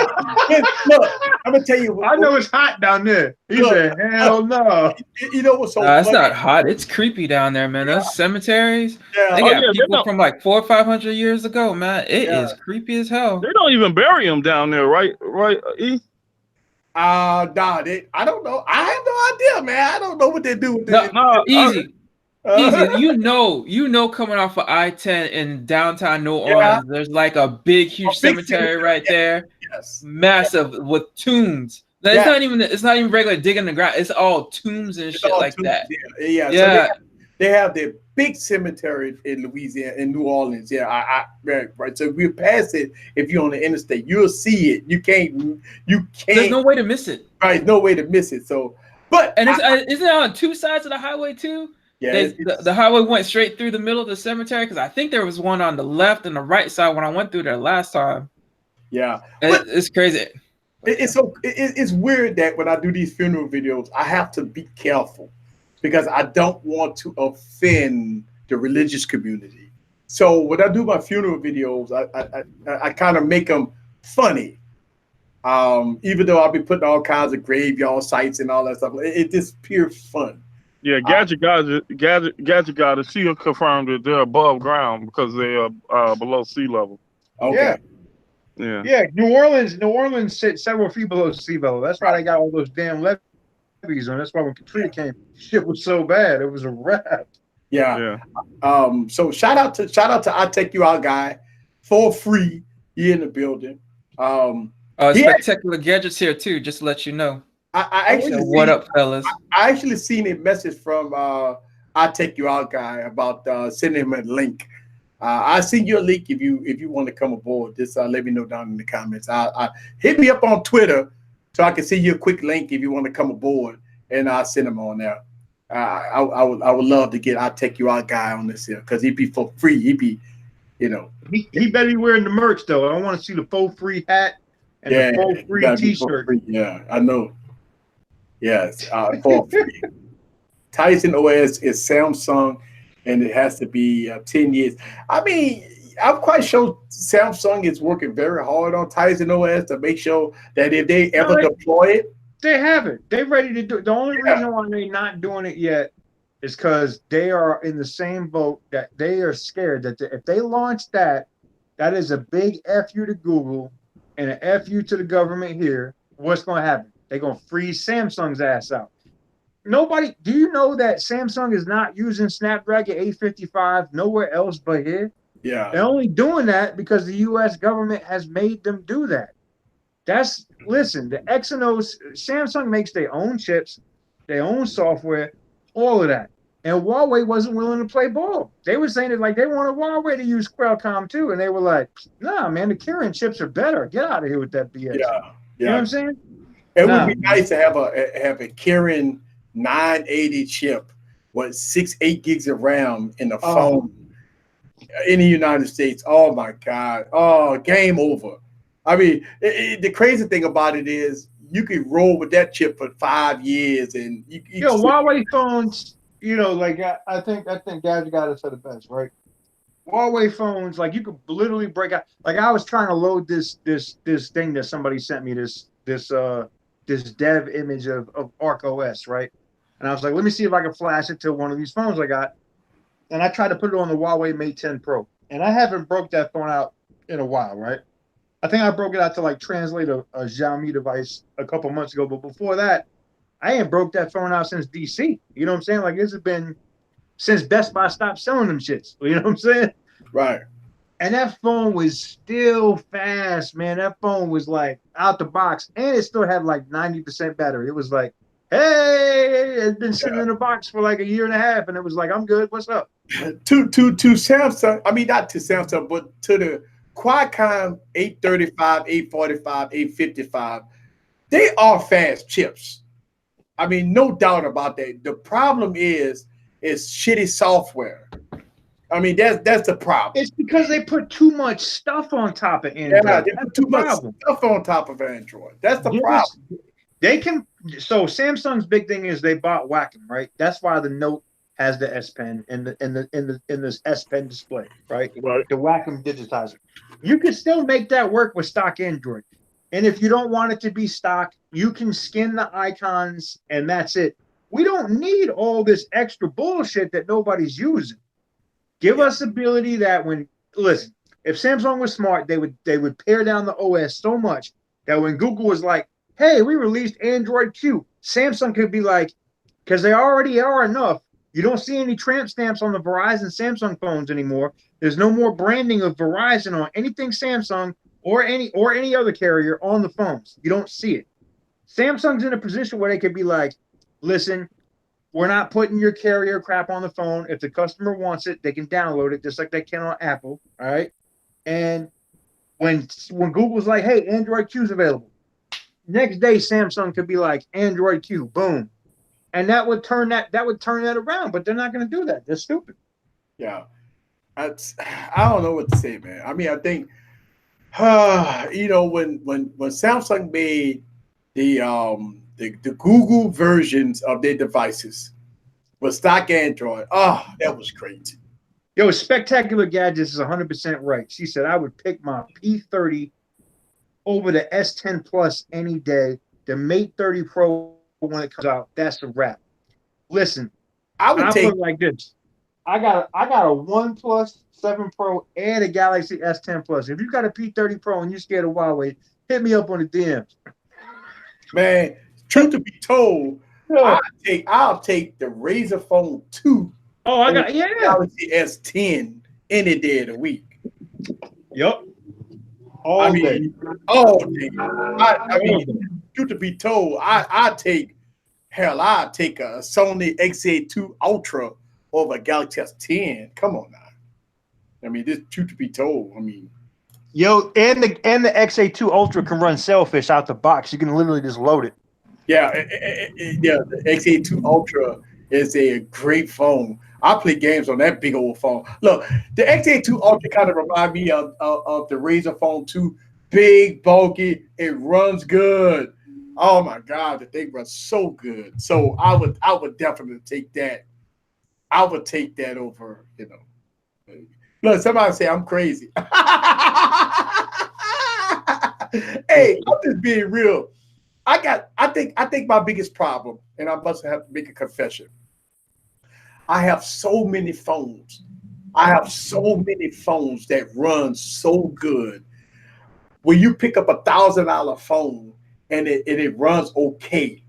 look, I'm gonna tell you. I know it's hot down there. He said, "Hell no." You know what's so it's funny? not hot. It's creepy down there, man. Those cemeteries. Yeah. They got people from like 400 or 500 years ago, man. It is creepy as hell. They don't even bury them down there, right? Right, E? Nah, I don't know. I have no idea, man. I don't know what they do with this. Easy. Easy. You know, coming off of I-10 in downtown New Orleans, there's like a big, huge cemetery right there. Yes. Massive with tombs. It's not even regular digging the ground. It's all tombs and shit like that. Yeah. So they have their big cemetery in Louisiana, in New Orleans. Yeah, right. So we'll pass it if you're on the interstate. You'll see it. You can't. There's no way to miss it. Right, no way to miss it. So, isn't it on two sides of the highway too? Yeah, the highway went straight through the middle of the cemetery because I think there was one on the left and the right side when I went through there last time. Yeah, it's crazy. It's weird that when I do these funeral videos, I have to be careful because I don't want to offend the religious community. So when I do my funeral videos, I kind of make them funny. Even though I'll be putting all kinds of graveyard sites and all that stuff, it's just pure fun. Yeah, Gadget got it. She confirmed that they're above ground because they are below sea level. Okay. Yeah. New Orleans sit several feet below sea level. That's why they got all those damn levees on. That's why when Katrina came, shit was so bad. It was a wrap. Yeah. So shout out to I Take You Out guy for free. He in the building. Spectacular Gadgets here too. Just to let you know. I actually what up, fellas? I actually seen a message from I Take You Out guy about sending him a link. I send you a link if you want to come aboard. Just let me know down in the comments. Hit me up on Twitter so I can send you a quick link if you want to come aboard, and I'll send him on there. I would love to get I Take You Out guy on this here because he'd be for free. He'd be, he better be wearing the merch though. I want to see the full free hat and the full free T-shirt. Yeah, I know. Yes, for free. Tizen OS is Samsung, and it has to be 10 years. I mean, I'm quite sure Samsung is working very hard on Tizen OS to make sure that if they ever deploy it, they have it. They're ready to do it. The only reason why they're not doing it yet is because they are in the same boat that they are scared that if they launch that is a big FU to Google and an FU to the government here. What's going to happen? They're going to freeze Samsung's ass out. Do you know that Samsung is not using Snapdragon 855 nowhere else but here? Yeah. They're only doing that because the U.S. government has made them do that. Listen, the Exynos, Samsung makes their own chips, their own software, all of that. And Huawei wasn't willing to play ball. They were saying it like they wanted Huawei to use Qualcomm too. And they were like, nah, man, the Kirin chips are better. Get out of here with that BS. Yeah. You know what I'm saying? It would be nice to have a Kirin 980 chip with 8 gigs of RAM in the phone in the United States. Oh my God. Oh, game over. I mean, the crazy thing about it is you could roll with that chip for 5 years and Huawei phones, like I think Gadget got it for the best, right? Huawei phones, like you could literally break out. Like I was trying to load this thing that somebody sent me, this dev image of Arc OS, right? And I was like, let me see if I can flash it to one of these phones I got. And I tried to put it on the Huawei Mate 10 Pro. And I haven't broke that phone out in a while, right? I think I broke it out to like translate a Xiaomi device a couple months ago. But before that, I ain't broke that phone out since DC. You know what I'm saying? Like this has been since Best Buy stopped selling them shits. You know what I'm saying? Right. And that phone was still fast, man. That phone was like out the box, and it still had like 90% battery. It was like, hey, it's been sitting in the box for like a year and a half, and it was like, I'm good. What's up? To Samsung, I mean not to Samsung, but to the Qualcomm 835, 845, 855, they are fast chips. I mean, no doubt about that. The problem is shitty software. I mean, that's the problem. It's because they put too much stuff on top of Android. Yeah, they put too much stuff on top of Android. That's the problem. They can. So Samsung's big thing is they bought Wacom, right? That's why the Note has the S Pen in this S Pen display, right? Right. The Wacom digitizer. You can still make that work with stock Android, and if you don't want it to be stock, you can skin the icons, and that's it. We don't need all this extra bullshit that nobody's using. Give us ability that when listen, if Samsung was smart, they would pare down the OS so much that when Google was like, hey, we released Android Q, Samsung could be like, because they already are enough. You don't see any tramp stamps on the Verizon Samsung phones anymore. There's no more branding of Verizon on anything Samsung or any other carrier on the phones. You don't see it. Samsung's in a position where they could be like, listen, we're not putting your carrier crap on the phone. If the customer wants it, they can download it just like they can on Apple. All right. And when Google's like, hey, Android Q is available, next day Samsung could be like Android Q, boom. And that would turn that around, but they're not going to do that. They're stupid. Yeah. I don't know what to say, man. I mean, I think you know, when Samsung made the Google versions of their devices with stock Android, oh, that was great. Yo, Spectacular Gadgets is 100% right. She said, I would pick my P30 over the S10 Plus any day. The Mate 30 Pro, when it comes out, that's a wrap. Listen, I'll put it like this. I got a OnePlus 7 Pro and a Galaxy S10 Plus. If you got a P30 Pro and you're scared of Huawei, hit me up on the DMs. Man, truth to be told, I'll take the Razor Phone 2. Oh, I got Galaxy S10 any day of the week. Yep. All day. I mean, truth to be told, I'd take a Sony XA2 Ultra over a Galaxy S10. Come on now. I mean, this truth to be told. I mean, yo, and the XA2 Ultra can run Sailfish out the box. You can literally just load it. Yeah, the XA2 Ultra is a great phone. I play games on that big old phone. Look, the XA2 Ultra kind of reminds me of the Razor Phone 2. Big, bulky, it runs good. Oh my God, the thing runs so good. So I would definitely take that. I would take that over, you know. Look, somebody say I'm crazy. Hey, I'm just being real. I think my biggest problem, and I must have to make a confession. I have so many phones. I have so many phones that run so good. When you pick up $1,000 phone and it runs okay,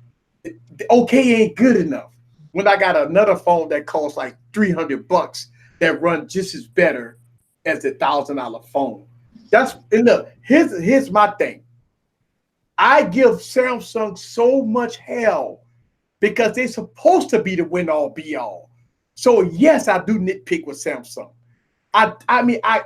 okay ain't good enough. When I got another phone that costs like $300 that runs just as better as the $1,000 phone. And look, here's my thing. I give Samsung so much hell because they're supposed to be the win all be all. So yes, I do nitpick with Samsung. I mean, I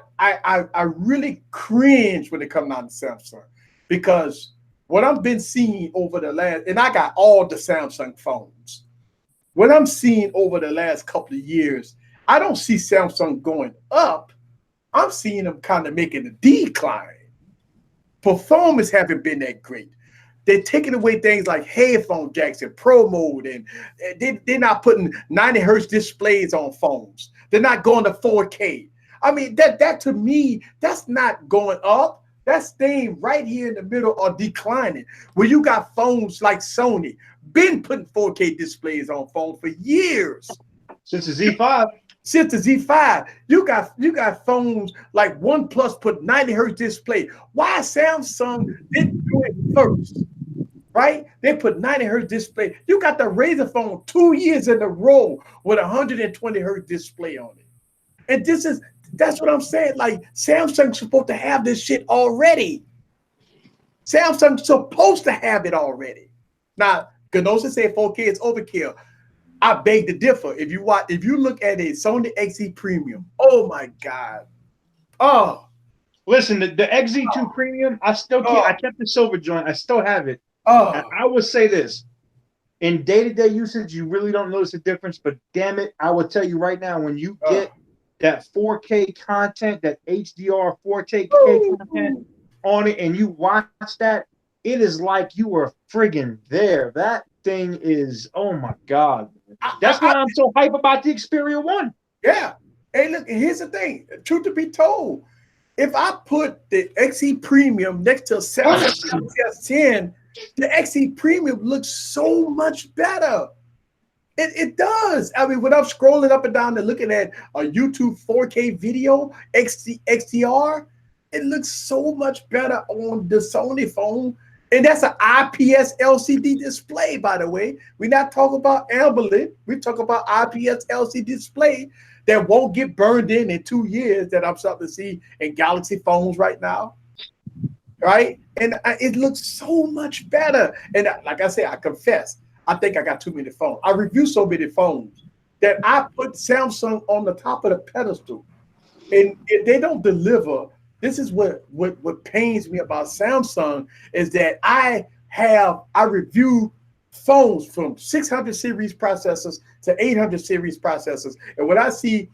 really cringe when it comes out to Samsung because what I've been seeing over the last, and I got all the Samsung phones. What I'm seeing over the last couple of years, I don't see Samsung going up. I'm seeing them kind of making a decline. Performance haven't been that great. They're taking away things like headphone jacks and pro mode, and they're not putting 90 hertz displays on phones. They're not going to 4K. I mean, that to me, that's not going up. That's staying right here in the middle or declining. Where you got phones like Sony, been putting 4K displays on phones for years. Since the Z5. Since the Z5, you got phones like OnePlus put 90 hertz display. Why Samsung didn't do it first? Right? They put 90 hertz display. You got the Razr phone 2 years in a row with 120 hertz display on it. And that's what I'm saying. Like Samsung's supposed to have this shit already. Samsung's supposed to have it already. Now, Ganosa said 4K is overkill. I beg to differ. If you look at a Sony XE Premium, oh my God. Oh. Listen, the XZ2 Premium, I still keep. I kept the silver joint. I still have it. Oh. And I would say this. In day-to-day usage, you really don't notice the difference, but damn it, I will tell you right now, when you get that 4K content, that HDR 4K content on it, and you watch that, it is like you were friggin' there. That thing is, oh my God. That's why I'm so hype about the Xperia 1. Yeah. Hey, look, here's the thing. Truth to be told, if I put the XE Premium next to a Samsung S10, the XE Premium looks so much better. It does. I mean, when I'm scrolling up and down and looking at a YouTube 4K video, XDR, it looks so much better on the Sony phone. And that's an IPS LCD display, by the way. We're not talking about AMOLED. We're talking about IPS LCD display that won't get burned in 2 years that I'm starting to see in Galaxy phones right now. Right? And it looks so much better. And like I said, I confess, I think I got too many phones. I review so many phones that I put Samsung on the top of the pedestal. And if they don't deliver, this is what pains me about Samsung is that I review phones from 600 series processors to 800 series processors. And when I see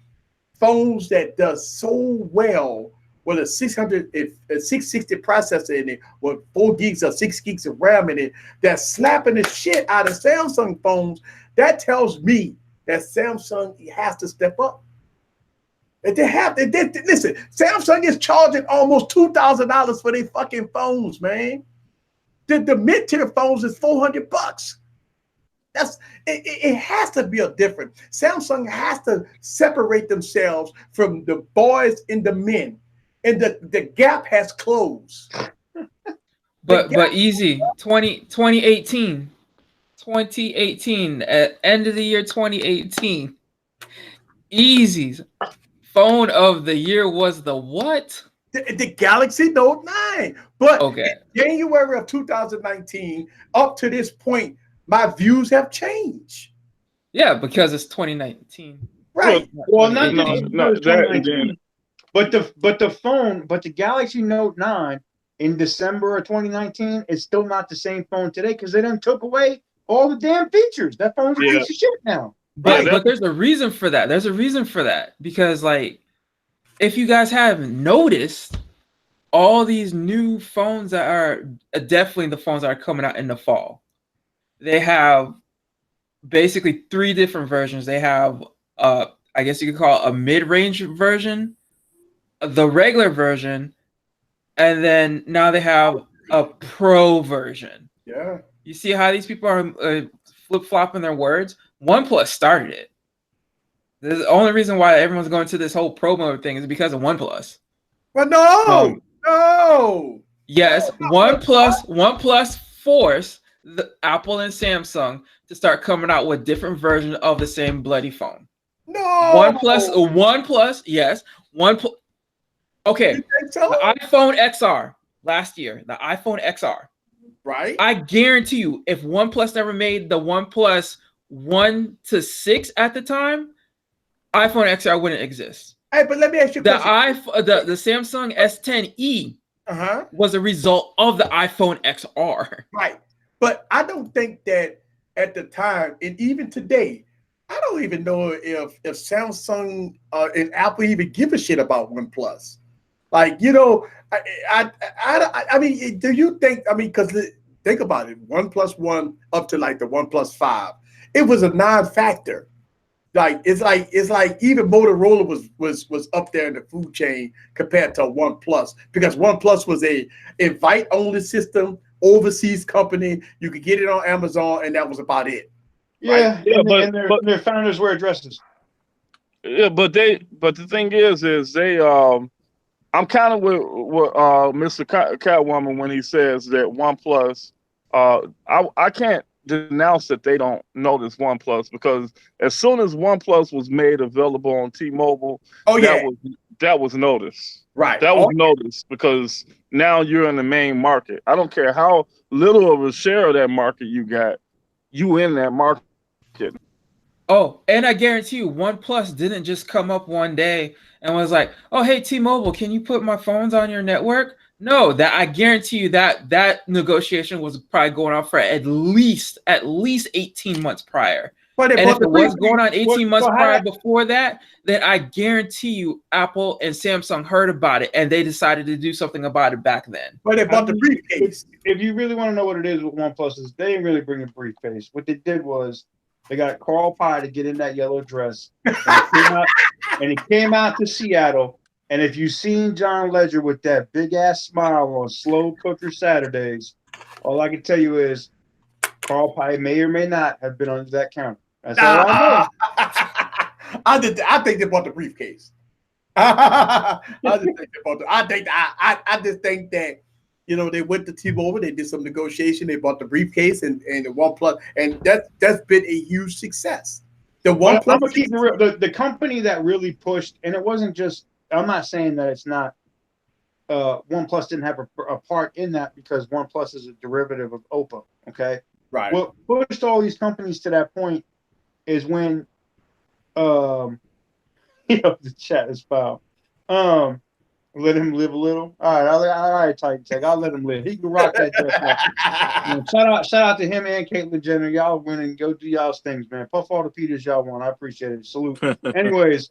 phones that does so well with a 660 processor in it, with 4 gigs or 6 gigs of RAM in it, that's slapping the shit out of Samsung phones, that tells me that Samsung has to step up. Listen, Samsung is charging almost $2,000 for their fucking phones, man. The mid-tier phones is $400. It has to be a difference. Samsung has to separate themselves from the boys and the men, and the gap has closed. But easy 2018, at end of the year 2018, Easy's phone of the year was the what? The Galaxy Note 9. But okay, in January of 2019, up to this point, my views have changed. Yeah, because it's 2019. Right. Well, not that again. But the Galaxy Note 9 in December of 2019 is still not the same phone today because they done took away all the damn features. That phone's a piece of shit now. But there's a reason for that. There's a reason for that. Because, like, if you guys haven't noticed, all these new phones that are definitely the phones that are coming out in the fall, they have basically 3 different versions. They have, I guess you could call it a mid-range version, the regular version, and then now they have a pro version. Yeah. You see how these people are flip-flopping their words? OnePlus started it. The only reason why everyone's going to this whole pro mode thing is because of OnePlus. But no. Yes, OnePlus forced the Apple and Samsung to start coming out with different versions of the same bloody phone. No. OnePlus, yes. Okay, so? The iPhone XR last year, the iPhone XR. Right. I guarantee you, if OnePlus never made the OnePlus 1 to 6 at the time, iPhone XR wouldn't exist. Hey, but let me ask you a question. The Samsung S10e was a result of the iPhone XR. Right. But I don't think that at the time, and even today, I don't even know if Samsung and Apple even give a shit about OnePlus. Like, you know, I mean, do you think, I mean, because think about it, OnePlus 1 up to like the OnePlus 5, it was a non-factor. Like it's like even Motorola was up there in the food chain compared to OnePlus, because OnePlus was a invite only system, overseas company. You could get it on Amazon, and that was about it. Yeah, right? Yeah, and their founders wear dresses. yeah, but the thing is they I'm kind of with Mr. Catwoman when he says that OnePlus. I can't denounce that they don't notice OnePlus, because as soon as OnePlus was made available on T-Mobile, Oh yeah, that was noticed. right. That was noticed because now you're in the main market. I don't care how little of a share of that market you got, you in that market. Oh, and I guarantee you, OnePlus didn't just come up one day and was like, "Oh, hey, T-Mobile, can you put my phones on your network?" No, that I guarantee you that negotiation was probably going on for at least 18 months prior. But And if it was briefcase. going on 18 months So how prior that- before that, then I guarantee you Apple and Samsung heard about it and they decided to do something about it back then. But they bought the briefcase. If you really want to know what it is with OnePlus, is they didn't really bring a briefcase. What they did was they got Carl Pye to get in that yellow dress, and he came out to Seattle. And if you've seen John Ledger with that big ass smile on Slow Cooker Saturdays, all I can tell you is Carl Pye may or may not have been under that counter. That's all I know. I think they bought the briefcase. I just think that, you know, they went to T-Mobile, they did some negotiation, they bought the briefcase and the OnePlus, and that's been a huge success. The OnePlus, I'm gonna keep it real. The company that really pushed, and it wasn't just. I'm not saying that it's not. OnePlus didn't have a part in that, because OnePlus is a derivative of Oppo. Okay, right? What pushed all these companies to that point is when, the chat is foul. Let him live a little. All right, Titan Tech. I'll let him live. He can rock that dress. Shout out to him and Caitlyn Jenner. Y'all win and go do y'all's things, man. Puff all the Peters y'all want. I appreciate it. Salute. Anyways,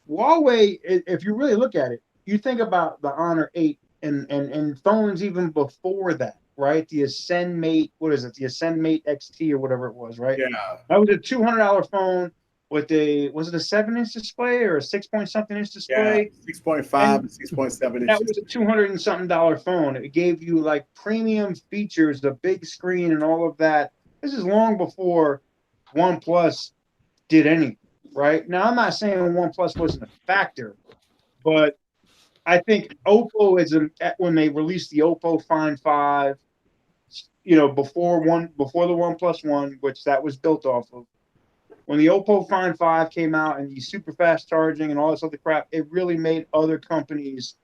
Huawei, if you really look at it, you think about the Honor 8 and phones even before that, right? The Ascend Mate, what is it? The Ascend Mate XT or whatever it was, right? Yeah. That was a $200 phone with was it a 7-inch display or a 6-point-something-inch display? Yeah, 6.5 and 6.7 inches. That was a $200 and something phone. It gave you like premium features, the big screen and all of that. This is long before OnePlus did anything, right? Now, I'm not saying OnePlus wasn't a factor, but I think Oppo when they released the Oppo Find 5, before the OnePlus One, which that was built off of. When the Oppo Find 5 came out and the super fast charging and all this other crap, it really made other companies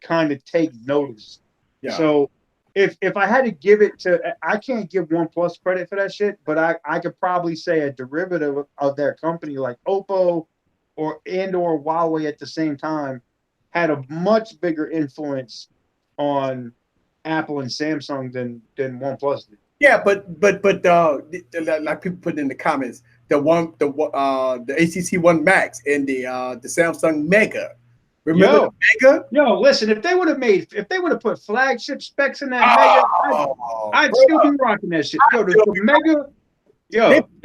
kind of take notice. Yeah. So if I had to give it to, I can't give OnePlus credit for that shit, but I could probably say a derivative of their company like Oppo or Huawei at the same time had a much bigger influence on Apple and Samsung than OnePlus did. Yeah, but like people put in the comments, the ACC One Max and the Samsung Mega. Remember the Mega? Yo, listen, if they would have put flagship specs in that Mega, I'd still be rocking that shit. The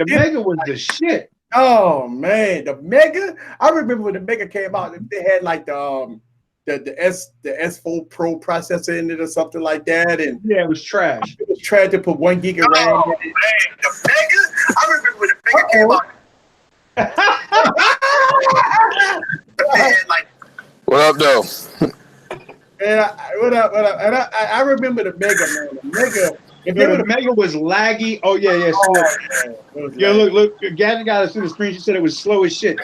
Mega was the shit. Oh man, the Mega! I remember when the Mega came out, they had like the S4 Pro processor in it or something like that, and yeah, it was trash. It was trash to put 1 gig of RAM. Oh man, the Mega! I remember when the Mega came out. What up, though? What up? And I remember the Mega, man. The Mega. The Mega was laggy. Oh yeah. Look. Gadget got us through the screen. She said it was slow as shit.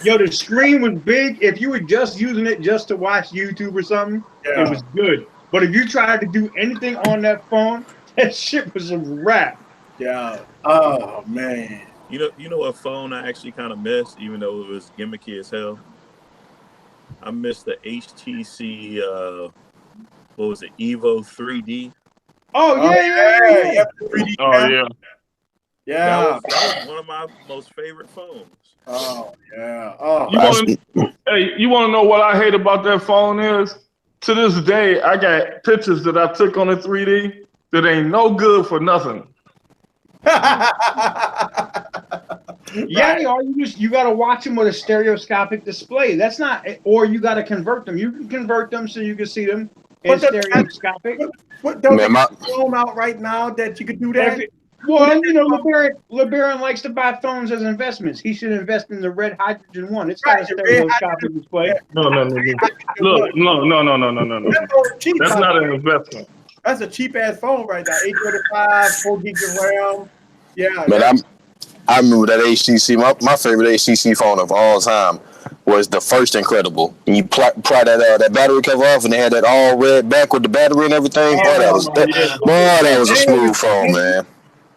Yo, the screen was big. If you were just using it just to watch YouTube or something, it was good. But if you tried to do anything on that phone, that shit was a wrap. Yeah. Oh man. You know what phone I actually kind of missed, even though it was gimmicky as hell? I missed the HTC what was it, Evo 3D. Oh yeah. 3D yeah. Yeah. That was one of my most favorite phones. Oh yeah. Oh. You want to know what I hate about that phone is? To this day, I got pictures that I took on the 3D that ain't no good for nothing. Yeah, Right. or you got to watch them with a stereoscopic display. That's not, or you got to convert them. You can convert them so you can see them in But stereoscopic. what don't Man, they my have a phone out right now that you could do If that? it, well, you know, LeBaron likes to buy phones as investments. He should invest in the red hydrogen one. It's got Right, a the red stereoscopic display. No. Look, no. That's so cheap. That's by not the an way. investment. That's a cheap ass phone right now. 835, 4 gigs of RAM. Yeah, man, that's I remember that HTC. My favorite HTC phone of all time was the first Incredible. And you pry that battery cover off, and they had that all red back with the battery and everything. Boy, Yeah. that was a And smooth phone, man.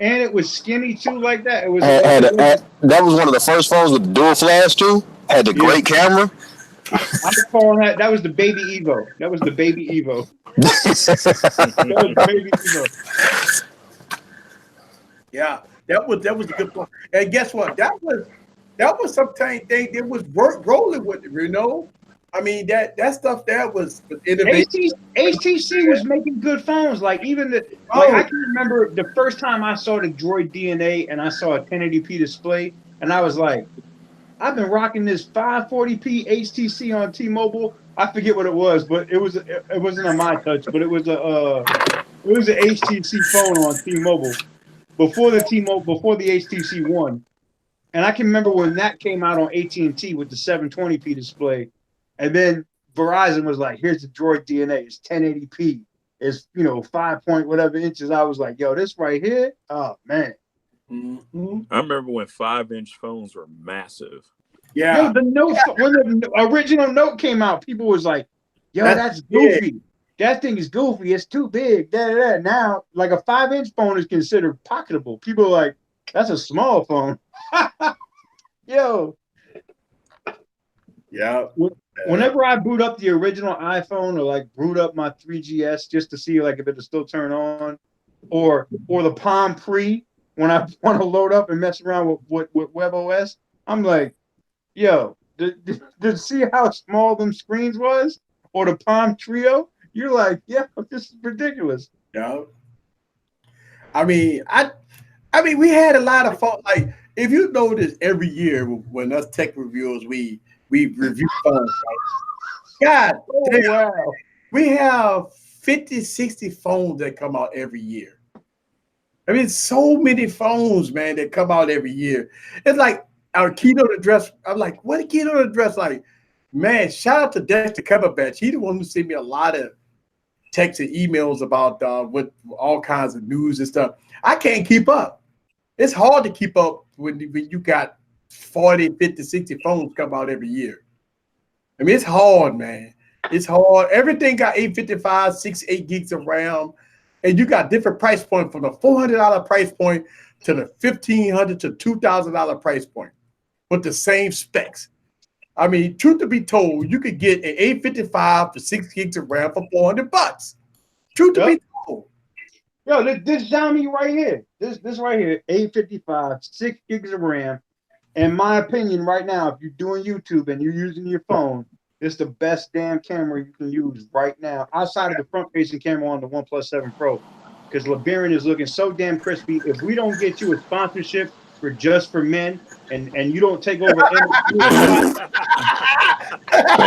And it was skinny too, like that. It was. That was one of the first phones with the dual flash too. Had the great camera. I recall that was the baby Evo. That was the baby Evo. That was the baby Evo. yeah. That was a good point. And guess what? That was something that was rolling with it, you know. I mean that stuff that was innovative. HTC was making good phones. Like even I can remember the first time I saw the Droid DNA and I saw a 1080p display, and I was like, I've been rocking this 540p HTC on T-Mobile. I forget what it was, but it wasn't a My Touch, but it was an HTC phone on T-Mobile before the HTC One. And I can remember when that came out on AT&T with the 720p display. And then Verizon was like, here's the Droid DNA. It's 1080p. It's, 5 point whatever inches. I was like, yo, this right here. Oh, man. Mm-hmm. I remember when 5-inch phones were massive. Yeah. Yo, when the original Note came out, people was like, yo, that's goofy. That thing is goofy. It's too big. Now, like a 5-inch phone is considered pocketable. People are like, that's a small phone. Yo. Yeah. Whenever I boot up the original iPhone or like boot up my 3GS just to see like if it'll still turn on, or the Palm Pre when I want to load up and mess around with WebOS, I'm like, yo, did see how small them screens was? Or the Palm Trio? You're like, yeah, this is ridiculous. Yeah. I mean, we had a lot of fun. Like, if you notice, every year when us tech reviewers we review phones, right? God, wow. We have 50, 60 phones that come out every year. I mean, so many phones, man, that come out every year. It's like our keynote address. I'm like, what a keynote address? Like, man, shout out to Dexter Cumberbatch. He the one who sent me a lot of texts and emails about with all kinds of news and stuff. I can't keep up. It's hard to keep up when you got 40, 50, 60 phones come out every year. I mean, it's hard, man. It's hard. Everything got 855, 8 gigs of RAM, and you got different price points from the $400 price point to the $1,500 to $2,000 price point with the same specs. I mean, truth to be told, you could get an 855 for 6 gigs of RAM for $400. Truth to be told. Yo, this Xiaomi right here, this right here, 855, 6 gigs of RAM. In my opinion, right now, if you're doing YouTube and you're using your phone, it's the best damn camera you can use right now, outside of the front-facing camera on the OnePlus 7 Pro. Because LeBaron is looking so damn crispy. If we don't get you a sponsorship for Just for Men, and you don't take over, Man,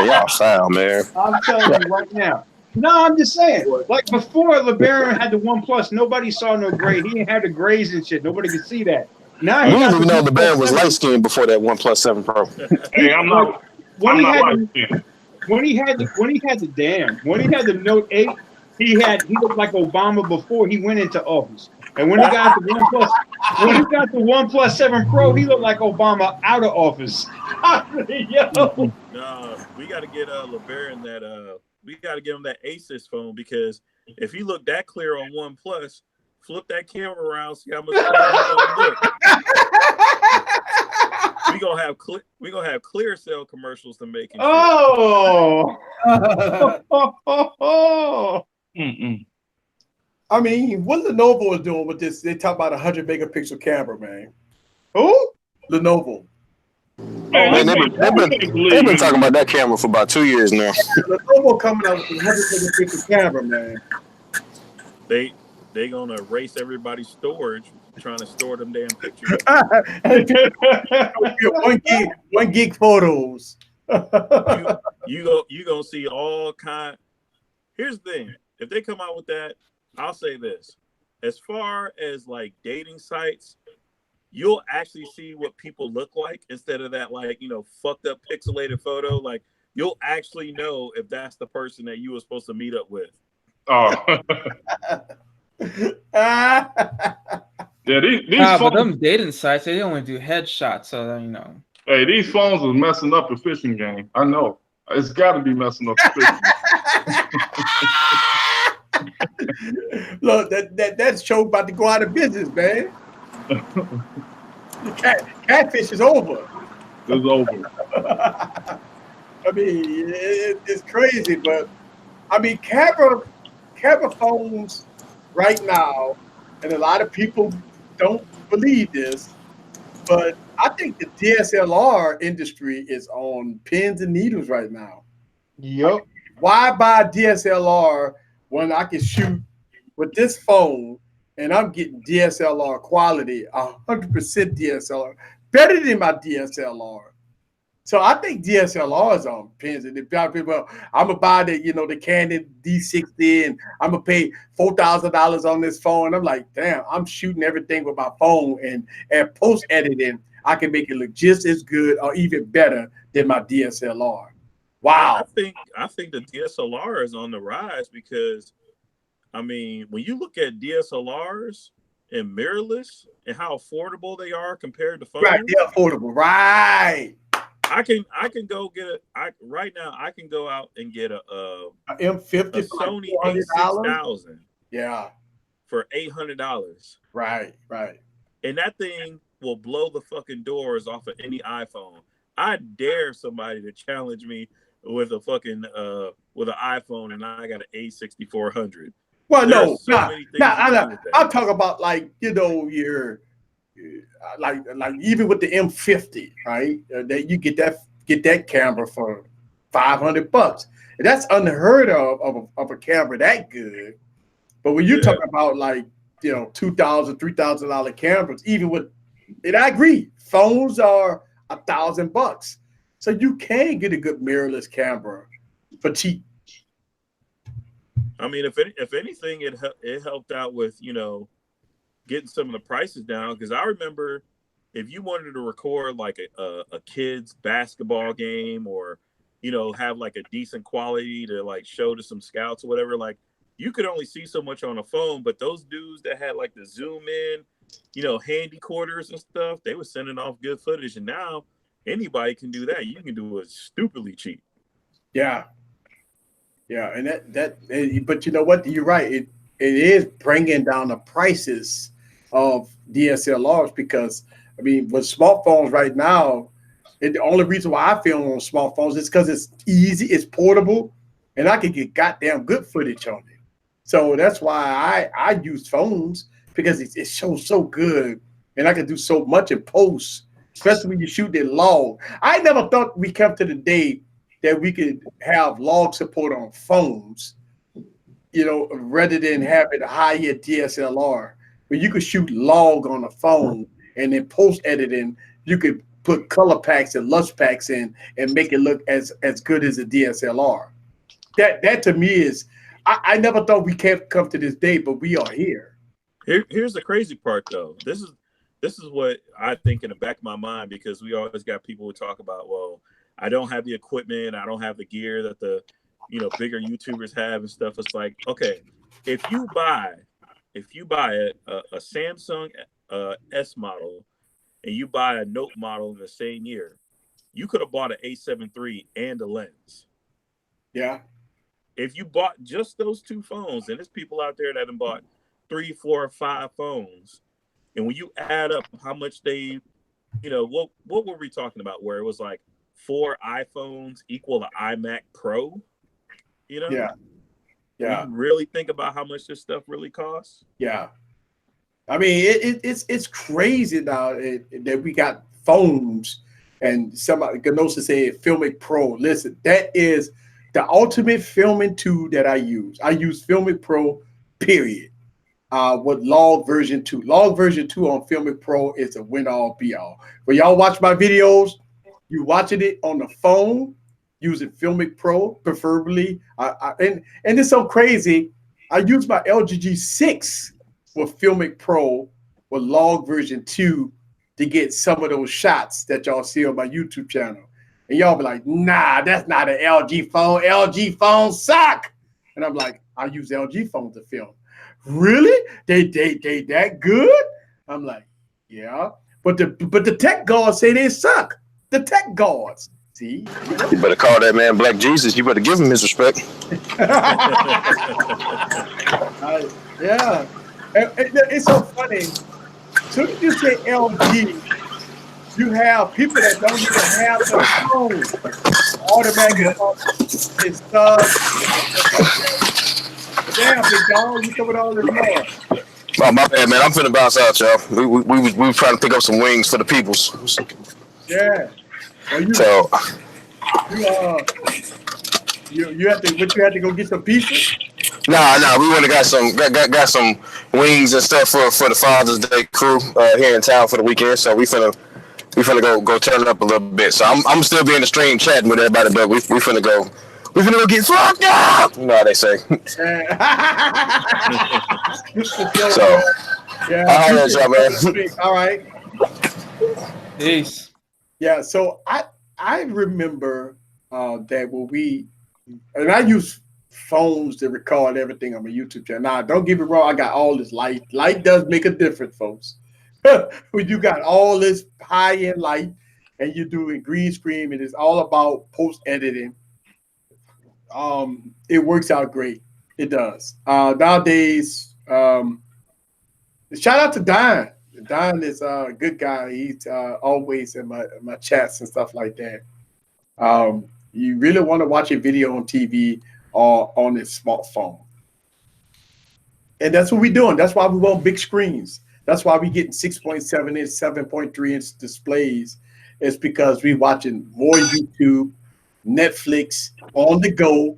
y'all foul, man. I'm telling you right now. No, I'm just saying. Like before, LeBaron had the OnePlus, nobody saw no gray. He didn't have the grays and shit. Nobody could see that. Now he We got didn't even know the band was 7. light skinned before that OnePlus 7 Pro. Hey, I'm not light-skinned. When he had the Note 8, he looked like Obama before he went into office. And when he got the OnePlus 7 Pro, he looked like Obama out of office. Yo. No, we got to get LeBaron that. We got to give him that Asus phone, because if he looked that clear on OnePlus, flip that camera around, see how much look. We gonna have clear cell commercials to make. Oh. I mean, what Lenovo is doing with this? They talk about 100 megapixel camera, man. Who? Lenovo. Man, they've been talking about that camera for about 2 years now. Lenovo coming out with 100 megapixel camera, man. They they gonna erase everybody's storage trying to store them damn pictures. one gig photos. You gonna see all kind. Here's the thing: if they come out with that, I'll say this: as far as like dating sites, you'll actually see what people look like instead of that like fucked up pixelated photo. Like you'll actually know if that's the person that you were supposed to meet up with. Oh. Yeah, these but phones, them dating sites, they only do headshots, so hey, these phones is messing up the fishing game. I know. It's got to be messing up the fishing game. Look, that show about to go out of business, man. Catfish is over. It's over. I mean, it's crazy, but I mean, camera phones right now, and a lot of people don't believe this, but I think the DSLR industry is on pins and needles right now. Yep. Why buy a DSLR when I can shoot with this phone and I'm getting DSLR quality, 100% DSLR, better than my DSLR. So I think DSLR is on pins. And people, I'm gonna buy the Canon D60 and I'm gonna pay $4,000 on this phone. I'm like, damn, I'm shooting everything with my phone, and post editing, I can make it look just as good or even better than my DSLR. Wow. I think the DSLR is on the rise because, I mean, when you look at DSLRs and mirrorless and how affordable they are compared to phones, right? They're affordable, right? I can go get right now. I can go out and get a M50, a Sony A6000, yeah, for $800. Right. And that thing will blow the fucking doors off of any iPhone. I dare somebody to challenge me with a fucking with an iPhone, and I got an A6400. Well, I'm talking about like your like even with the M50, right? That you get that camera for $500. And that's unheard of a camera that good. But when you talk about like $2,000, $3,000 cameras, even with, and I agree, phones are $1,000, so you can get a good mirrorless camera for cheap. I mean, if anything, it helped out with getting some of the prices down, because I remember if you wanted to record like a kid's basketball game, or have like a decent quality to like show to some scouts or whatever, like you could only see so much on a phone. But those dudes that had like the zoom in, handy quarters and stuff, they were sending off good footage. And now anybody can do that. You can do it stupidly cheap. Yeah, and but you know what? You're right. It is bringing down the prices of DSLRs, because I mean, with smartphones right now, the only reason why I film on smartphones is because it's easy, it's portable, and I can get goddamn good footage on it. So that's why I use phones, because it shows so good, and I can do so much in post, especially when you shoot it long. I never thought we come to the day that we could have log support on phones, rather than having a higher DSLR, where you could shoot log on a phone, and then post editing, you could put color packs and lush packs in and make it look as good as a DSLR. That to me is, I never thought we can't come to this day, but we are here. Here's the crazy part, though. This is what I think in the back of my mind, because we always got people who talk about, well, I don't have the equipment, I don't have the gear that the bigger YouTubers have and stuff. It's like, okay, if you buy a Samsung S model, and you buy a Note model in the same year, you could have bought an A7 III and a lens. Yeah. If you bought just those two phones, and there's people out there that have bought 3, 4, 5 phones, and when you add up how much they, what were we talking about? Where it was like 4 iPhones equal an iMac Pro, Yeah. You really think about how much this stuff really costs? Yeah. I mean, it's crazy now that we got phones, and somebody Ganosa said Filmic Pro. Listen, that is the ultimate filming tool that I use. I use Filmic Pro, period. with Log version 2. Log version 2 on Filmic Pro is a win-all, be-all. When y'all watch my videos, you watching it on the phone using Filmic Pro, preferably. And it's so crazy. I use my LG G6 with Filmic Pro with Log version 2 to get some of those shots that y'all see on my YouTube channel. And y'all be like, nah, that's not an LG phone. LG phones suck. And I'm like, I use LG phones to film. Really? They that good? I'm like, yeah. But the tech gods say they suck. The tech gods. See? You better call that man Black Jesus. You better give him his respect. Yeah. It's so funny. As soon as you say LG, you have people that don't even have the phone automatically it's damn, big dog, you coming all this more. Oh, my bad, man. I'm finna bounce out, y'all. We were trying to pick up some wings for the peoples. Yeah. Well, you have to, but you had to go get some pizza? Nah. We went and got some wings and stuff for the Father's Day crew here in town for the weekend. So we finna go turn it up a little bit. So I'm still being the stream chatting with everybody, but we finna go get fucked up. You know how they say. So yeah. I'll let y'all, man. All right. Peace. Yeah. So I remember that when I use phones to record everything on my YouTube channel. Now, don't get me wrong, I got all this light. Light does make a difference, folks. When you got all this high-end light and you're doing green screen, and it's all about post-editing, it works out great. It does. Nowadays, shout out to Don. Don is a good guy. He's always in my chats and stuff like that. You really want to watch a video on TV or on a smartphone. And that's what we're doing. That's why we want big screens. That's why we're getting 6.7 inch, 7.3 inch displays. It's because we're watching more YouTube, Netflix, on the go.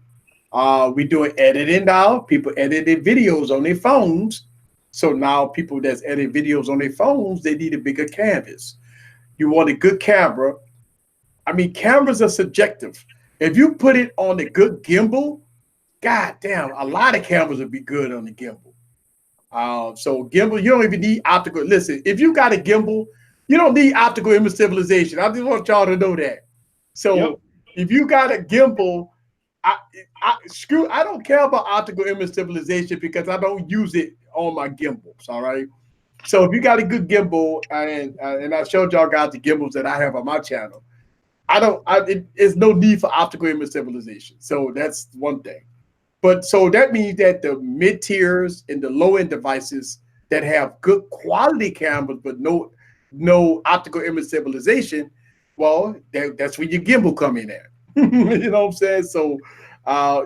We're doing editing now. People editing videos on their phones. So now people that's editing videos on their phones, they need a bigger canvas. You want a good camera. I mean, cameras are subjective. If you put it on a good gimbal, god damn, a lot of cameras would be good on the gimbal. So gimbal, you don't even need optical. Listen, if you got a gimbal, you don't need optical image stabilization. I just want y'all to know that. So if you got a gimbal, I don't care about optical image stabilization because I don't use it on my gimbals. All right. So if you got a good gimbal, and I showed y'all guys the gimbals that I have on my channel, it's no need for optical image stabilization. So that's one thing. But so that means that the mid tiers and the low end devices that have good quality cameras but no optical image stabilization, well, that's where your gimbal come in at. You know what I'm saying? So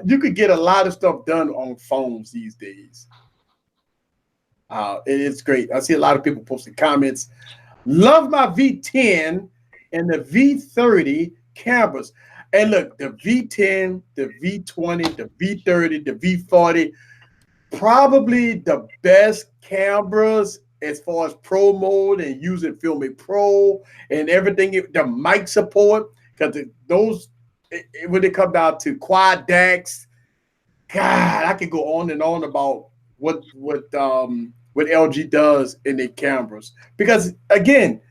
you could get a lot of stuff done on phones these days. It's great. I see a lot of people posting comments. Love my V10 and the V30 cameras. And look, the V10, the V20, the V30, the V40, probably the best cameras as far as pro mode and using Filmic Pro and everything, the mic support, because those, when it comes down to quad DACs, God, I could go on and on about what LG does in their cameras. Because again,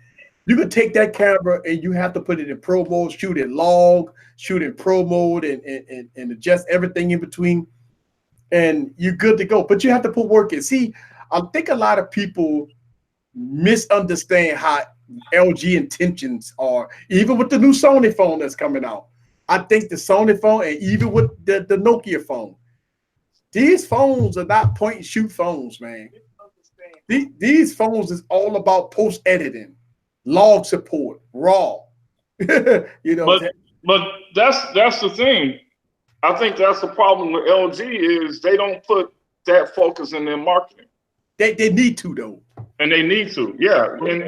you could take that camera and you have to put it in pro mode, shoot in log, shoot in pro mode, and adjust everything in between, and you're good to go. But you have to put work in. See, I think a lot of people misunderstand how LG intentions are, even with the new Sony phone that's coming out. I think the Sony phone, and even with the Nokia phone, these phones are not point and shoot phones, man. These phones is all about post editing, log support, raw. You know, but that's the thing. I think that's the problem with LG is they don't put that focus in their marketing. They need to though, and they need to, yeah. And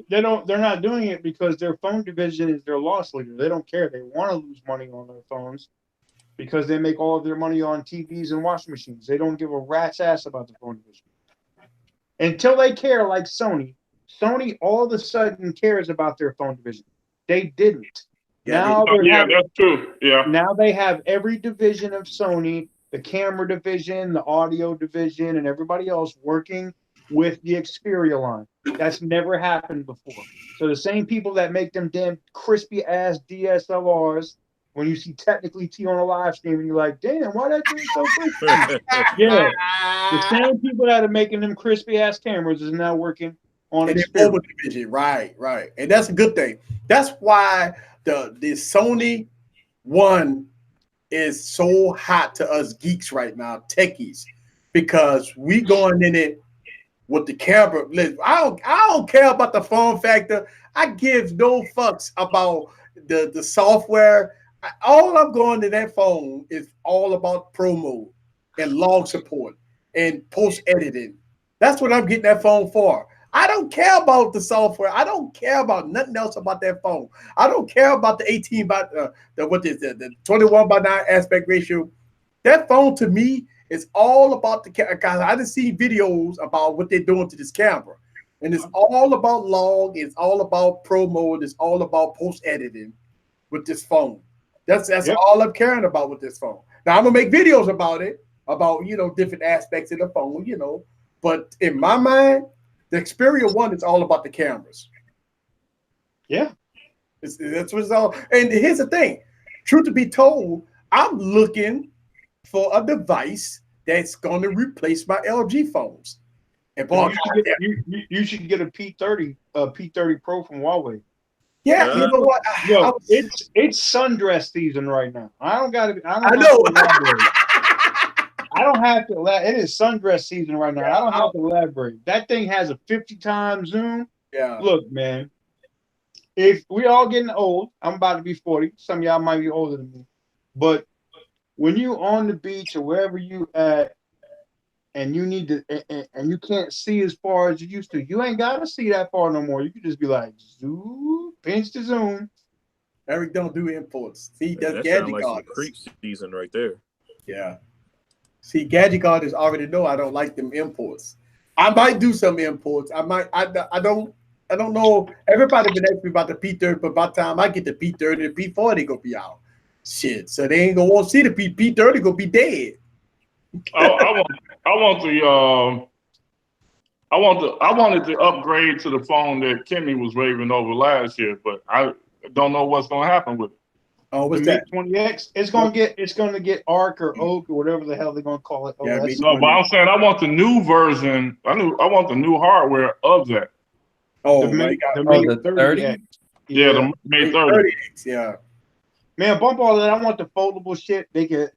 they're not doing it because their phone division is their loss leader. They don't care. They want to lose money on their phones because they make all of their money on TVs and washing machines. They don't give a rat's ass about the phone division. until they care like Sony. Sony all of a sudden cares about their phone division. They didn't. Yeah, That's true. Yeah. Now they have every division of Sony, the camera division, the audio division, and everybody else working with the Xperia line. That's never happened before. So the same people that make them damn crispy ass DSLRs, when you see technically T on a live stream and you're like, damn, why that thing so crispy? Yeah. The same people that are making them crispy ass cameras is now working on and Xperia. mobile division, right, and that's a good thing. That's why the Sony One is so hot to us geeks right now, techies, because we going in it with the camera. Listen, I don't care about the form factor. I give no fucks about the software. All I'm going to that phone is all about promo and log support and post editing. That's what I'm getting that phone for. I don't care about the software. I don't care about nothing else about that phone. I don't care about the 18 by the 21 by 9 aspect ratio. That phone to me is all about the camera. I done seen videos about what they're doing to this camera. And it's all about log, it's all about promo, and it's all about post editing with this phone. That's all I'm caring about with this phone. Now I'm gonna make videos about it, about different aspects of the phone, But in my mind, the Xperia One is all about the cameras. Yeah. That's what it's all. And here's the thing. Truth to be told, I'm looking for a device that's going to replace my LG phones. And boy, you should get a P30 Pro from Huawei. Yeah, you know what? Yo, it's sundress season right now. I don't have to. It is sundress season right now. I don't have to elaborate. That thing has a 50 times zoom. Yeah. Look, man. If we all getting old, I'm about to be 40. Some of y'all might be older than me, but when you on the beach or wherever you at, and you need to, and you can't see as far as you used to, you ain't gotta see that far no more. You can just be like, zoom, pinch the zoom. Eric don't do imports. See, that sounds like some creep season right there. Yeah. See, Gadget Guarders already know I don't like them imports. I might do some imports. I don't know. Everybody been asking me about the P30, but by the time I get the P30, the P40 gonna be out. Shit. So they ain't gonna want to see the P30 gonna be dead. I wanted to upgrade to the phone that Kimmy was raving over last year, but I don't know what's gonna happen with it. Oh, what's that? Mate 20X. It's gonna get Arc or Oak or whatever the hell they're gonna call it. Yeah, no, but I'm saying I want the new version. I want the new hardware of that. Oh my God! The Mate 30X. Yeah, the Mate 30X. Yeah. Man, bump all of that. I want the foldable shit. They can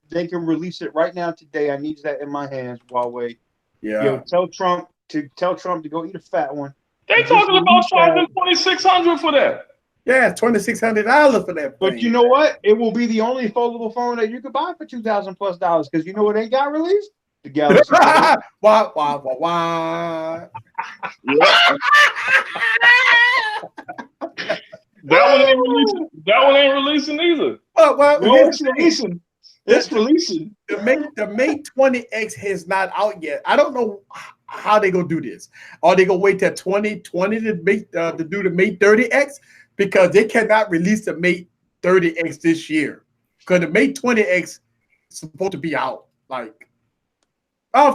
release it right now today. I need that in my hands, Huawei. Yeah. Yo, tell Trump to go eat a fat one. They talking about charging $2,600 for that. Yeah, $2,600 for that. But you know what? It will be the only foldable phone that you could buy for $2,000+ because you know what they got released? The Galaxy. Why? That one ain't releasing either. It's releasing. It's releasing. The Mate 20X is not out yet. I don't know how they gonna do this. Are they gonna wait till 2020 to do the Mate 30X? Because they cannot release the Mate 30X this year. Because the Mate 20X is supposed to be out. I'm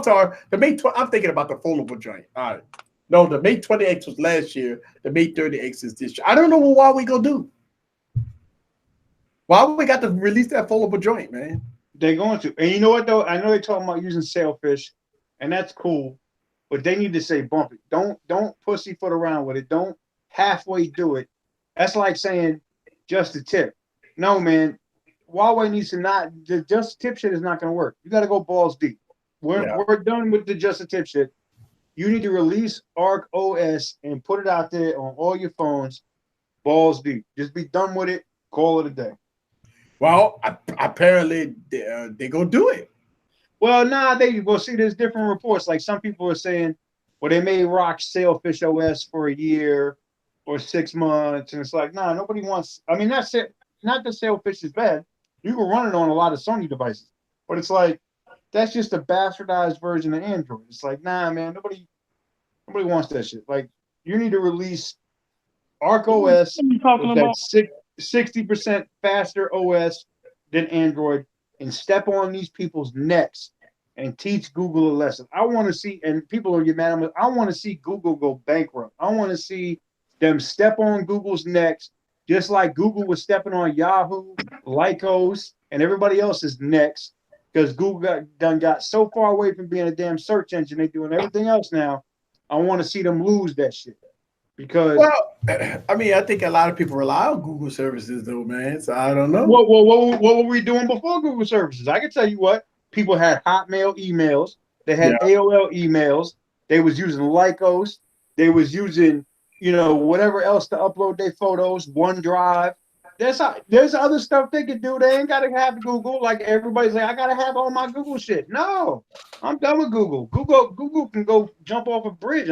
sorry, the Mate 20. I'm thinking about the foldable joint. All right. No, the Mate 20X was last year. The Mate 30X is this year. I don't know what we gonna do. Why we got to release that foldable joint, man? They're going to. And you know what though? I know they're talking about using sailfish, and that's cool. But they need to say bump it. Don't pussyfoot around with it. Don't halfway do it. That's like saying just a tip. No, man. Huawei needs to not. The just a tip shit is not going to work. You got to go balls deep. We're done with the just a tip shit. You need to release Arc OS and put it out there on all your phones, balls deep. Just be done with it. Call it a day. Well, apparently they gonna do it. Well, see. There's different reports. Like some people are saying, well, they may rock Sailfish OS for a year or 6 months, and it's like, nah, nobody wants. I mean, that's it. Not that Sailfish is bad. You can run it on a lot of Sony devices, but it's like that's just a bastardized version of Android. It's like, nah, man, Nobody wants that shit. Like, you need to release Arc What are OS you talking with about? that 60% faster OS than Android, and step on these people's necks and teach Google a lesson. I want to see, and people are getting mad at me, I want to see Google go bankrupt. I want to see them step on Google's necks, just like Google was stepping on Yahoo, Lycos, and everybody else's necks, because Google got so far away from being a damn search engine. They're doing everything else now. I want to see them lose that shit. Because I mean, I think a lot of people rely on Google services, though, man. So I don't know. what were we doing before Google services? I can tell you what. People had Hotmail emails. They had AOL emails. They was using Lycos. They was using, whatever else to upload their photos, OneDrive. There's other stuff they could do. They ain't got to have Google. Like, everybody's like, I got to have all my Google shit. No, I'm done with Google. Google can go jump off a bridge.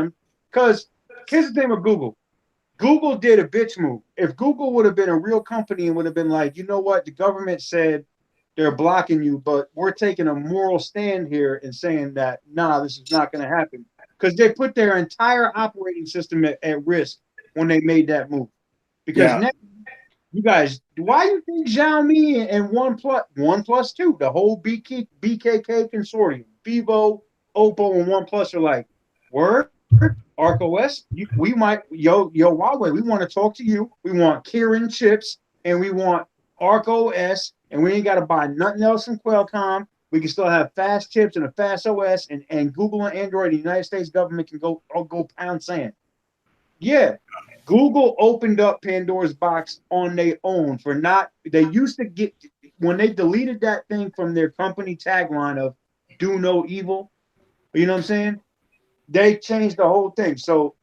Because here's the thing with Google. Google did a bitch move. If Google would have been a real company and would have been like, you know what, the government said they're blocking you, but we're taking a moral stand here and saying that, nah, this is not going to happen. Because they put their entire operating system at risk when they made that move. Because now, you guys, why do you think Xiaomi and OnePlus 2, the whole BKK consortium, Vivo, Oppo, and OnePlus are like, word? Arc OS, we might, Huawei, we want to talk to you. We want Kirin chips, and we want Arc OS, and we ain't got to buy nothing else from Qualcomm. We can still have fast chips and a fast OS, and Google and Android, the United States government can go pound sand. Yeah, Google opened up Pandora's box on their own for not, they used to get, when they deleted that thing from their company tagline of do no evil, you know what I'm saying? They changed the whole thing. So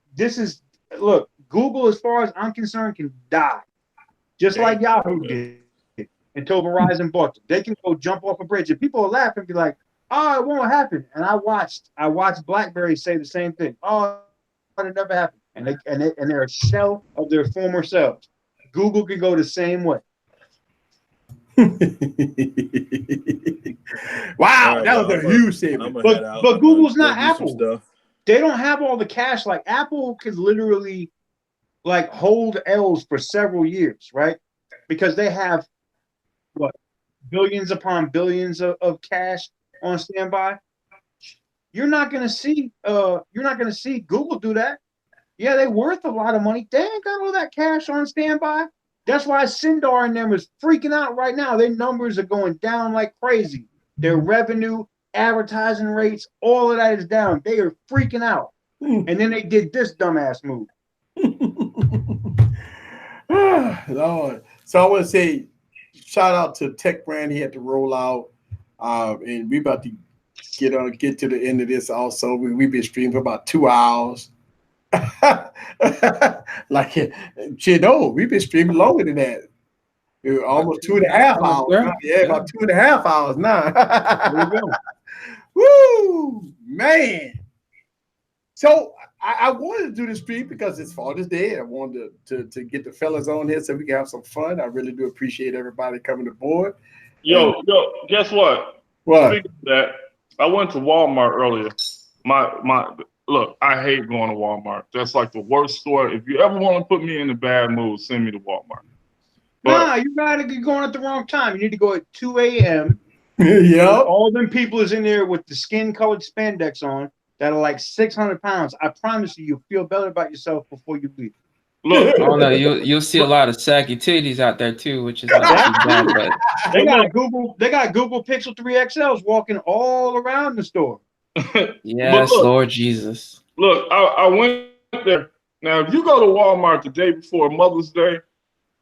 look, Google, as far as I'm concerned, can die. Just like Yahoo did until Verizon bought them. They can go jump off a bridge. And people will laugh and be like, oh, it won't happen. And I watched BlackBerry say the same thing. Oh, it never happened. And they're a shell of their former selves. Google can go the same way. Wow, that was a huge statement. But Google's not Apple. They don't have all the cash. Like, Apple could literally hold L's for several years, right? Because they have billions upon billions of cash on standby. You're not gonna see Google do that. Yeah, they're worth a lot of money. They ain't got all that cash on standby. That's why Sindar and them is freaking out right now. Their numbers are going down like crazy. Their revenue, advertising rates, all of that is down. They are freaking out. And then they did this dumbass move. Lord. So I want to say, shout out to Tech Brand. He had to roll out, and we about to get to the end of this. Also, we've been streaming for about 2 hours. We've been streaming longer than that. Almost 2.5 hours. Yeah, about 2.5 hours now. Woo, man. So I wanted to do this stream because it's Father's Day. I wanted to get the fellas on here so we can have some fun. I really do appreciate everybody coming aboard. Yo, guess what? What? Speaking of that, I went to Walmart earlier. Look, I hate going to Walmart. That's like the worst store. If you ever want to put me in a bad mood, send me to Walmart. Nah, you gotta be going at the wrong time. You need to go at 2 a.m. Yeah. All them people is in there with the skin-colored spandex on that are like 600 pounds. I promise you'll feel better about yourself before you leave. Look, oh no, you'll see a lot of saggy titties out there too, which is not too bad. But they got Google Pixel 3 XLs walking all around the store. Yes, look, Lord Jesus. Look, I went there. Now, if you go to Walmart the day before Mother's Day,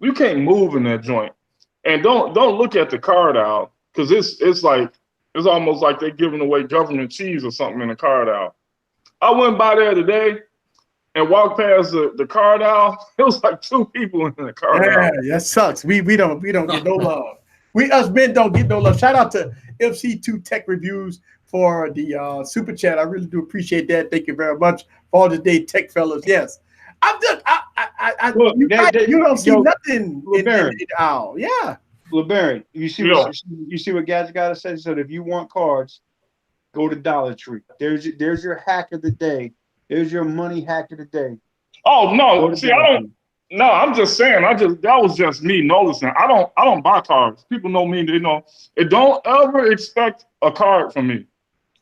you can't move in that joint. And don't look at the card aisle, because it's almost like they're giving away government cheese or something in the card aisle. I went by there today and walked past the card aisle. It was like 2 people in the card aisle. Yeah, that sucks. We don't get no love. Us men don't get no love. Shout out to FC2 Tech Reviews for the super chat. I really do appreciate that. Thank you very much for all the day, tech fellas. Yes. I'm just look, you don't see nothing in the aisle. Yeah. LeBaron, you see what Gadget gotta say? So if you want cards, go to Dollar Tree. There's your hack of the day Here's your money hack of the day. Oh Go no, to see, I Dollar don't. No, I'm just saying. That was just me noticing. I don't buy cards. People know me. They know. It don't ever expect a card from me.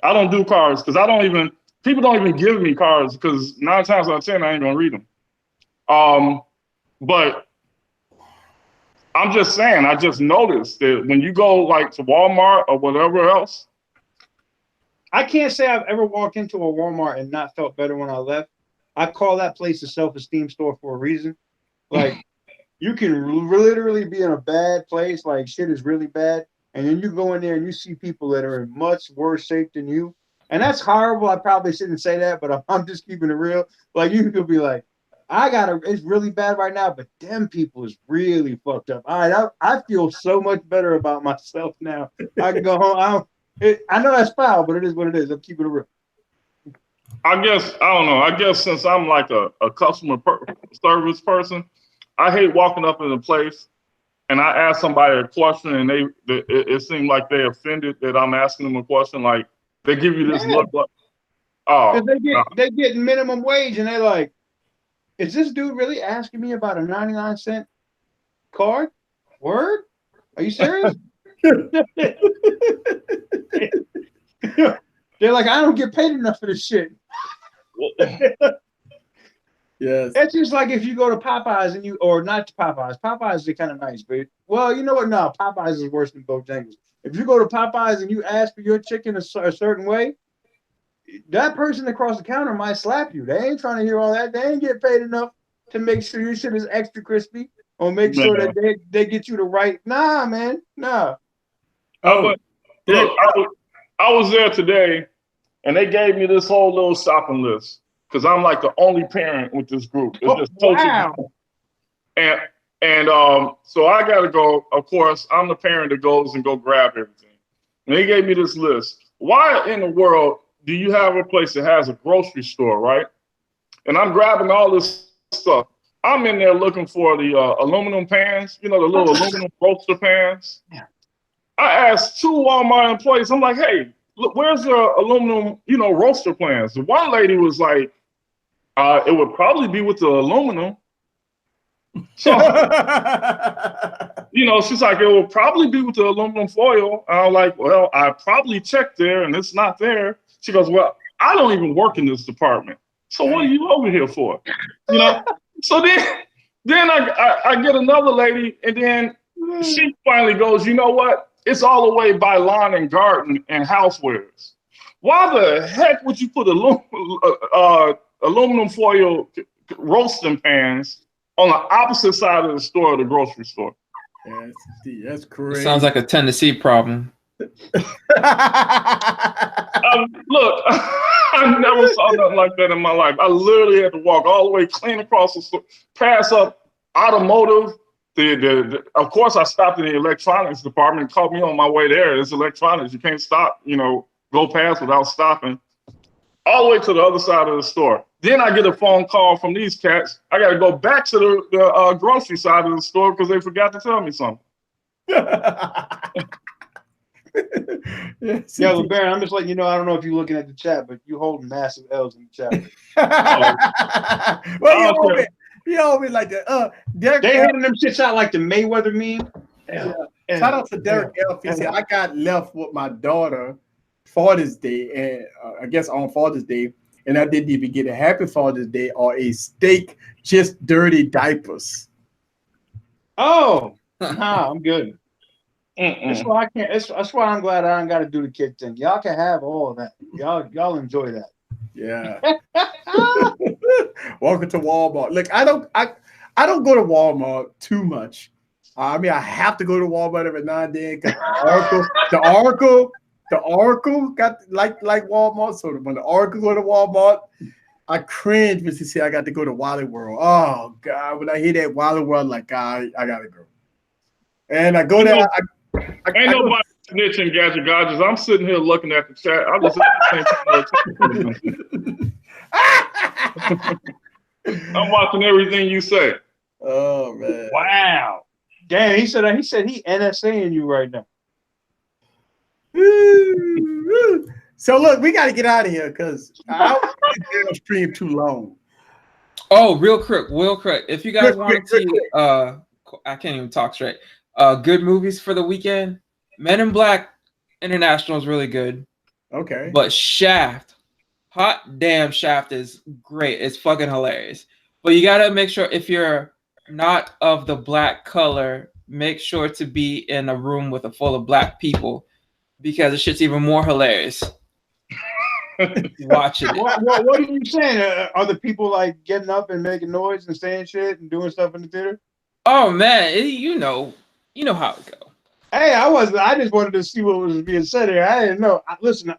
I don't do cards because I don't even. People don't even give me cards because 9 times out of 10 I ain't gonna read them. But I'm just saying. I just noticed that when you go like to Walmart or whatever else. I can't say I've ever walked into a Walmart and not felt better when I left. I call that place a self-esteem store for a reason. Like, you can literally be in a bad place, like shit is really bad, and then you go in there and you see people that are in much worse shape than you. And that's horrible. I probably shouldn't say that, but I'm just keeping it real. Like, you could be like, it's really bad right now, but them people is really fucked up. All right, I feel so much better about myself now. I can go home. I know that's foul, but it is what it is. I'm keeping it real. I guess I don't know. I guess since I'm like a customer service person, I hate walking up in a place and I ask somebody a question and it seems like they offended that I'm asking them a question. Like they give you this look like, oh, they get minimum wage and they're like, is this dude really asking me about a 99-cent card? Word? Are you serious? They're like, I don't get paid enough for this shit. Yes. It's just like if you go to Popeyes and or not to Popeyes. Popeyes are kind of nice, but well, you know what? No, Popeyes is worse than Bojangles. If you go to Popeyes and you ask for your chicken a certain way, that person across the counter might slap you. They ain't trying to hear all that. They ain't get paid enough to make sure your shit is extra crispy or make sure that they get you the right. Nah, man, nah. But look, I was there today, and they gave me this whole little shopping list because I'm like the only parent with this group. It's just wow. And so I got to go. Of course, I'm the parent that goes and go grab everything. And they gave me this list. Why in the world do you have a place that has a grocery store, right? And I'm grabbing all this stuff. I'm in there looking for the aluminum pans, the little aluminum roaster pans. Yeah. I asked 2 Walmart employees, I'm like, hey, look, where's the aluminum, roaster pans? The one lady was like, it would probably be with the aluminum. So, she's like, it will probably be with the aluminum foil. And I'm like, well, I probably checked there and it's not there. She goes, well, I don't even work in this department. So what are you over here for? So then I get another lady and then she finally goes, you know what? It's all the way by lawn and garden and housewares. Why the heck would you put aluminum foil roasting pans on the opposite side of the store of the grocery store? That's crazy. Sounds like a Tennessee problem. Look, I never saw nothing like that in my life. I literally had to walk all the way clean across the store, pass up automotive. Of course, I stopped in the electronics department. Caught me on my way there. It's electronics. You can't stop, go past without stopping. All the way to the other side of the store. Then I get a phone call from these cats. I got to go back to the grocery side of the store because they forgot to tell me something. Yes, yeah, Baron, I'm just letting you know. I don't know if you're looking at the chat, but you holding massive L's in the chat. Well, you always like that. Derek, they handing them shits out like the Mayweather meme. Yeah. Shout out to Derek Elf. He said, I got left with my daughter Father's Day, and I guess on Father's Day, and I didn't even get a happy Father's Day or a steak, just dirty diapers. Oh, nah, I'm good. That's why I can't. That's why I'm glad I don't got to do the kid thing. Y'all can have all of that. Y'all enjoy that. Yeah. Welcome to Walmart. Look, I don't go to Walmart too much. I mean, I have to go to Walmart every now and then because the Oracle got like Walmart. So when the Oracle go to Walmart, I cringe when she say I got to go to Wally World. Oh God, when I hear that Wally World, I'm like, God, I gotta go. And I go there. Ain't nobody snitching, gadget gadgets. I'm sitting here looking at the chat. I'm just I'm watching everything you say. Oh man! Wow. Damn, he said he NSAing you right now. So look, we got to get out of here because damn stream too long. Oh, real quick. If you guys want to see, I can't even talk straight. Good movies for the weekend. Men in Black International is really good. Okay. But Shaft, hot damn, Shaft is great. It's fucking hilarious. But you gotta make sure if you're not of the black color, make sure to be in a room with a full of black people because the shit's even more hilarious. Watching it. What are you saying? Are the people like getting up and making noise and saying shit and doing stuff in the theater? Oh man, you know how it go. Hey, I just wanted to see what was being said here. I didn't know. Listen,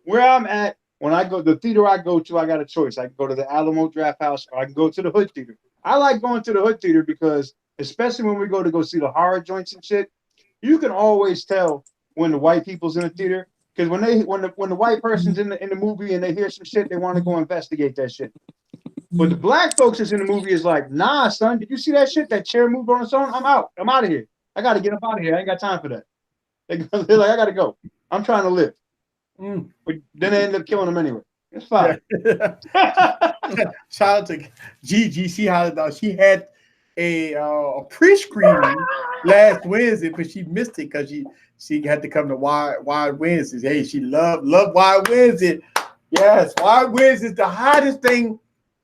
where I'm at, when I go, the theater I go to, I got a choice. I can go to the Alamo Draft House or I can go to the Hood Theater. I like going to the Hood Theater because, especially when we go see the horror joints and shit, you can always tell when the white people's in the theater. Because when the white person's in the movie and they hear some shit, they want to go investigate that shit. But the black folks that's in the movie is like, nah, son, did you see that shit? That chair moved on its own? I'm out. I'm out of here. I got to get up out of here. I ain't got time for that. They're like, I got to go. I'm trying to live. But then they end up killing them anyway. It's fine. Shout out to Gigi. See how she had a pre-screening last Wednesday, but she missed it because she had to come to Wide Wednesdays. Hey, she loved Wide Wednesday. Yes, Wide Wednesday is the hottest thing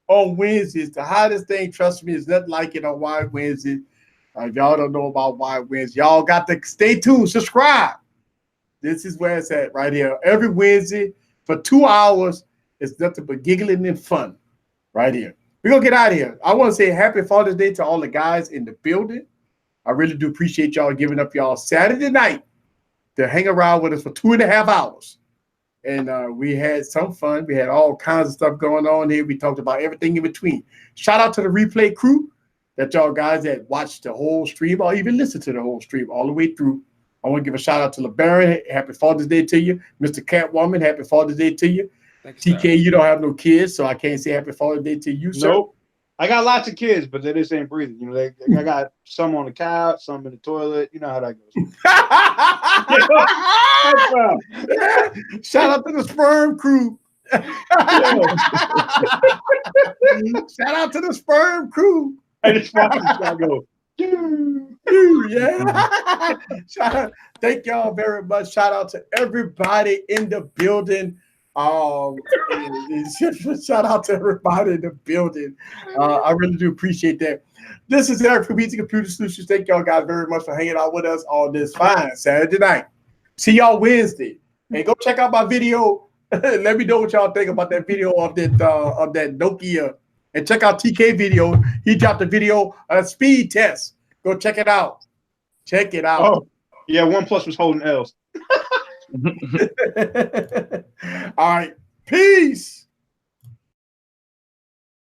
on Wednesdays. The hottest thing, trust me, is nothing like it on Wide Wednesday. If y'all don't know about Wide Wednesday, y'all got to stay tuned, subscribe. This is where it's at right here. Every Wednesday for 2 hours, it's nothing but giggling and fun right here. We're going to get out of here. I want to say happy Father's Day to all the guys in the building. I really do appreciate y'all giving up y'all Saturday night to hang around with us for 2.5 hours. And we had some fun. We had all kinds of stuff going on here. We talked about everything in between. Shout out to the replay crew, that y'all guys that watched the whole stream or even listened to the whole stream all the way through. I want to give a shout out to LeBaron. Happy Father's Day to you. Mr. Catwoman, happy Father's Day to you. Thanks, TK, sir. You don't have no kids, so I can't say happy Father's Day to you, sir. Nope. I got lots of kids, but they just ain't breathing. You know, I got some on the couch, some in the toilet. You know how that goes. Shout out to the sperm crew. Shout out to the sperm crew. I just watch the go. Yeah. Shout out. Thank y'all very much. Shout out to everybody in the building. Shout out to everybody in the building. I really do appreciate that. This is Eric from Easy Computer Solutions. Thank y'all guys very much for hanging out with us on this fine Saturday night. See y'all Wednesday. And go check out my video. Let me know what y'all think about that video of that Nokia. And check out TK video. He dropped a video on a speed test. Go check it out. Check it out. Oh, yeah, OnePlus was holding L's. All right. Peace.